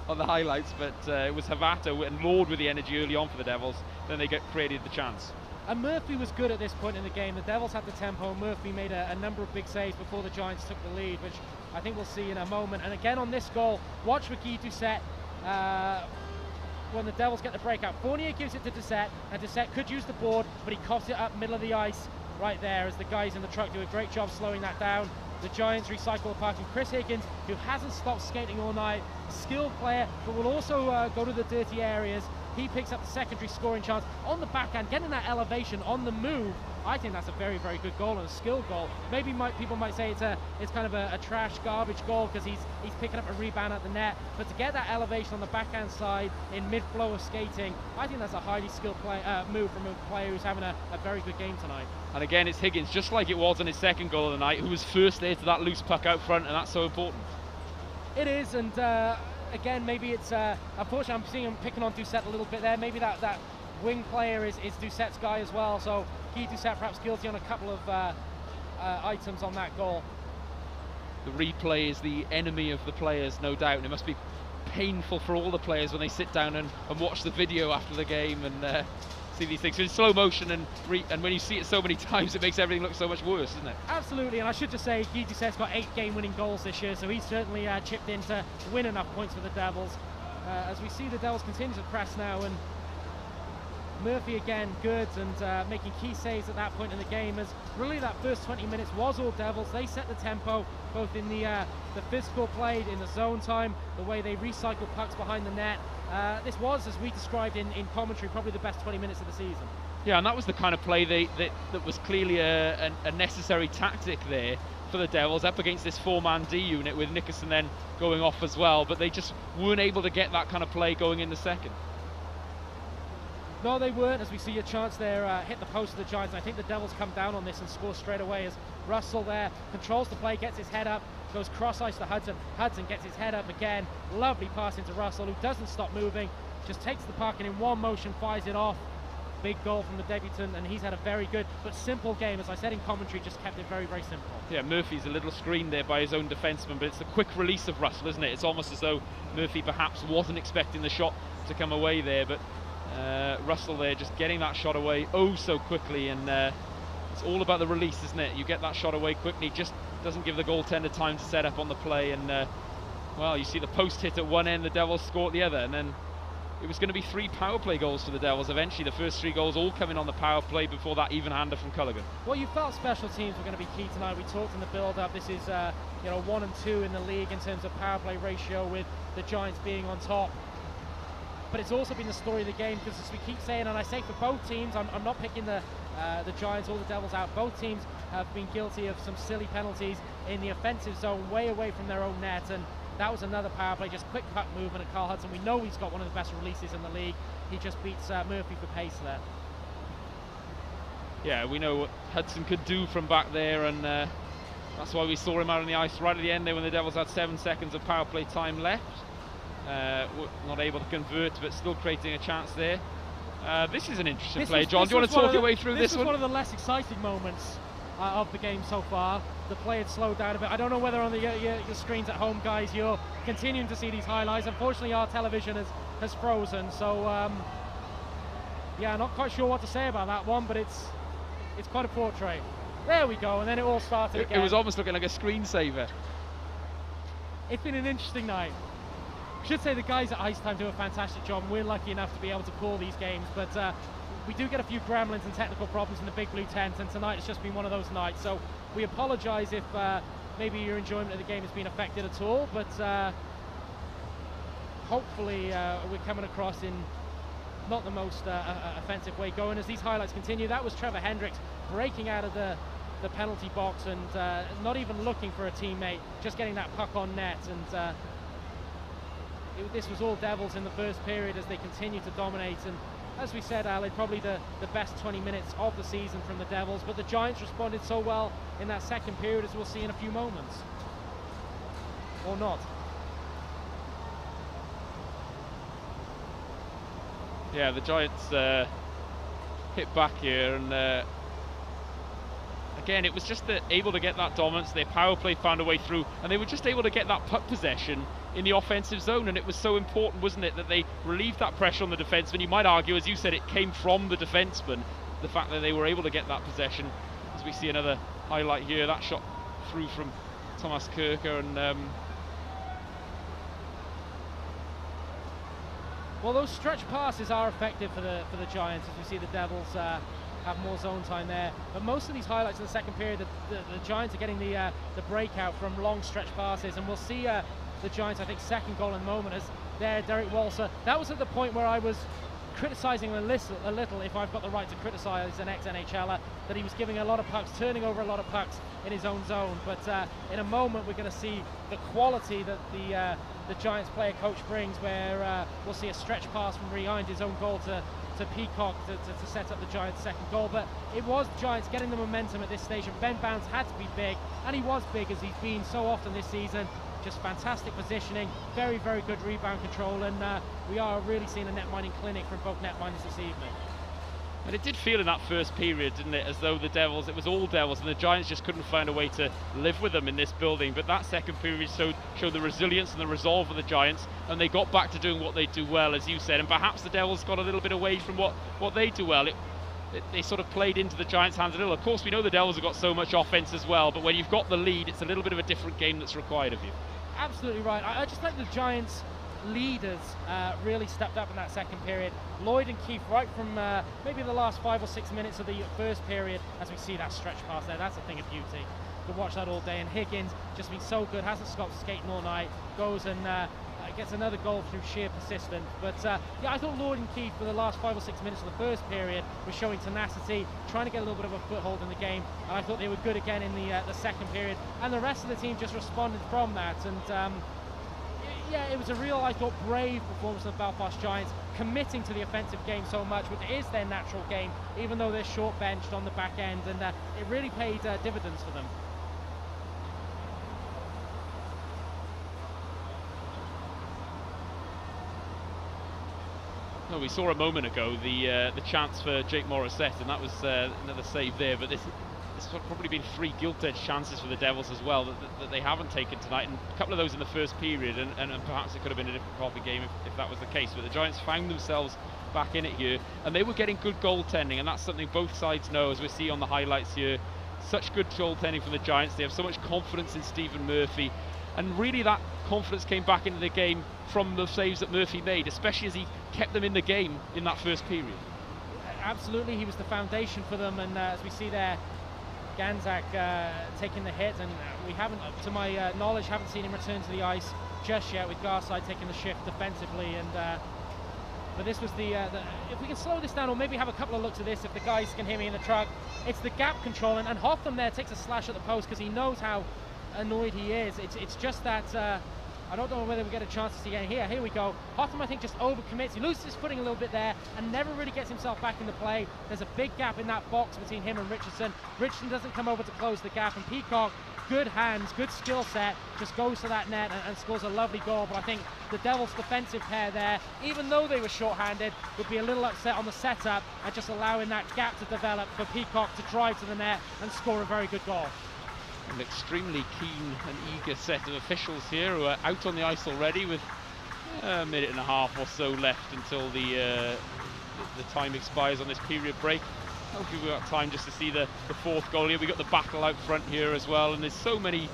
on the highlights, but it was Havato and Lord with the energy early on for the Devils. Then they created the chance.
And Murphy was good at this point in the game. The Devils had the tempo. Murphy made a number of big saves before the Giants took the lead, which I think we'll see in a moment. And again on this goal, watch Ricky Doucette when the Devils get the breakout. Fournier gives it to Doucette, and Doucette could use the board, but he coughs it up middle of the ice right there as the guys in the truck do a great job slowing that down. The Giants recycle the puck, and Chris Higgins, who hasn't stopped skating all night, skilled player, but will also go to the dirty areas. He picks up the secondary scoring chance on the backhand, getting that elevation on the move. I think that's a very, very good goal and a skilled goal. Maybe people might say it's kind of a trash, garbage goal because he's picking up a rebound at the net. But to get that elevation on the backhand side in mid-flow of skating, I think that's a highly skilled move from a player who's having a very good game tonight.
And again, it's Higgins, just like it was on his second goal of the night, who was first there to that loose puck out front, and that's so important.
It is, and again, maybe it's unfortunately I'm seeing him picking on Doucette a little bit there. Maybe that wing player is Doucette's guy as well, so Guy Doucette perhaps guilty on a couple of items on that goal.
The replay is the enemy of the players, no doubt, and it must be painful for all the players when they sit down and watch the video after the game and see these things in slow motion, and when you see it so many times, it makes everything look so much worse, doesn't it? Absolutely,
and I should just say Guy Doucette's got 8 game-winning goals this year, so he's certainly chipped in to win enough points for the Devils. As we see the Devils continue to press now, and Murphy again good and making key saves at that point in the game, as really that first 20 minutes was all Devils. They set the tempo, both in the physical play, in the zone time, the way they recycled pucks behind the net. This was, as we described in commentary, probably the best 20 minutes of the season.
Yeah, and that was the kind of play that was clearly a necessary tactic there for the Devils up against this 4-man D unit, with Nickerson then going off as well, but they just weren't able to get that kind of play going in the second.
No, they weren't, as we see a chance there hit the post of the Giants. I think the Devils come down on this and score straight away, as Russell there controls the play, gets his head up, goes cross-ice to Hudson. Hudson gets his head up again. Lovely pass into Russell, who doesn't stop moving, just takes the puck and in one motion fires it off. Big goal from the debutant, and he's had a very good but simple game. As I said in commentary, just kept it very, very simple. Yeah, Murphy's a little screened there by his own defenseman, but it's the quick release of Russell, isn't it? It's almost as though Murphy perhaps wasn't expecting the shot to come away there, but Russell there just getting that shot away oh so quickly, and it's all about the release, isn't it? You get that shot away quickly, just doesn't give the goaltender time to set up on the play, and well, you see the post hit at one end, the Devils score at the other, and then it was going to be 3 power play goals for the Devils eventually. The first 3 goals all coming on the power play before that even-hander from Culligan. Well, you felt special teams were going to be key tonight. We talked in the build-up. This is 1 and 2 in the league in terms of power play ratio, with the Giants being on top. but it's also been the story of the game, because as we keep saying, and I say for both teams, I'm not picking the Giants or the Devils out, both teams have been guilty of some silly penalties in the offensive zone, way away from their own net, and that was another power play, just quick puck movement at Carl Hudson. We know he's got one of the best releases in the league. He just beats Murphy for pace there.
Yeah, we know what Hudson could do from back there, and that's why we saw him out on the ice right at the end there when the Devils had 7 seconds of power play time left. Not able to convert, but still creating a chance there. This is an interesting play. John, do you want to talk your way through this one?
This was one of the less exciting moments of the game so far. The play had slowed down a bit. I don't know whether on your screens at home, guys, you're continuing to see these highlights. Unfortunately, our television has frozen, so yeah, not quite sure what to say about that one, but it's quite a portrait. There we go, and then it all started again.
It was almost looking like a screensaver.
It's been an interesting night. I should say the guys at Ice Time do a fantastic job. We're lucky enough to be able to call these games, but we do get a few gremlins and technical problems in the big blue tent, and tonight it's just been one of those nights. So we apologise if maybe your enjoyment of the game has been affected at all, but hopefully we're coming across in not the most offensive way going as these highlights continue. That was Trevor Hendricks breaking out of the penalty box and not even looking for a teammate, just getting that puck on net, and this was all Devils in the first period as they continue to dominate. And as we said, Ali, probably the best 20 minutes of the season from the Devils, but the Giants responded so well in that second period, as we'll see in a few moments. Or not.
Yeah, the Giants hit back here, and again, it was just able to get that dominance. Their power play found a way through, and they were just able to get that puck possession in the offensive zone, and it was so important, wasn't it, that they relieved that pressure on the defenseman. You might argue, as you said, it came from the defenseman, the fact that they were able to get that possession. As we see another highlight here, that shot through from Thomas Kirker, and
well, those stretch passes are effective for the Giants, as we see the Devils have more zone time there. But most of these highlights in the second period, the Giants are getting the breakout from long stretch passes, and we'll see the Giants, I think, second goal in the moment as there, Derek Walser. That was at the point where I was criticising a little, if I've got the right to criticise an ex-NHLer, that he was giving a lot of pucks, turning over a lot of pucks in his own zone. But in a moment, we're going to see the quality that the Giants player coach brings, where we'll see a stretch pass from behind his own goal to Peacock to set up the Giants' second goal. But it was the Giants getting the momentum at this stage, and Ben Bounds had to be big, and he was big, as he's been so often this season. Just fantastic positioning, very, very good rebound control, and we are really seeing a net mining clinic from both net miners this evening.
And it did feel in that first period, didn't it, as though the Devils, it was all Devils, and the Giants just couldn't find a way to live with them in this building. But that second period showed the resilience and the resolve of the Giants, and they got back to doing what they do well, as you said. And perhaps the Devils got a little bit away from what they do well. They sort of played into the Giants' hands a little. Of course, we know the Devils have got so much offense as well, but when you've got the lead, it's a little bit of a different game that's required of you.
Absolutely right. I just think the Giants' leaders really stepped up in that second period. Lloyd and Keefe, right from maybe the last 5 or 6 minutes of the first period, as we see that stretch pass there, that's a thing of beauty. Could watch that all day. And Higgins just been so good, hasn't stopped skating all night, goes and gets another goal through sheer persistence. But yeah, I thought Lloyd and Keefe for the last 5 or 6 minutes of the first period were showing tenacity, trying to get a little bit of a foothold in the game, and I thought they were good again in the second period, and the rest of the team just responded from that. And yeah, it was a real, I thought, brave performance of the Belfast Giants, committing to the offensive game so much, which is their natural game, even though they're short benched on the back end, and it really paid dividends for them.
No, we saw a moment ago the chance for Jake Morissette, and that was another save there. But this has probably been 3 gilt-edged chances for the Devils as well that they haven't taken tonight, and a couple of those in the first period, and perhaps it could have been a different part of the game if that was the case. But the Giants found themselves back in it here, and they were getting good goaltending, and that's something both sides know, as we see on the highlights here. Such good goaltending from the Giants. They have so much confidence in Stephen Murphy, and really that confidence came back into the game from the saves that Murphy made, especially as he kept them in the game in that first period.
Absolutely, he was the foundation for them, and as we see there, Ganzak taking the hit, and we haven't, to my knowledge, haven't seen him return to the ice just yet, with Garside taking the shift defensively. And but this was if we can slow this down, or maybe have a couple of looks at this, if the guys can hear me in the truck, it's the gap control, and Hotham there takes a slash at the post because he knows how annoyed he is. It's just that I don't know whether we get a chance to see again here. Here we go. Hotham, I think, just overcommits. He loses his footing a little bit there and never really gets himself back into play. There's a big gap in that box between him and Richardson. Richardson doesn't come over to close the gap, and Peacock, good hands, good skill set, just goes to that net and scores a lovely goal. But I think the Devils' defensive pair there, even though they were short-handed, would be a little upset on the setup and just allowing that gap to develop for Peacock to drive to the net and score a very good goal.
An extremely keen and eager set of officials here who are out on the ice already with a minute and a half or so left until the time expires on this period break. Hopefully we've got time just to see the fourth goal here. We've got the battle out front here as well, and there's so many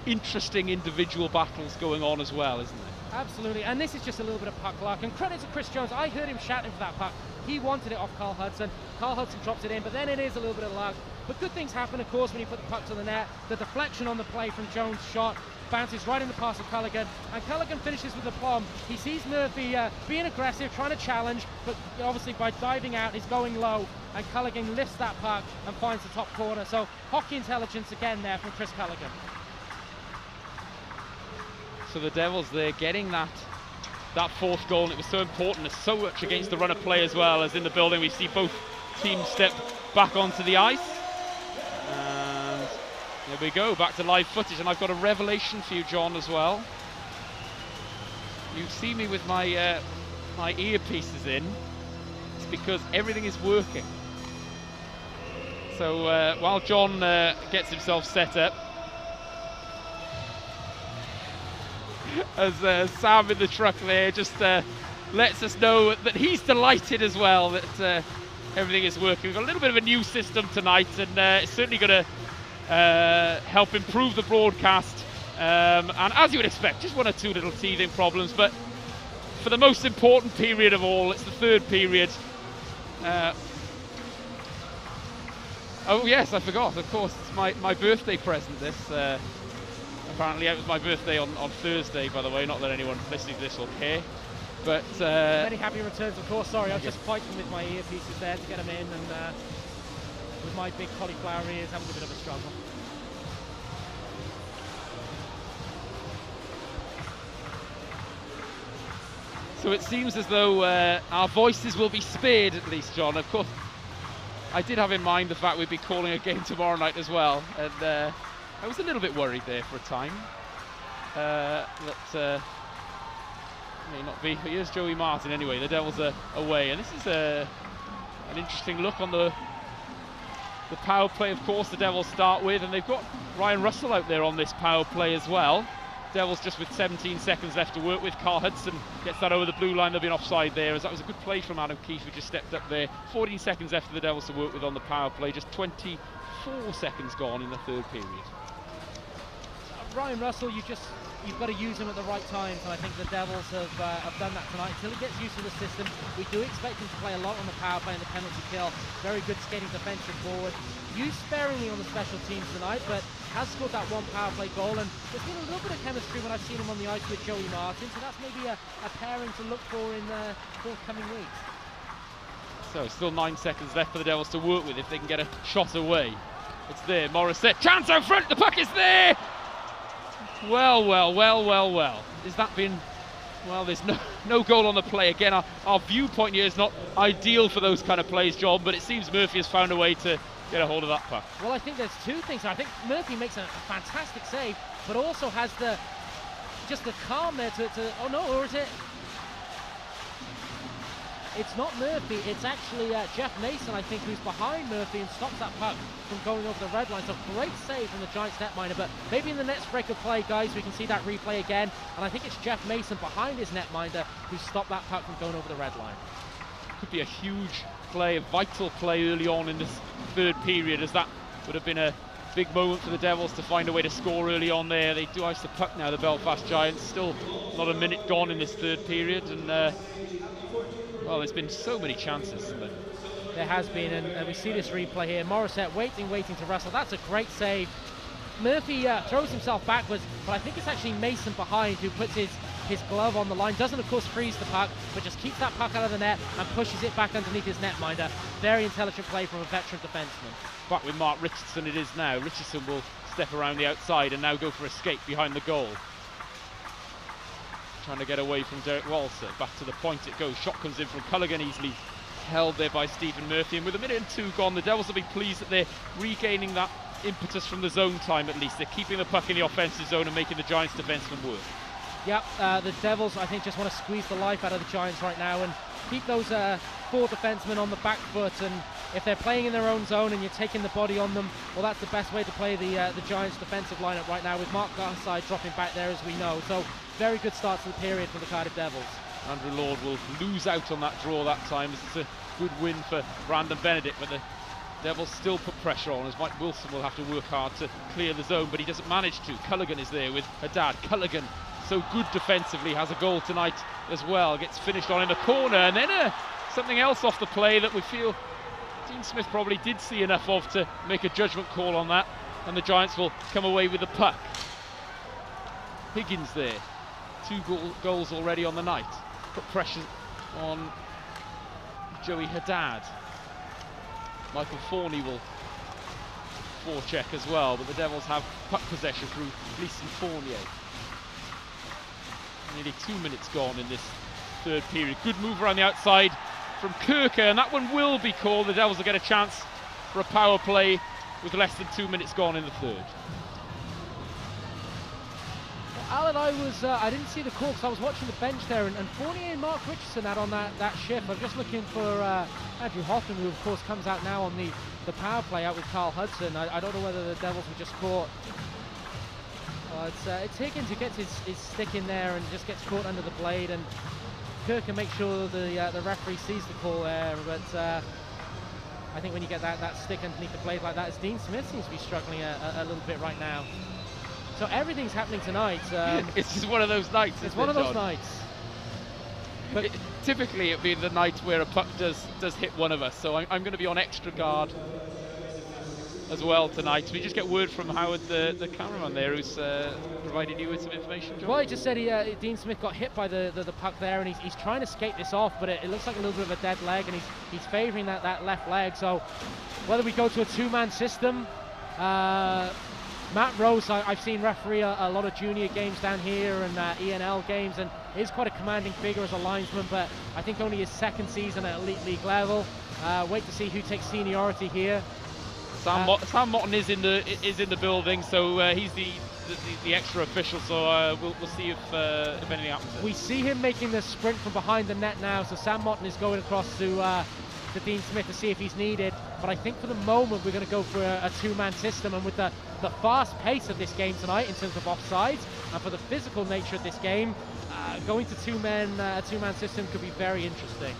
interesting individual battles going on as well, isn't there?
Absolutely, and this is just a little bit of puck luck, and credit to Chris Jones. I heard him shouting for that puck. He wanted it off Carl Hudson. Carl Hudson drops it in, but then it is a little bit of luck. But good things happen, of course, when you put the puck to the net. The deflection on the play from Jones' shot bounces right in the pass of Culligan, and Culligan finishes with the plum. He sees Murphy being aggressive, trying to challenge, but obviously by diving out, he's going low, and Culligan lifts that puck and finds the top corner. So hockey intelligence again there from Chris Culligan.
So the Devils, they're getting that fourth goal, and it was so important. There's so much against the run of play as well as in the building. We see both teams step back onto the ice. And there we go, back to live footage. And I've got a revelation for you, John, as well. You see me with my my earpieces in. It's because everything is working. So while John gets himself set up, as Sam in the truck there just lets us know that he's delighted as well that everything is working. We've got a little bit of a new system tonight, and it's certainly going to help improve the broadcast. And as you would expect, just one or two little teething problems, but for the most important period of all, it's the third period. Oh yes, I forgot, of course, it's my birthday present, this. Apparently it was my birthday on Thursday, by the way, not that anyone listening to this will care. But
many happy returns, of course. Sorry, I was just fighting with my earpieces there to get them in, and with my big cauliflower ears, having a bit of a struggle.
So it seems as though our voices will be spared, at least, John. Of course, I did have in mind the fact we'd be calling a game tomorrow night as well, and I was a little bit worried there for a time that may not be. But here's Joey Martin anyway. The Devils are away, and this is an interesting look on the power play. Of course, the Devils start with, and they've got Ryan Russell out there on this power play as well. Devils just with 17 seconds left to work with. Carl Hudson gets that over the blue line. There'll be an offside there, as that was a good play from Adam Keefe, who just stepped up there. 14 seconds left for the Devils to work with on the power play. Just 24 seconds gone in the third period.
Ryan Russell, you've got to use him at the right times, and I think the Devils have done that tonight. Until he gets used to the system, we do expect him to play a lot on the power play and the penalty kill. Very good skating defensive forward. Used sparingly on the special teams tonight, but has scored that one power play goal, and there's been a little bit of chemistry when I've seen him on the ice with Joey Martin, so that's maybe a pairing to look for in the forthcoming weeks.
So still 9 seconds left for the Devils to work with if they can get a shot away. It's there, Morissette, chance out front, the puck is there! Well. Has that been... Well, there's no goal on the play. Again, our viewpoint here is not ideal for those kind of plays, John, but it seems Murphy has found a way to get a hold of that puck.
Well, I think there's two things. I think Murphy makes a fantastic save, but also has the calm there to oh no, or is it? It's not Murphy, it's actually Jeff Mason, I think, who's behind Murphy and stops that puck from going over the red line. So great save from the Giants netminder, but maybe in the next break of play, guys, we can see that replay again. And I think it's Jeff Mason behind his netminder who stopped that puck from going over the red line.
Could be a huge play, a vital play early on in this third period, as that would have been a big moment for the Devils to find a way to score early on there. They do ice the puck now, the Belfast Giants. Still not a minute gone in this third period, and well, there's been so many chances, isn't there?
There has been, and we see this replay here. Morissette waiting to wrestle. That's a great save. Murphy throws himself backwards, but I think it's actually Mason behind who puts his his glove on the line. Doesn't, of course, freeze the puck, but just keeps that puck out of the net and pushes it back underneath his netminder. Very intelligent play from a veteran defenseman.
Back with Mark Richardson it is now. Richardson will step around the outside and now go for escape behind the goal. Trying to get away from Derek Walser. Back to the point it goes. Shot comes in from Culligan, easily held there by Stephen Murphy. And with 1 minute and 2 gone, the Devils will be pleased that they're regaining that impetus from the zone time at least. They're keeping the puck in the offensive zone and making the Giants defensemen work.
Yep, the Devils, I think, just want to squeeze the life out of the Giants right now and keep those 4 defensemen on the back foot. And if they're playing in their own zone and you're taking the body on them, well, that's the best way to play the Giants defensive lineup right now, with Mark Garside dropping back there, as we know. So very good start to the period for the Cardiff Devils.
Andrew Lord will lose out on that draw that time. It's a good win for Brandon Benedict, but the Devils still put pressure on, as Mike Wilson will have to work hard to clear the zone, but he doesn't manage to. Culligan is there with Haddad. Culligan, so good defensively, has a goal tonight as well. Gets finished on in the corner, and then something else off the play that we feel Dean Smith probably did see enough of to make a judgment call on that, and the Giants will come away with the puck. Higgins there, 2 goals already on the night. Put pressure on Joey Haddad. Michael Forney will forecheck as well, but the Devils have puck possession through Gleason Fournier. Nearly 2 minutes gone in this third period. Good move around the outside from Kirker, and that one will be called. The Devils will get a chance for a power play with less than 2 minutes gone in the third.
Alan, I didn't see the call because I was watching the bench there, and Fournier and Mark Richardson out on that shift. I'm just looking for Andrew Hoffman, who of course comes out now on the power play out with Carl Hudson. I don't know whether the Devils were just caught. It's Higgins who gets his stick in there and just gets caught under the blade, and Kirk can make sure the referee sees the call there, but I think when you get that stick underneath the blade like that, as Dean Smith seems to be struggling a little bit right now. So everything's happening tonight.
It's just one of those nights.
It's one of those nights.
But typically it'd be the night where a puck does hit one of us. So I'm going to be on extra guard as well tonight. So we just get word from Howard, the cameraman there, who's providing you with some information, John.
Well, he just said Dean Smith got hit by the puck there, and he's trying to skate this off, but it looks like a little bit of a dead leg, and he's favouring that left leg. So whether we go to a 2-man system, Matt Rose, I've seen referee a lot of junior games down here and ENL games, and he's quite a commanding figure as a linesman, but I think only his 2nd season at elite league level. Wait to see who takes seniority here.
Sam Motton is in the building, so he's the extra official. So we'll see if anything happens there.
We see him making the sprint from behind the net now. So Sam Motton is going across to Dean Smith to see if he's needed. But I think for the moment we're going to go for a 2-man system, and with the fast pace of this game tonight in terms of offsides and for the physical nature of this game, going to a 2-man system could be very interesting.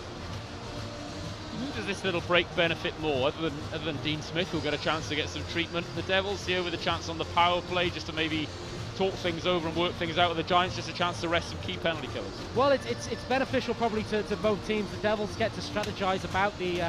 Who does this little break benefit more, other than Dean Smith, who'll get a chance to get some treatment? The Devils here with a chance on the power play just to maybe talk things over and work things out with the Giants, just a chance to rest some key penalty killers.
Well, it's beneficial probably to both teams. The Devils get to strategize about the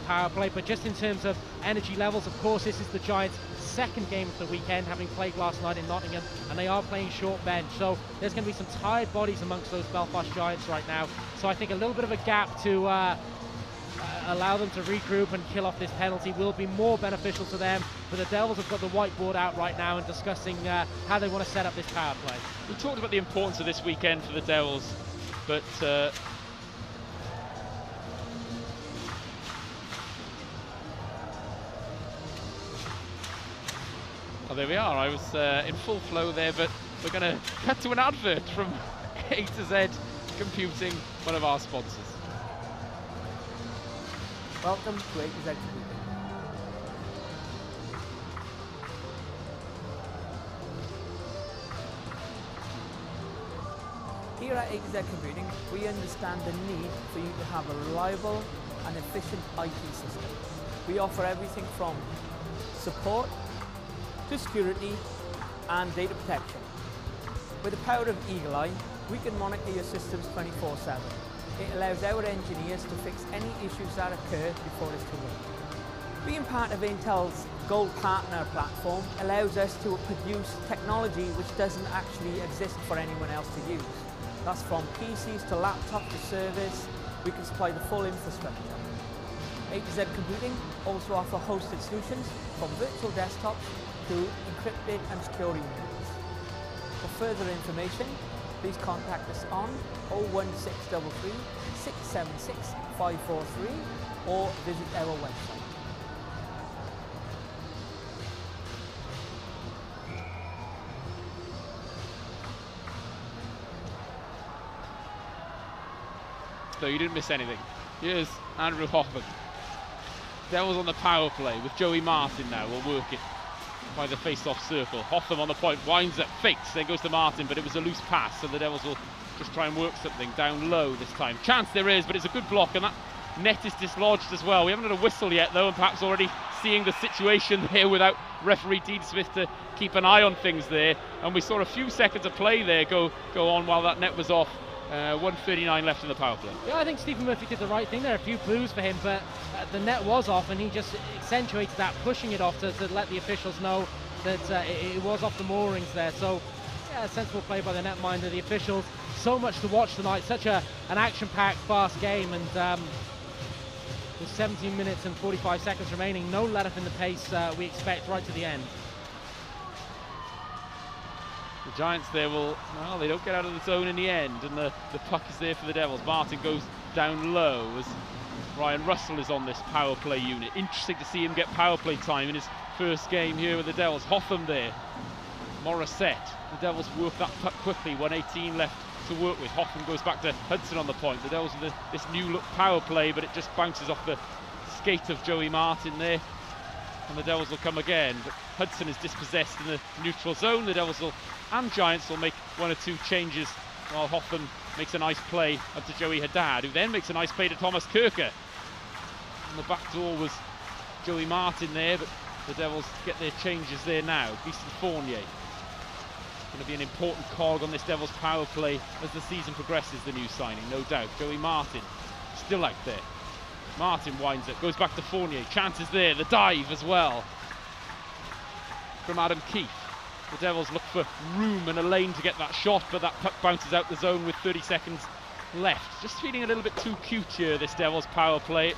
power play, but just in terms of energy levels, of course, this is the Giants' 2nd game of the weekend, having played last night in Nottingham, and they are playing short bench, so there's going to be some tired bodies amongst those Belfast Giants right now. So I think a little bit of a gap to allow them to regroup and kill off this penalty will be more beneficial to them. But the Devils have got the whiteboard out right now and discussing how they want to set up this power play.
We talked about the importance of this weekend for the Devils, but oh, there we are. I was in full flow there, but we're going to cut to an advert from A to Z Computing, one of our sponsors.
Welcome to EIHL Computing. Here at EIHL Computing, we understand the need for you to have a reliable and efficient IT system. We offer everything from support to security and data protection. With the power of Eagle Eye, we can monitor your systems 24/7. It allows our engineers to fix any issues that occur before it's too late. Being part of Intel's Gold Partner platform allows us to produce technology which doesn't actually exist for anyone else to use. That's from PCs to laptops to service. We can supply the full infrastructure. A to Z Computing also offer hosted solutions from virtual desktops to encrypted and secure emails. For further information, please contact us on 01633 676 543 or visit our website.
So you didn't miss anything. Here's Andrew Hoffman. Devils on the power play with Joey Martin now. Will work it by the face-off circle. Hoffman on the point, winds up, fakes, then goes to Martin, but it was a loose pass, so the Devils will just try and work something down low this time. Chance there is, but it's a good block, and that net is dislodged as well. We haven't had a whistle yet, though, and perhaps already seeing the situation there without referee Dean Smith to keep an eye on things there. And we saw a few seconds of play there go on while that net was off. 1:39 left in the power play.
Yeah, I think Stephen Murphy did the right thing there. A few blues for him, but the net was off, and he just accentuated that, pushing it off to let the officials know that it was off the moorings there. So, yeah, sensible play by the netminder. The officials, so much to watch tonight. Such an action-packed, fast game, and with 17 minutes and 45 seconds remaining, no let-up in the pace we expect right to the end.
The Giants there well, they don't get out of the zone in the end, and the puck is there for the Devils. Martin goes down low as Ryan Russell is on this power play unit. Interesting to see him get power play time in his first game here with the Devils. Hotham there, Morissette. The Devils work that puck quickly, 1:18 left to work with. Hotham goes back to Hudson on the point. The Devils with this new look power play, but it just bounces off the skate of Joey Martin there. And the Devils will come again, but Hudson is dispossessed in the neutral zone. The Devils and Giants will make one or two changes while Hotham makes a nice play up to Joey Haddad, who then makes a nice play to Thomas Kirker. On the back door was Joey Martin there, but the Devils get their changes there now. Beeston Fournier going to be an important cog on this Devils power play as the season progresses, the new signing, no doubt. Joey Martin still out there. Martin winds it, goes back to Fournier. Chances there, the dive as well from Adam Keefe. The Devils look for room and a lane to get that shot, but that puck bounces out the zone with 30 seconds left. Just feeling a little bit too cute here, this Devils power play.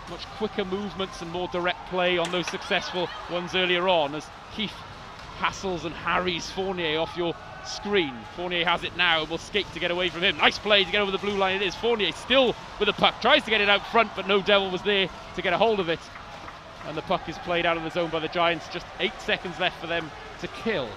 Much quicker movements and more direct play on those successful ones earlier on, as Keefe hassles and harries Fournier off your screen. Fournier has it now, will skate to get away from him. Nice play to get over the blue line. It is Fournier still with the puck, tries to get it out front, but no Devil was there to get a hold of it, and the puck is played out of the zone by the Giants. Just 8 seconds left for them to kill.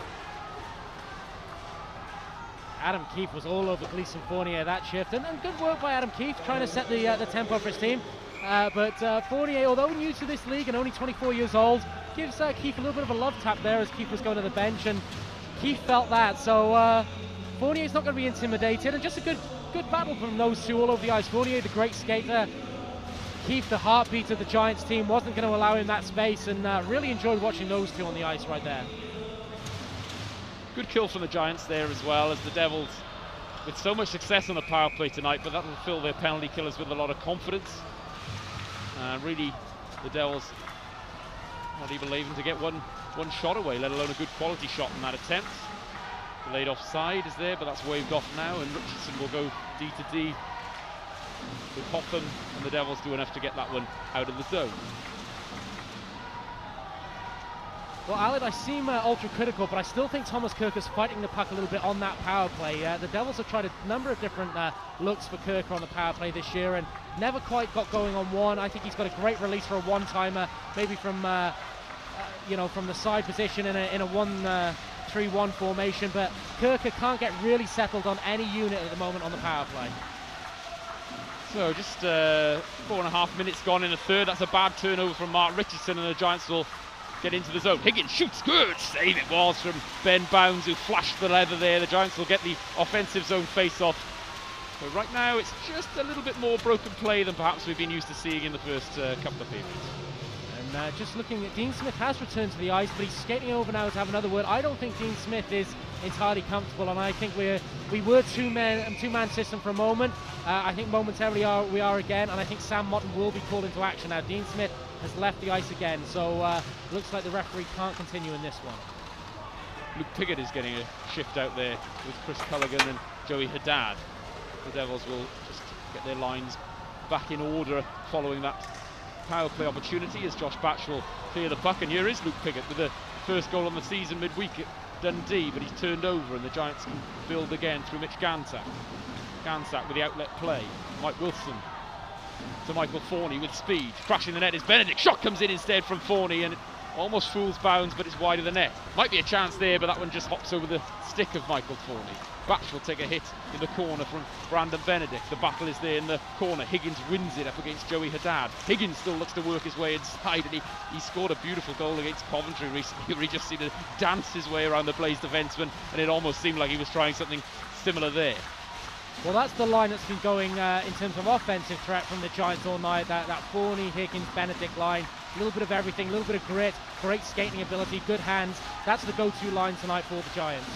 Adam Keefe was all over Gleason Fournier that shift, and good work by Adam Keefe trying to set the tempo for his team. But Fournier, although new to this league and only 24 years old, gives Keefe a little bit of a love tap there as Keefe was going to the bench, and Keefe felt that. So Fournier's not going to be intimidated, and just a good battle from those two all over the ice. Fournier, the great skater. Keefe, the heartbeat of the Giants team, wasn't going to allow him that space, and really enjoyed watching those two on the ice right there.
Good kill from the Giants there as well, as the Devils with so much success on the power play tonight, but that will fill their penalty killers with a lot of confidence. Really, the Devils not even able to get one shot away, let alone a good quality shot in that attempt. Delayed offside is there, but that's waved off now, and Richardson will go D to D with Hotham, and the Devils do enough to get that one out of the zone.
Well, Aled, I seem ultra critical, but I still think Thomas Kirker's fighting the puck a little bit on that power play. The Devils have tried a number of different looks for Kirker on the power play this year, and never quite got going on one. I think he's got a great release for a one-timer, maybe from from the side position in a 1-3-1 formation. But Kirker can't get really settled on any unit at the moment on the power play.
So just 4.5 minutes gone in the third. That's a bad turnover from Mark Richardson, and the Giants will get into the zone. Higgins shoots, good save it was from Ben Bounds, who flashed the leather there. The Giants will get the offensive zone face-off. But right now it's just a little bit more broken play than perhaps we've been used to seeing in the first couple of periods.
And just looking at Dean Smith has returned to the ice, but he's skating over now to have another word. I don't think Dean Smith is entirely comfortable, and I think we were two-man system for a moment. I think momentarily we are again, and I think Sam Motton will be called into action now. Dean Smith has left the ice again, so looks like the referee can't continue in this one.
Luke Piggott is getting a shift out there with Chris Culligan, and Joey Haddad. The Devils will just get their lines back in order following that power play opportunity as Josh Batch will clear the puck, and here is Luke Piggott with the first goal on the season midweek at Dundee, but he's turned over and the Giants can build again through Mitch Gansack. Gansack with the outlet play. Mike Wilson to Michael Forney with speed. Crashing the net is Benedict. Shot comes in instead from Forney and it almost fools bounds, but it's wide of the net. Might be a chance there, but that one just hops over the stick of Michael Forney. Batch will take a hit in the corner from Brandon Benedict. The battle is there in the corner. Higgins wins it up against Joey Haddad. Higgins still looks to work his way inside, and he scored a beautiful goal against Coventry recently, where he just seemed to dance his way around the Blaze defenseman, and it almost seemed like he was trying something similar there.
Well, that's the line that's been going in terms of offensive threat from the Giants all night. That Forney, Higgins, Benedict line. A little bit of everything, a little bit of grit, great skating ability, good hands. That's the go-to line tonight for the Giants.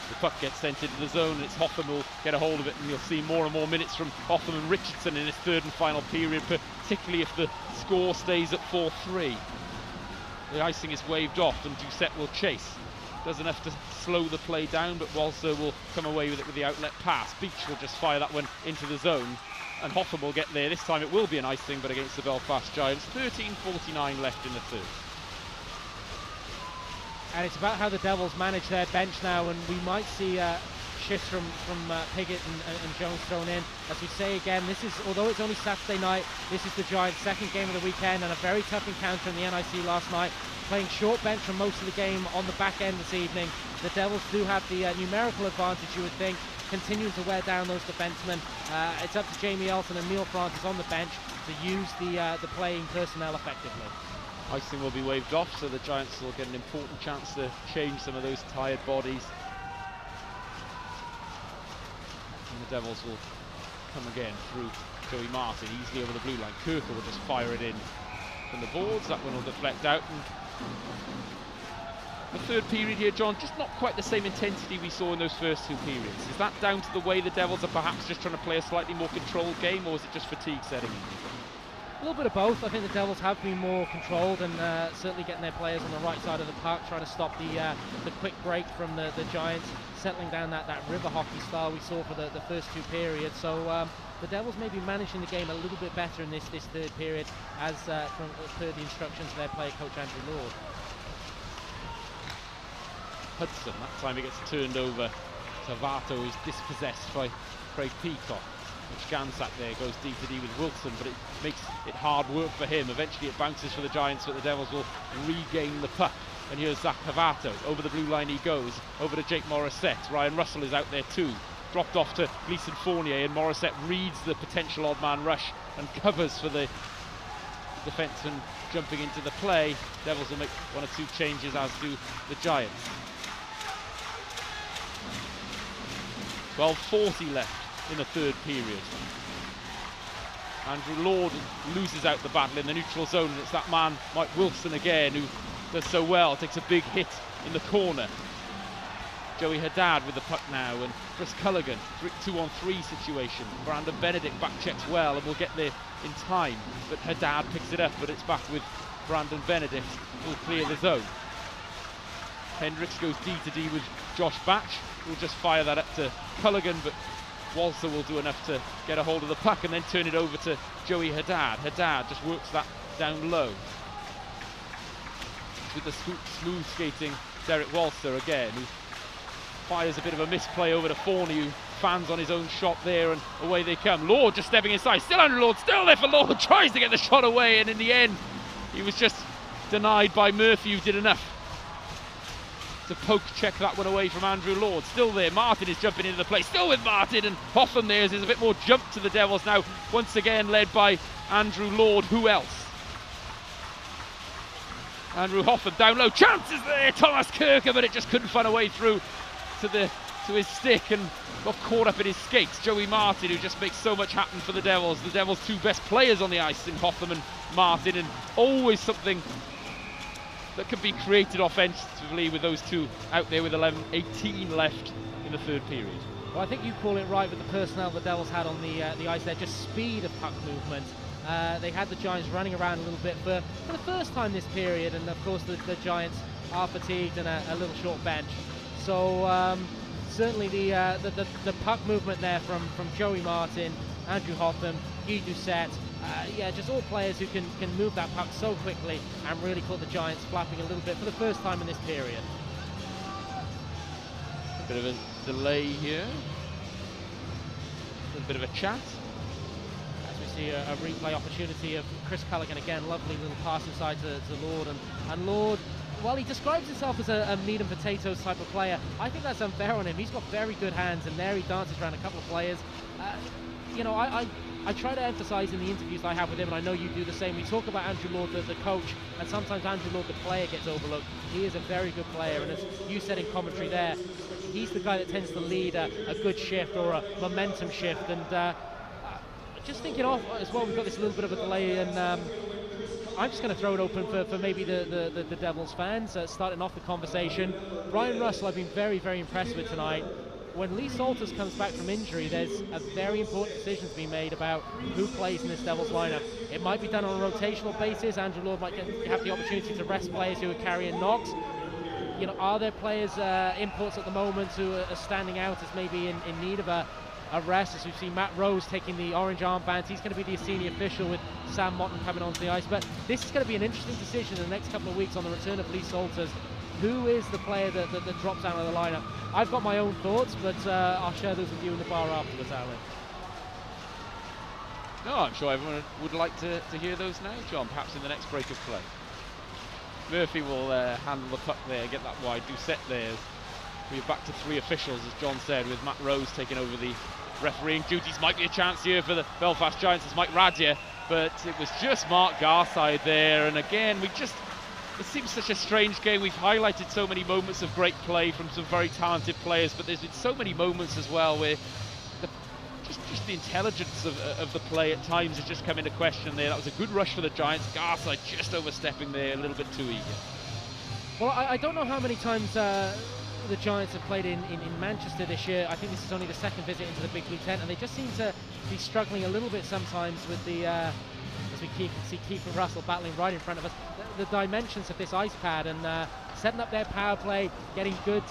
The puck gets sent into the zone and it's Hotham who will get a hold of it, and you'll see more and more minutes from Hotham and Richardson in this third and final period, particularly if the score stays at 4-3. The icing is waved off and Doucette will chase. Does enough to slow the play down, but Walser will come away with it with the outlet pass. Beach will just fire that one into the zone, and Hotham will get there. This time it will be an icing, but against the Belfast Giants. 13:49 left in the third.
And it's about how the Devils manage their bench now, and we might see shifts from Piggott and Jones thrown in. As we say again, this is, although it's only Saturday night, this is the Giants' second game of the weekend, and a very tough encounter in the NIC last night. Playing short bench for most of the game on the back end this evening. The Devils do have the numerical advantage, you would think, continuing to wear down those defensemen. It's up to Jamie Elton and Neil Francis on the bench to use the playing personnel effectively.
Icing will be waved off, so the Giants will get an important chance to change some of those tired bodies. And the Devils will come again through Joey Martin, easily over the blue line. Kirker will just fire it in from the boards. That one will deflect out. And the third period here, John, just not quite the same intensity we saw in those first two periods. Is that down to the way the Devils are perhaps just trying to play a slightly more controlled game, or is it just fatigue setting in?
A little bit of both. I think the Devils have been more controlled and certainly getting their players on the right side of the park, trying to stop the quick break from the Giants, settling down that river hockey style we saw for the first two periods. So the Devils may be managing the game a little bit better in this third period, as per the instructions of their player coach Andrew Lord.
Hudson, that time he gets turned over. Tavato is dispossessed by Craig Peacock. Which Gansack there goes D-to-D with Wilson, but it makes it hard work for him. Eventually it bounces for the Giants, but the Devils will regain the puck. And here's Zach Havato. Over the blue line he goes. Over to Jake Morissette. Ryan Russell is out there too. Dropped off to Gleason Fournier, and Morissette reads the potential odd man rush and covers for the defenseman jumping into the play. Devils will make one or two changes, as do the Giants. 12:40 left in the third period. Andrew Lord loses out the battle in the neutral zone, and it's that man Mike Wilson again who does so well, takes a big hit in the corner. Joey Haddad with the puck now, and Chris Culligan, 2-on-3 situation. Brandon Benedict back checks well and will get there in time, but Haddad picks it up, but it's back with Brandon Benedict who will clear the zone. Hendricks goes D-to-D with Josh Batch, who will just fire that up to Culligan, but Walser will do enough to get a hold of the puck and then turn it over to Joey Haddad. Haddad just works that down low. With the smooth skating Derek Walser again, who fires a bit of a misplay over to Forney, who fans on his own shot there, and away they come. Lord just stepping inside, still Andrew Lord, still there for Lord, tries to get the shot away, and in the end he was just denied by Murphy, who did enough to poke check that one away from Andrew Lord. Still there, Martin is jumping into the play, still with Martin, and Hotham there's a bit more jump to the Devils now, once again led by Andrew Lord. Who else? Andrew Hotham down low, chances there, Thomas Kirker, but it just couldn't find a way through to his stick and got caught up in his skates. Joey Martin, who just makes so much happen for the Devils. The Devils' two best players on the ice in Hotham and Martin, and always something that can be created offensively with those two out there with 11:18 left in the third period.
Well, I think you call it right with the personnel the Devils had on the ice there, just speed of puck movement. They had the Giants running around a little bit for the first time this period, and of course the Giants are fatigued and a little short bench. So certainly the puck movement there from Joey Martin, Andrew Hotham, Guy Doucette, yeah, just all players who can move that puck so quickly and really caught the Giants flapping a little bit for the first time in this period.
A bit of a delay here. A little bit of a chat.
As we see a replay opportunity of Chris Culligan again, lovely little pass inside to Lord, and Lord, while he describes himself as a meat and potatoes type of player, I think that's unfair on him. He's got very good hands, and there he dances around a couple of players. You know, I try to emphasize in the interviews I have with him, and I know you do the same. We talk about Andrew Lord, the coach, and sometimes Andrew Lord, the player, gets overlooked. He is a very good player, and as you said in commentary there, he's the guy that tends to lead a good shift or a momentum shift. And just thinking off as well, we've got this little bit of a delay, and I'm just going to throw it open for maybe the Devils fans, starting off the conversation. Ryan Russell, I've been very, very impressed with tonight. When Lee Salters comes back from injury, there's a very important decision to be made about who plays in this Devils lineup. It might be done on a rotational basis. Andrew Lord might have the opportunity to rest players who are carrying knocks. You know, are there players, imports at the moment, who are standing out as maybe in need of a rest? As we've seen Matt Rose taking the orange armband, he's going to be the senior official with Sam Motton coming onto the ice. But this is going to be an interesting decision in the next couple of weeks on the return of Lee Salters. Who is the player that drops out of the lineup? I've got my own thoughts, but I'll share those with you in the bar afterwards, Alan.
No, I'm sure everyone would like to hear those now, John, perhaps in the next break of play. Murphy will handle the puck there, get that wide. Doucette there. We're back to 3 officials, as John said, with Matt Rose taking over the refereeing duties. Might be a chance here for the Belfast Giants as Mike Radia, but it was just Mark Garside there. And again, it seems such a strange game. We've highlighted so many moments of great play from some very talented players, but there's been so many moments as well where just the intelligence of the play at times has just come into question there. That was a good rush for the Giants. Garside just overstepping there, a little bit too eager.
Well, I don't know how many times the Giants have played in Manchester this year. I think this is only the second visit into the Big Blue Tent, and they just seem to be struggling a little bit sometimes with the, as we see Keith and Russell battling right in front of us, the dimensions of this ice pad, and setting up their power play, getting good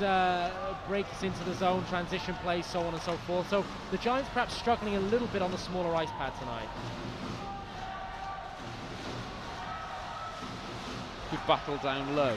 breaks into the zone, transition plays, so on and so forth. So the Giants perhaps struggling a little bit on the smaller ice pad tonight.
Good battle down low.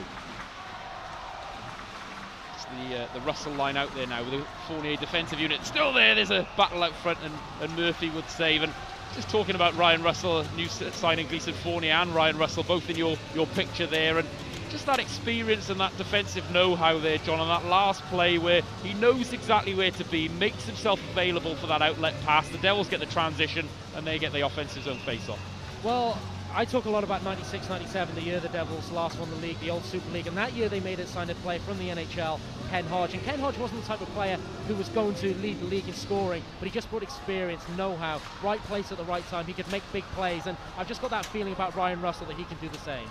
The Russell line out there now with the Fournier defensive unit still there. There's a battle out front, and Murphy would save. And just talking about Ryan Russell, new signing Gleason Fournier and Ryan Russell both in your picture there, and just that experience and that defensive know-how there, John, on that last play where he knows exactly where to be, makes himself available for that outlet pass. The Devils get the transition and they get the offensive zone face-off.
Well, I talk a lot about 96-97, the year the Devils last won the league, the old Super League, and that year they made a signed player from the NHL, Ken Hodge. And Ken Hodge wasn't the type of player who was going to lead the league in scoring, but he just brought experience, know-how, right place at the right time. He could make big plays, and I've just got that feeling about Ryan Russell that he can do the same.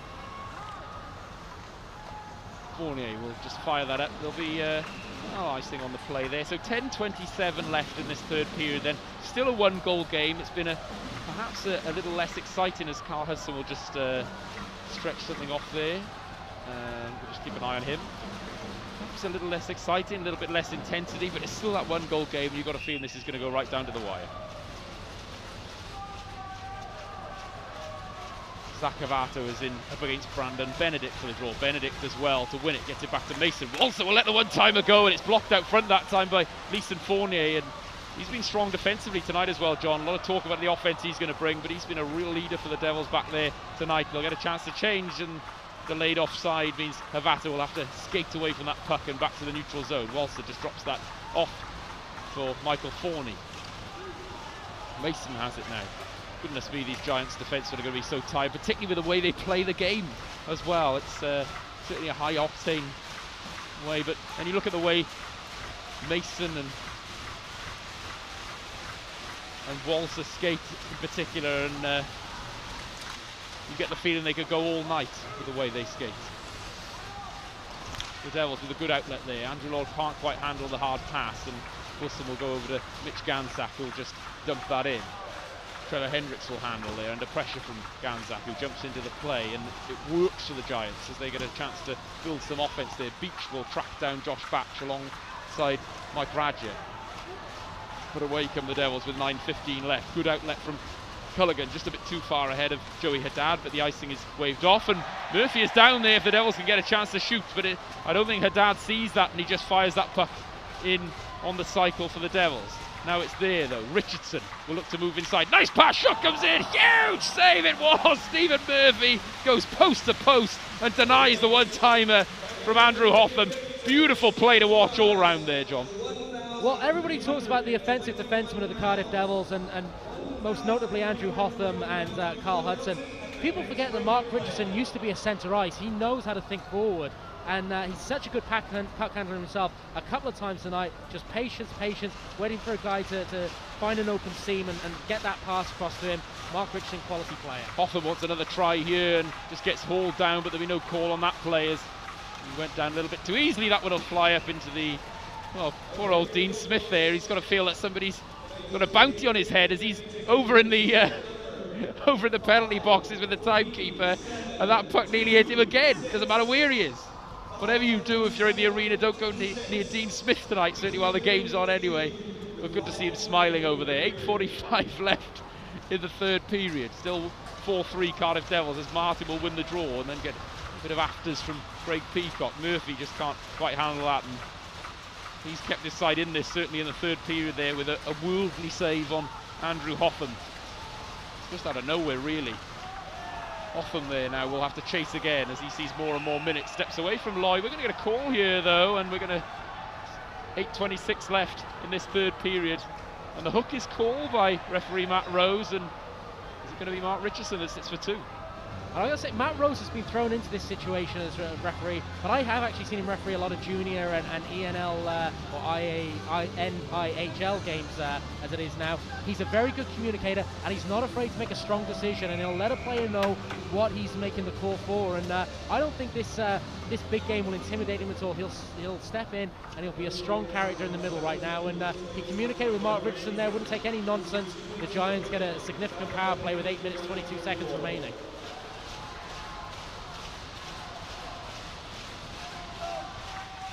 Fournier will just fire that up. There'll be icing on the play there. So 10:27 left in this third period then. Still a 1-goal game. It's been perhaps a little less exciting as Carl Hudson will just stretch something off there. We'll just keep an eye on him. Perhaps a little less exciting, a little bit less intensity, but it's still that 1-goal game. You've got a feeling this is going to go right down to the wire. Zach Avato is in up against Brandon Benedict for the draw. Benedict as well to win it, gets it back to Mason. Also will let the one-timer go, and it's blocked out front that time by Gleason Fournier, and he's been strong defensively tonight as well, John. A lot of talk about the offense he's going to bring, but he's been a real leader for the Devils back there tonight. They'll get a chance to change, and delayed offside means Avato will have to skate away from that puck and back to the neutral zone. Walser just drops that off for Michael Forney. Mason has it now. Goodness me, these Giants defence are going to be so tired, particularly with the way they play the game as well. It's certainly a high-octane way, but and you look at the way Mason and Walser skate in particular, and you get the feeling they could go all night with the way they skate. The Devils with a good outlet there. Andrew Lord can't quite handle the hard pass, and Wilson will go over to Mitch Gansack, who'll just dump that in. Trevor Hendricks will handle there under pressure from Gansack, who jumps into the play, and it works for the Giants as they get a chance to build some offense there. Beach will track down Josh Batch alongside inside Mike Radja. But away come the Devils with 9:15 left. Good outlet from Culligan, just a bit too far ahead of Joey Haddad, but the icing is waved off, and Murphy is down there if the Devils can get a chance to shoot, but I don't think Haddad sees that, and he just fires that puck in on the cycle for the Devils. Now it's there though. Richardson will look to move inside. Nice pass, shot comes in, huge save it was. Stephen Murphy goes post to post and denies the one-timer from Andrew Hotham. Beautiful play to watch all round there, John.
Well, everybody talks about the offensive defensemen of the Cardiff Devils, and most notably Andrew Hotham and Carl Hudson. People forget that Mark Richardson used to be a centre ice. He knows how to think forward, and he's such a good puck handler himself. A couple of times tonight, just patience, waiting for a guy to find an open seam and get that pass across to him. Mark Richardson, quality player.
Hotham wants another try here and just gets hauled down, but there'll be no call on that play as he went down a little bit too easily. That one will fly up into the, well, poor old Dean Smith there. He's got to feel that somebody's got a bounty on his head as he's over in the over in the penalty boxes with the timekeeper, and that puck nearly hit him again. Doesn't matter where he is. Whatever you do, if you're in the arena, don't go near Dean Smith tonight, certainly while the game's on anyway. But good to see him smiling over there. 8:45 left in the third period. Still 4-3 Cardiff Devils as Martin will win the draw and then get a bit of afters from Craig Peacock. Murphy just can't quite handle that, and he's kept his side in this, certainly in the third period there, with a worldly save on Andrew Hotham. Just out of nowhere, really. Hotham there now will have to chase again as he sees more and more minutes. Steps away from Lloyd. We're going to get a call here, though, and we're going to... 8:26 left in this third period. And the hook is called by referee Matt Rose, and is it going to be Mark Richardson that sits for two?
I'm going to say Matt Rose has been thrown into this situation as a referee, but I have actually seen him referee a lot of junior and ENL or EIHL games as it is now. He's a very good communicator, and he's not afraid to make a strong decision, and he'll let a player know what he's making the call for. And I don't think this big game will intimidate him at all. He'll step in, and he'll be a strong character in the middle right now. And he communicated with Mark Richardson there, wouldn't take any nonsense. The Giants get a significant power play with 8 minutes 22 seconds remaining.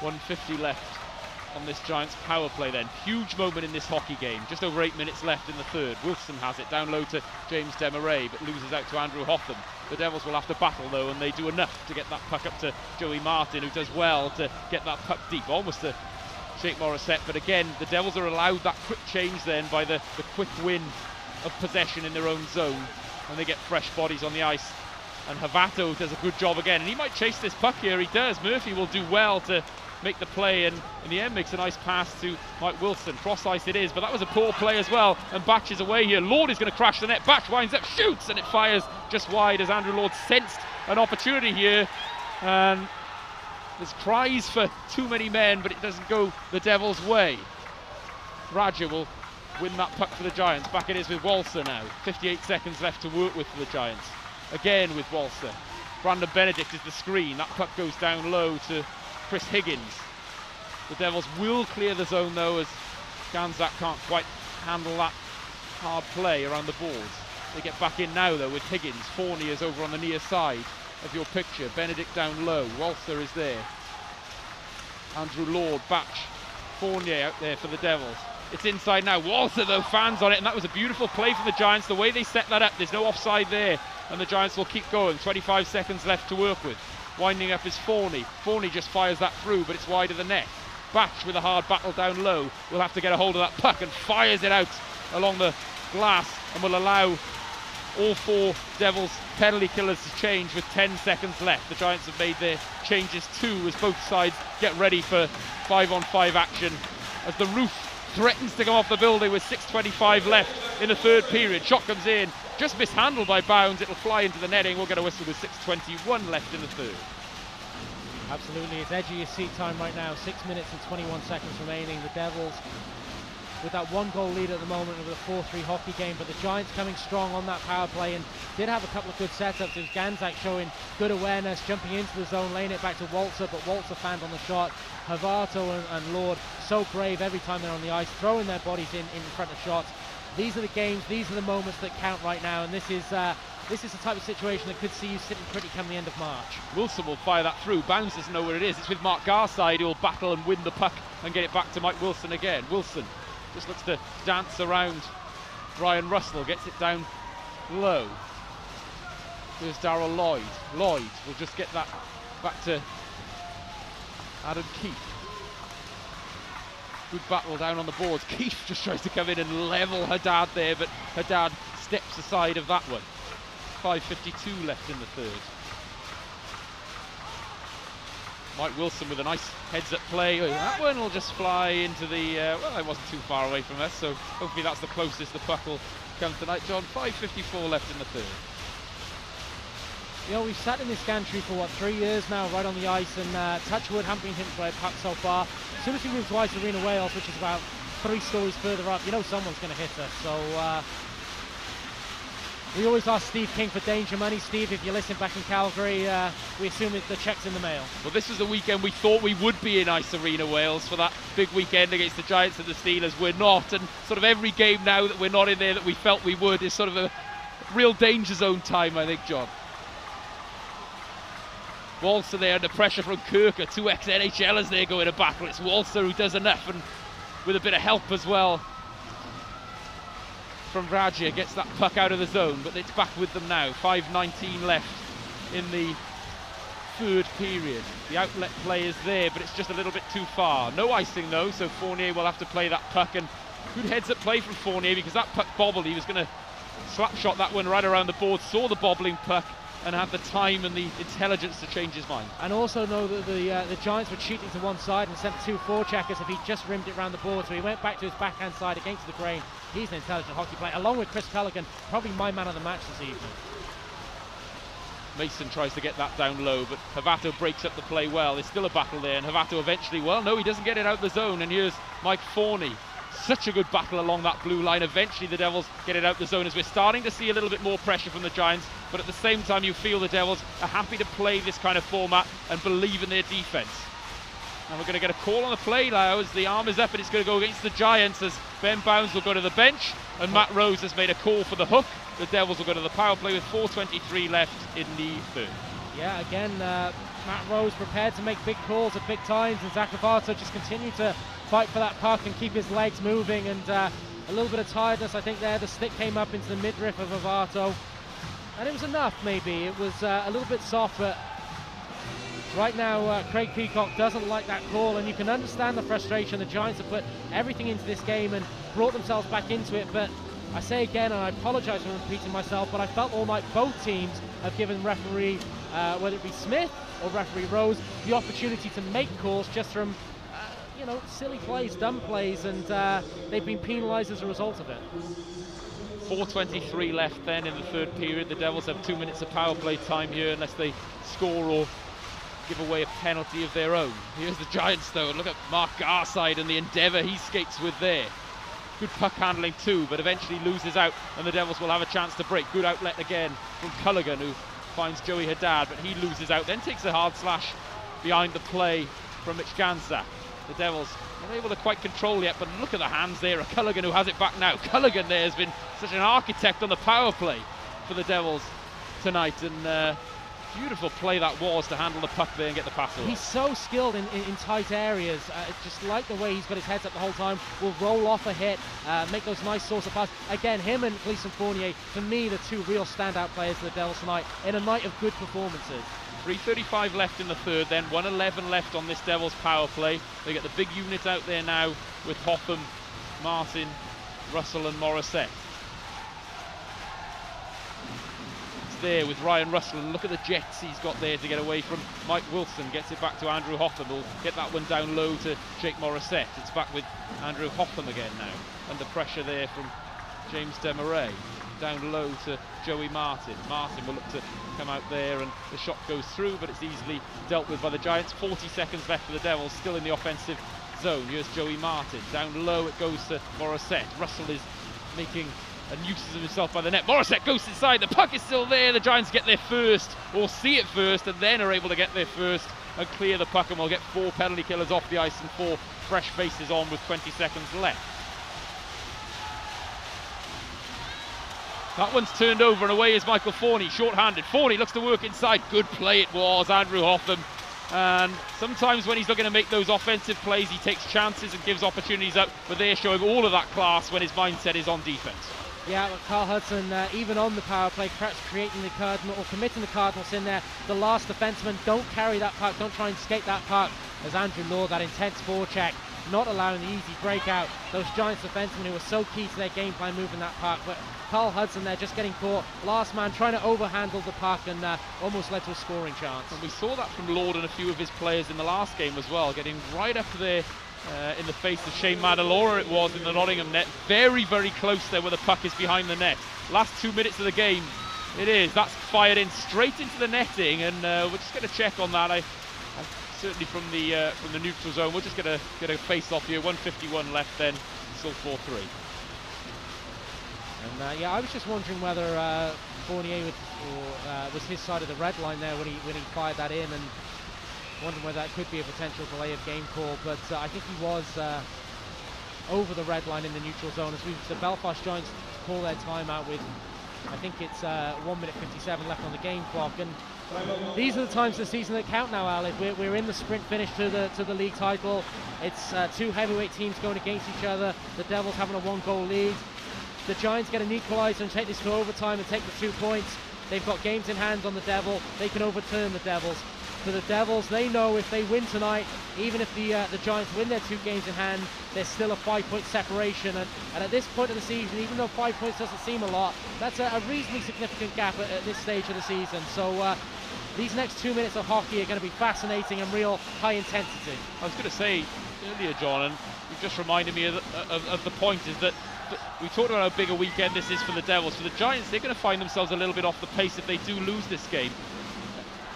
1:50 left on this Giants power play then. Huge moment in this hockey game. Just over 8 minutes left in the third. Wilson has it down low to James Demarais, but loses out to Andrew Hotham. The Devils will have to battle though, and they do enough to get that puck up to Joey Martin, who does well to get that puck deep, almost to Jake Morissette. But again, the Devils are allowed that quick change then by the quick win of possession in their own zone, and they get fresh bodies on the ice. And Havato does a good job again, and he might chase this puck here. He does. Murphy will do well to make the play, and in the end makes a nice pass to Mike Wilson. Cross ice it is, but that was a poor play as well, and Batch is away here. Lord is going to crash the net. Batch winds up, shoots, and it fires just wide as Andrew Lord sensed an opportunity here, and there's cries for too many men, but it doesn't go the Devils' way. Radja will win that puck for the Giants. Back it is with Walser now. 58 seconds left to work with for the Giants. Again with Walser. Brandon Benedict is the screen. That puck goes down low to Chris Higgins. The Devils will clear the zone though, as Ganzak can't quite handle that hard play around the boards. They get back in now though with Higgins. Fournier is over on the near side of your picture. Benedict down low. Walser is there. Andrew Lord, Batch, Fournier out there for the Devils. It's inside now. Walser though, fans on it, and that was a beautiful play from the Giants. The way they set that up, there's no offside there, and the Giants will keep going. 25 seconds left to work with. Winding up is Forney. Forney just fires that through, but it's wide of the net. Batch with a hard battle down low will have to get a hold of that puck and fires it out along the glass, and will allow all four Devils penalty killers to change with 10 seconds left. The Giants have made their changes too, as both sides get ready for 5-on-5 action, as the roof threatens to come off the building with 6:25 left in the third period. Shot comes in, just mishandled by Bounds. It'll fly into the netting. We'll get a whistle with 6:21 left in the third.
Absolutely, it's edge of your seat time right now. 6 minutes and 21 seconds remaining. The Devils with that 1-goal lead at the moment with a 4-3 hockey game, but the Giants coming strong on that power play, and did have a couple of good setups. It was Ganzak showing good awareness, jumping into the zone, laying it back to Walser, but Walser fanned on the shot. Havato and Lord so brave every time they're on the ice, throwing their bodies in front of shots. These are the games, these are the moments that count right now, and this is this is the type of situation that could see you sitting pretty come the end of March.
Wilson will fire that through. Bounds doesn't know where it is. It's with Mark Garside who'll battle and win the puck and get it back to Mike Wilson again. Wilson just looks to dance around Ryan Russell, gets it down low. There's Darryl Lloyd. Lloyd will just get that back to Adam Keefe. Good battle down on the boards. Keefe just tries to come in and level Haddad there, but Haddad steps aside of that one. 5:52 left in the third. Mike Wilson with a nice heads-up play. That one will just fly into the... well, it wasn't too far away from us, so hopefully that's the closest the puck will come tonight, John. 5:54 left in the third.
You know, we've sat in this gantry for, what, 3 years now, right on the ice, and touchwood haven't been hit by a puck so far. As soon as we move to Ice Arena Wales, which is about 3 stories further up, you know someone's going to hit us. So we always ask Steve King for danger money. Steve, if you listen back in Calgary, we assume the check's in the mail. Well,
this was the weekend we thought we would be in Ice Arena Wales for that big weekend against the Giants and the Steelers. We're not, and sort of every game now that we're not in there that we felt we would is sort of a real danger zone time, I think, John. Walser there under pressure from Kirker, 2 ex-NHLers there going to battle. It's Walser who does enough, and with a bit of help as well from Radja, gets that puck out of the zone, but it's back with them now. 5:19 left in the third period. The outlet play is there, but it's just a little bit too far. No icing though, so Fournier will have to play that puck, and good heads-up play from Fournier because that puck bobbled. He was going to slap shot that one right around the board, saw the bobbling puck, and had the time and the intelligence to change his mind.
And also know that the Giants were cheating to one side and sent 2 forecheckers if he just rimmed it around the board. So he went back to his backhand side against the grain. He's an intelligent hockey player, along with Chris Culligan, probably my man of the match this evening.
Mason tries to get that down low, but Havato breaks up the play well. There's still a battle there, and Havato eventually, well, no, he doesn't get it out the zone, and here's Mike Forney. Such a good battle along that blue line. Eventually the Devils get it out the zone as we're starting to see a little bit more pressure from the Giants, but at the same time you feel the Devils are happy to play this kind of format and believe in their defense. And we're going to get a call on the play now as the arm is up, and it's going to go against the Giants as Ben Bounds will go to the bench and Matt Rose has made a call for the hook. The Devils will go to the power play with 4:23 left in the third.
Yeah, again, Matt Rose prepared to make big calls at big times, and Zach Havato just continued to fight for that puck and keep his legs moving, and a little bit of tiredness I think there. The stick came up into the midriff of Havato, and it was enough maybe. It was a little bit soft, but right now Craig Peacock doesn't like that call, and you can understand the frustration. The Giants have put everything into this game and brought themselves back into it, but I say again, and I apologise for repeating myself, but I felt all night both teams have given referee, whether it be Smith or referee Rose, the opportunity to make calls just from you know, silly plays, dumb plays, and they've been penalised as a result of it.
4:23 left then in the third period. The Devils have 2 minutes of power play time here unless they score or give away a penalty of their own. Here's the Giants though, and look at Mark Garside and the endeavour he skates with there. Good puck handling too, but eventually loses out, and the Devils will have a chance to break. Good outlet again from Culligan, who finds Joey Haddad, but he loses out, then takes a hard slash behind the play from Mitch Ganzak. The Devils not able to quite control yet, but look at the hands there of Culligan, who has it back now. Culligan there has been such an architect on the power play for the Devils tonight, and beautiful play that was to handle the puck there and get the pass over.
He's so skilled in tight areas. Just like the way he's got his heads up the whole time, will roll off a hit, make those nice source of passes. Again, him and Gleason Fournier, for me, the 2 real standout players for the Devils tonight in a night of good performances.
3:35 left in the third then, 1:11 left on this Devils power play. They get the big unit out there now with Hotham, Martin, Russell and Morissette. It's there with Ryan Russell, and look at the jets he's got there to get away from Mike Wilson. Gets it back to Andrew Hotham, who'll get that one down low to Jake Morissette. It's back with Andrew Hotham again now, under pressure there from James Demarais. Down low to Joey Martin. Martin will look to come out there, and the shot goes through, but it's easily dealt with by the Giants. 40 seconds left for the Devils, still in the offensive zone. Here's Joey Martin. Down low it goes to Morissette. Russell is making a nuisance of himself by the net. Morissette goes inside. The puck is still there. The Giants get there first, or see it first, and then are able to get there first and clear the puck, and we'll get 4 penalty killers off the ice and 4 fresh faces on with 20 seconds left. That one's turned over and away is Michael Forney, short-handed. Forney looks to work inside. Good play it was, Andrew Hotham. And sometimes when he's looking to make those offensive plays, he takes chances and gives opportunities up, but they're showing all of that class when his mindset is on defense.
Yeah, but Carl Hudson, even on the power play, perhaps creating the Cardinal or committing the Cardinals in there. The last defenseman, don't carry that puck, don't try and skate that puck. As Andrew Law, that intense forecheck, not allowing the easy breakout. Those Giants defensemen who were so key to their game plan moving that puck. But Carl Hudson there just getting caught, last man trying to overhandle the puck and almost led to a scoring chance.
And we saw that from Lord and a few of his players in the last game as well, getting right up there in the face of Shane Madalora it was in the Nottingham net. Very, very close there where the puck is behind the net. Last 2 minutes of the game, it is. That's fired in straight into the netting, and we're just going to check on that. Certainly from the neutral zone. We're just going to get a face-off here. 1:51 left then, still 4-3.
And yeah, I was just wondering whether Fournier was his side of the red line there when he fired that in, and wondering whether that could be a potential delay of game call. But I think he was over the red line in the neutral zone as the Belfast Giants call their timeout with, I think it's 1:57 left on the game clock. And these are the times of the season that count now, Alec. We're in the sprint finish to the league title. It's two heavyweight teams going against each other. The Devils having a 1-goal lead. The Giants get an equaliser and take this to overtime and take the 2 points. They've got games in hand on the Devil. They can overturn the Devils. For the Devils, they know if they win tonight, even if the Giants win their 2 games in hand, there's still a 5-point separation. And at this point of the season, even though 5 points doesn't seem a lot, that's a reasonably significant gap at this stage of the season. So these next 2 minutes of hockey are going to be fascinating and real high intensity.
I was going to say earlier, John, and you've just reminded me of the point, is that we talked about how big a weekend this is for the Devils. For the Giants, they're going to find themselves a little bit off the pace if they do lose this game.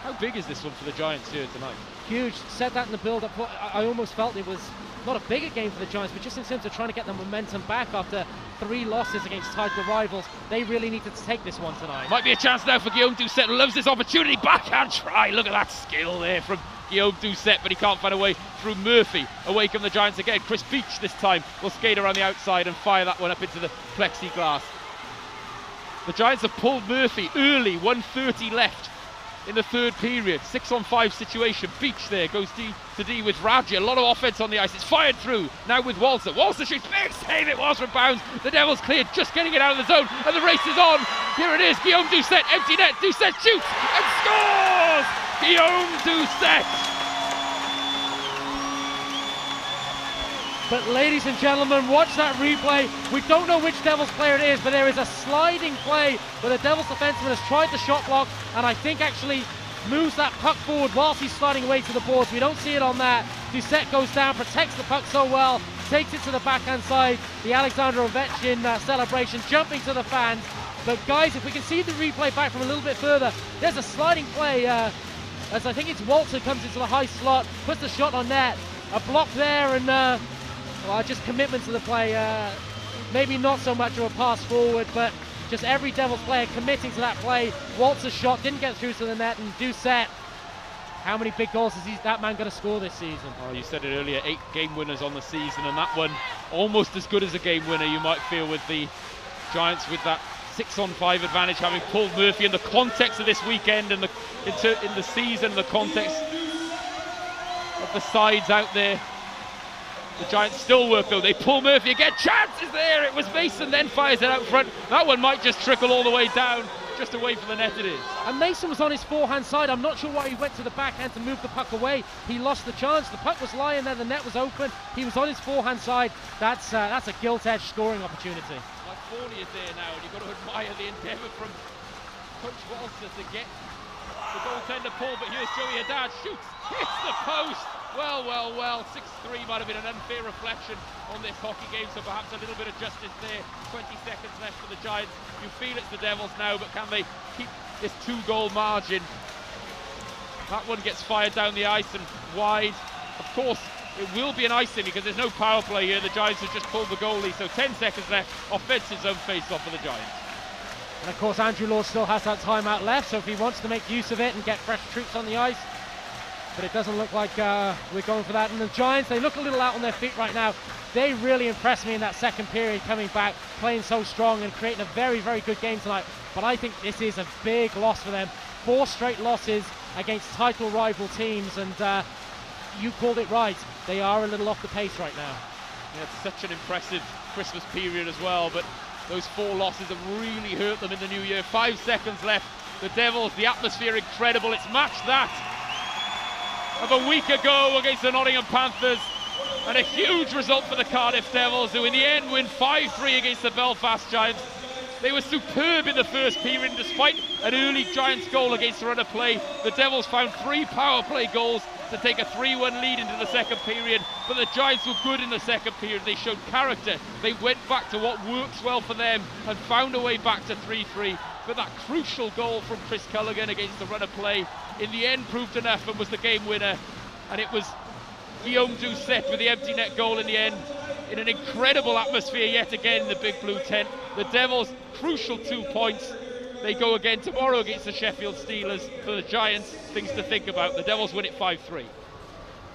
How big is this one for the Giants here tonight?
Huge. Said that in the build-up. I almost felt it was not a bigger game for the Giants, but just in terms of trying to get the momentum back after 3 losses against title rivals, they really needed to take this one tonight.
Might be a chance now for Guillaume Doucette, loves this opportunity. Backhand try. Look at that skill there from Guillaume Doucette, but he can't find a way through Murphy. Away come the Giants again. Chris Beach this time will skate around the outside and fire that one up into the plexiglass. The Giants have pulled Murphy early, 1:30 left in the third period. 6-on-5 situation. Beach there goes D to D with Radja. A lot of offense on the ice. It's fired through now with Walser. Walser shoots. Big save it was from bounds. The Devils cleared, just getting it out of the zone, and the race is on. Here it is. Guillaume Doucette, empty net. Doucette shoots and scores. Guillaume Doucette.
But ladies and gentlemen, watch that replay. We don't know which Devils player it is, but there is a sliding play where the Devils defenseman has tried the shot block, and I think actually moves that puck forward whilst he's sliding away to the boards. We don't see it on that. Doucette goes down, protects the puck so well, takes it to the backhand side. The Alexander Ovechkin celebration, jumping to the fans. But guys, if we can see the replay back from a little bit further, there's a sliding play as I think it's Walter comes into the high slot, puts the shot on net. A block there and well, just commitment to the play. Maybe not so much of a pass forward, but just every Devils player committing to that play. Walter's shot didn't get through to the net, and Doucette, how many big goals is that man going to score this season?
Oh, you said it earlier, 8 game winners on the season, and that one almost as good as a game winner, you might feel, with the Giants with that 6-on-5 advantage, having pulled Murphy in the context of this weekend and in the season, the context of the sides out there. The Giants still work though. They pull Murphy again. Chances there. It was Mason then fires it out front. That one might just trickle all the way down, just away from the net it is.
And Mason was on his forehand side. I'm not sure why he went to the backhand to move the puck away. He lost the chance. The puck was lying there. The net was open. He was on his forehand side. That's a gilt-edged scoring opportunity.
Like Forney is there now, and you've got to admire the endeavour from Coach Walter to get the goaltender pull. But here's Joey Haddad. Shoots. Hits the post. Well, 6-3 might have been an unfair reflection on this hockey game, so perhaps a little bit of justice there. 20 seconds left for the Giants. You feel it's the Devils now, but can they keep this 2-goal margin? That one gets fired down the ice and wide. Of course, it will be an icing because there's no power play here. The Giants have just pulled the goalie, so 10 seconds left. Offensive zone face-off for the Giants.
And of course, Andrew Law still has that timeout left, so if he wants to make use of it and get fresh troops on the ice, but it doesn't look like we're going for that. And the Giants, they look a little out on their feet right now. They really impressed me in that second period, coming back, playing so strong and creating a very, very good game tonight. But I think this is a big loss for them. 4 straight losses against title rival teams, and you called it right. They are a little off the pace right now.
Yeah, it's such an impressive Christmas period as well, but those 4 losses have really hurt them in the new year. 5 seconds left. The Devils, the atmosphere incredible. It's matched that of a week ago against the Nottingham Panthers, and a huge result for the Cardiff Devils, who in the end win 5-3 against the Belfast Giants. They were superb in the first period, and despite an early Giants goal against the run of play, the Devils found 3 power play goals to take a 3-1 lead into the second period. But the Giants were good in the second period. They showed character. They went back to what works well for them and found a way back to 3-3. But that crucial goal from Chris Culligan against the run of play in the end proved enough and was the game winner. And it was Guillaume Doucet with the empty net goal in the end, in an incredible atmosphere yet again in the big blue tent. The Devils, crucial 2 points. They go again tomorrow against the Sheffield Steelers. For the Giants, things to think about. The Devils win it 5-3.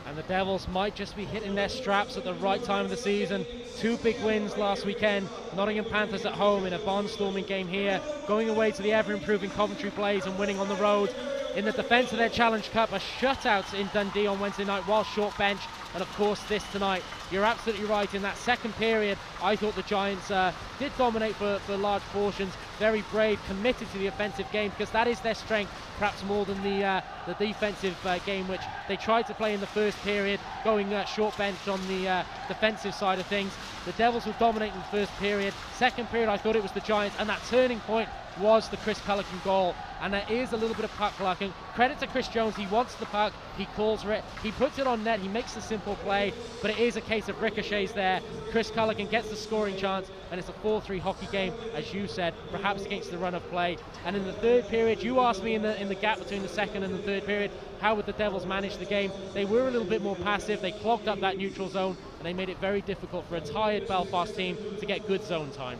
And the Devils might just be hitting their straps at the right time of the season. 2 big wins last weekend. Nottingham Panthers at home in a barnstorming game here, going away to the ever-improving Coventry Blaze and winning on the road. In the defence of their Challenge Cup, a shutout in Dundee on Wednesday night while short bench, and of course this tonight. You're absolutely right. In that second period, I thought the Giants did dominate for large portions. Very brave, committed to the offensive game, because that is their strength, perhaps more than the defensive game, which they tried to play in the first period, going short bench on the defensive side of things. The Devils were dominating the first period. Second period, I thought it was the Giants, and that turning point was the Chris Culligan goal. And there is a little bit of puck luck, and credit to Chris Jones. He wants the puck, he calls for it, he puts it on net, he makes the simple play, but it is a case of ricochets there. Chris Culligan gets the scoring chance, and it's a 4-3 hockey game, as you said, perhaps against the run of play. And in the third period, you asked me in the gap between the second and the third period, how would the Devils manage the game? They were a little bit more passive. They clogged up that neutral zone, and they made it very difficult for a tired Belfast team to get good zone time.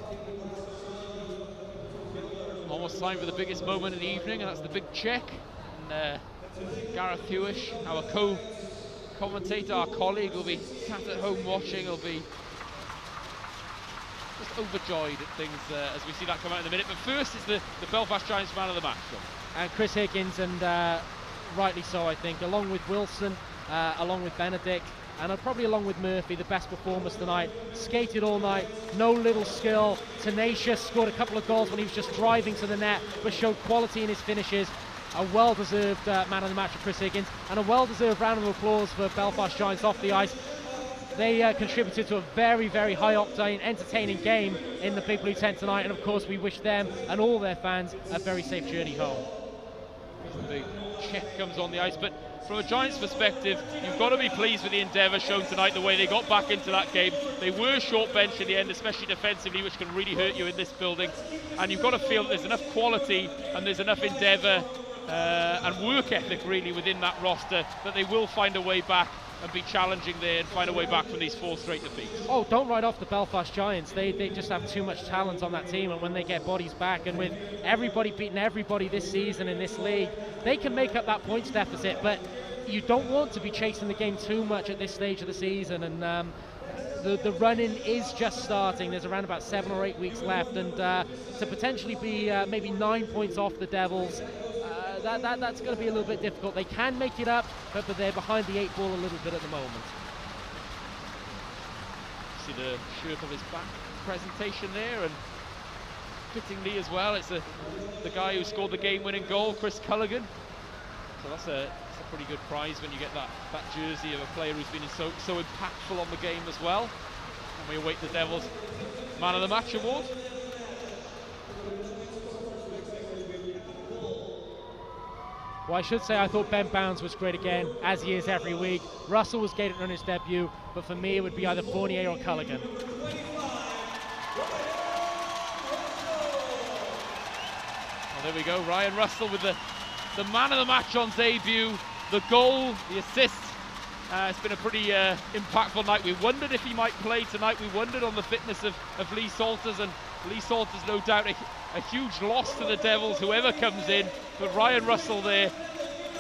Almost time for the biggest moment of the evening, and that's the big check. And Gareth Hewish, our co-commentator, our colleague, will be sat at home watching. He'll be just overjoyed at things as we see that come out in a minute. But first is the Belfast Giants man of the match.
And Chris Higgins, and rightly so, I think, along with Wilson, along with Benedict, and probably along with Murphy, the best performers tonight. Skated all night, no little skill, tenacious, scored a couple of goals when he was just driving to the net, but showed quality in his finishes. A well-deserved man of the match for Chris Higgins, and a well-deserved round of applause for Belfast Giants off the ice. They contributed to a very, very high-octane, entertaining game in the Big Blue Tent tonight, and of course we wish them and all their fans a very safe journey home.
The big check comes on the ice, but from a Giants perspective, you've got to be pleased with the endeavour shown tonight, the way they got back into that game. They were short bench in the end, especially defensively, which can really hurt you in this building. And you've got to feel that there's enough quality and there's enough endeavour and work ethic really within that roster that they will find a way back and be challenging there and find a way back from these 4 straight defeats.
Oh, don't write off the Belfast Giants. They just have too much talent on that team, and when they get bodies back, and with everybody beating everybody this season in this league, they can make up that points deficit. But you don't want to be chasing the game too much at this stage of the season, and the run-in is just starting. There's around about 7 or 8 weeks left, and to potentially be maybe 9 points off the Devils, that's going to be a little bit difficult. They can make it up, but they're behind the 8 ball a little bit at the moment.
See the shirt of his back presentation there, and fittingly as well, it's the guy who scored the game-winning goal, Chris Culligan. So that's a pretty good prize when you get that jersey of a player who's been so impactful on the game as well. And we await the Devils Man of the Match award.
Well, I should say I thought Ben Bounds was great again, as he is every week. Russell was great on his debut, but for me it would be either Fournier or Culligan.
Well, there we go, Ryan Russell with the man of the match on debut, the goal, the assist. It's been a pretty impactful night. We wondered if he might play tonight. We wondered on the fitness of Lee Salters, and Lee Salters no doubt a huge loss to the Devils, whoever comes in. But Ryan Russell there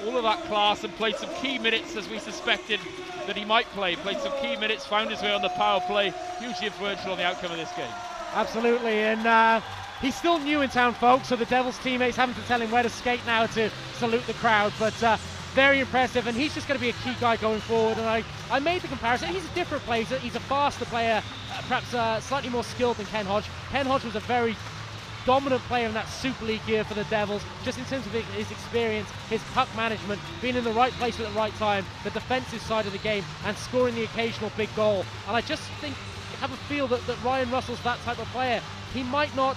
all of that class and played some key minutes as we suspected that he might play. Played some key minutes, found his way on the power play, hugely influential on the outcome of this game.
Absolutely, and he's still new in town, folks, so the Devils teammates having to tell him where to skate now to salute the crowd, but very impressive, and he's just going to be a key guy going forward. And I made the comparison. He's a different player. He's a faster player, perhaps slightly more skilled than Ken Hodge. Ken Hodge was a very dominant player in that Super League year for the Devils, just in terms of his experience, his puck management, being in the right place at the right time, the defensive side of the game, and scoring the occasional big goal. And I just think, have a feel that Ryan Russell's that type of player. He might not,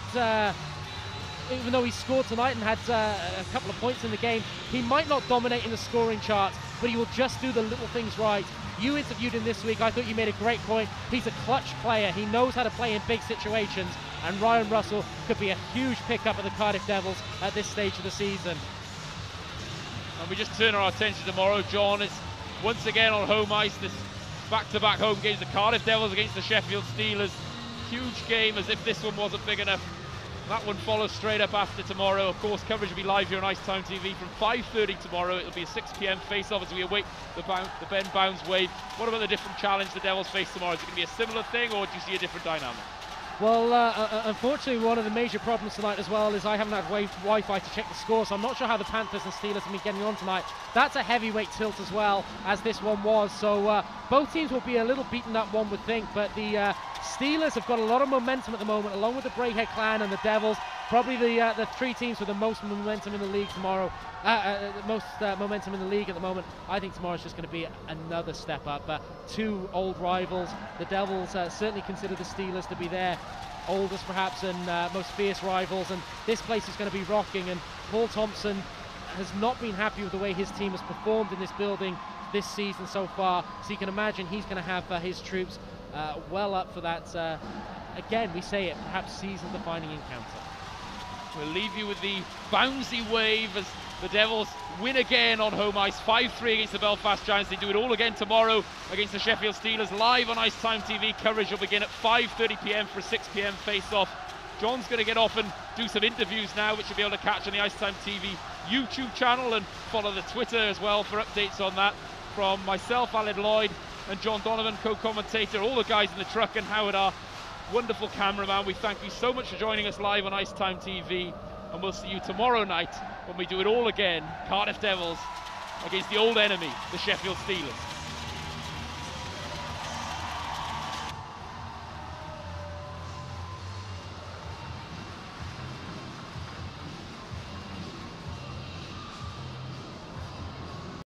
even though he scored tonight and had a couple of points in the game, he might not dominate in the scoring charts, but he will just do the little things right. You interviewed him this week. I thought you made a great point. He's a clutch player. He knows how to play in big situations, and Ryan Russell could be a huge pickup of the Cardiff Devils at this stage of the season.
And we just turn our attention tomorrow, John. It's once again on home ice, this back-to-back home games, the Cardiff Devils against the Sheffield Steelers. Huge game, as if this one wasn't big enough. That one follows straight up after tomorrow. Of course, coverage will be live here on Ice Time TV from 5:30 tomorrow. It'll be a 6 p.m. face-off as we await the Ben Bounds wave. What about the different challenge the Devils face tomorrow? Is it going to be a similar thing, or do you see a different dynamic?
Well, unfortunately, one of the major problems tonight as well is I haven't had Wi-Fi to check the score, so I'm not sure how the Panthers and Steelers have been getting on tonight. That's a heavyweight tilt as well, as this one was, so both teams will be a little beaten up, one would think, but the Steelers have got a lot of momentum at the moment, along with the Braehead Clan and the Devils, probably the three teams with the most momentum in the league tomorrow. Most momentum in the league at the moment. I think tomorrow's just going to be another step up. Two old rivals. The Devils certainly consider the Steelers to be their oldest, perhaps, and most fierce rivals. And this place is going to be rocking. And Paul Thompson has not been happy with the way his team has performed in this building this season so far. So you can imagine he's going to have his troops well up for that. Again, we say it, perhaps season-defining encounter.
We'll leave you with the bouncy wave as the Devils win again on home ice, 5-3 against the Belfast Giants. They do it all again tomorrow against the Sheffield Steelers, live on Ice Time TV. Coverage will begin at 5:30 p.m. for a 6 p.m. face-off. John's going to get off and do some interviews now, which you'll be able to catch on the Ice Time TV YouTube channel, and follow the Twitter as well for updates on that. From myself, Aled Lloyd, and John Donovan, co-commentator, all the guys in the truck, and Howard, our wonderful cameraman. We thank you so much for joining us live on Ice Time TV, and we'll see you tomorrow night when we do it all again. Cardiff Devils against the old enemy, the Sheffield Steelers.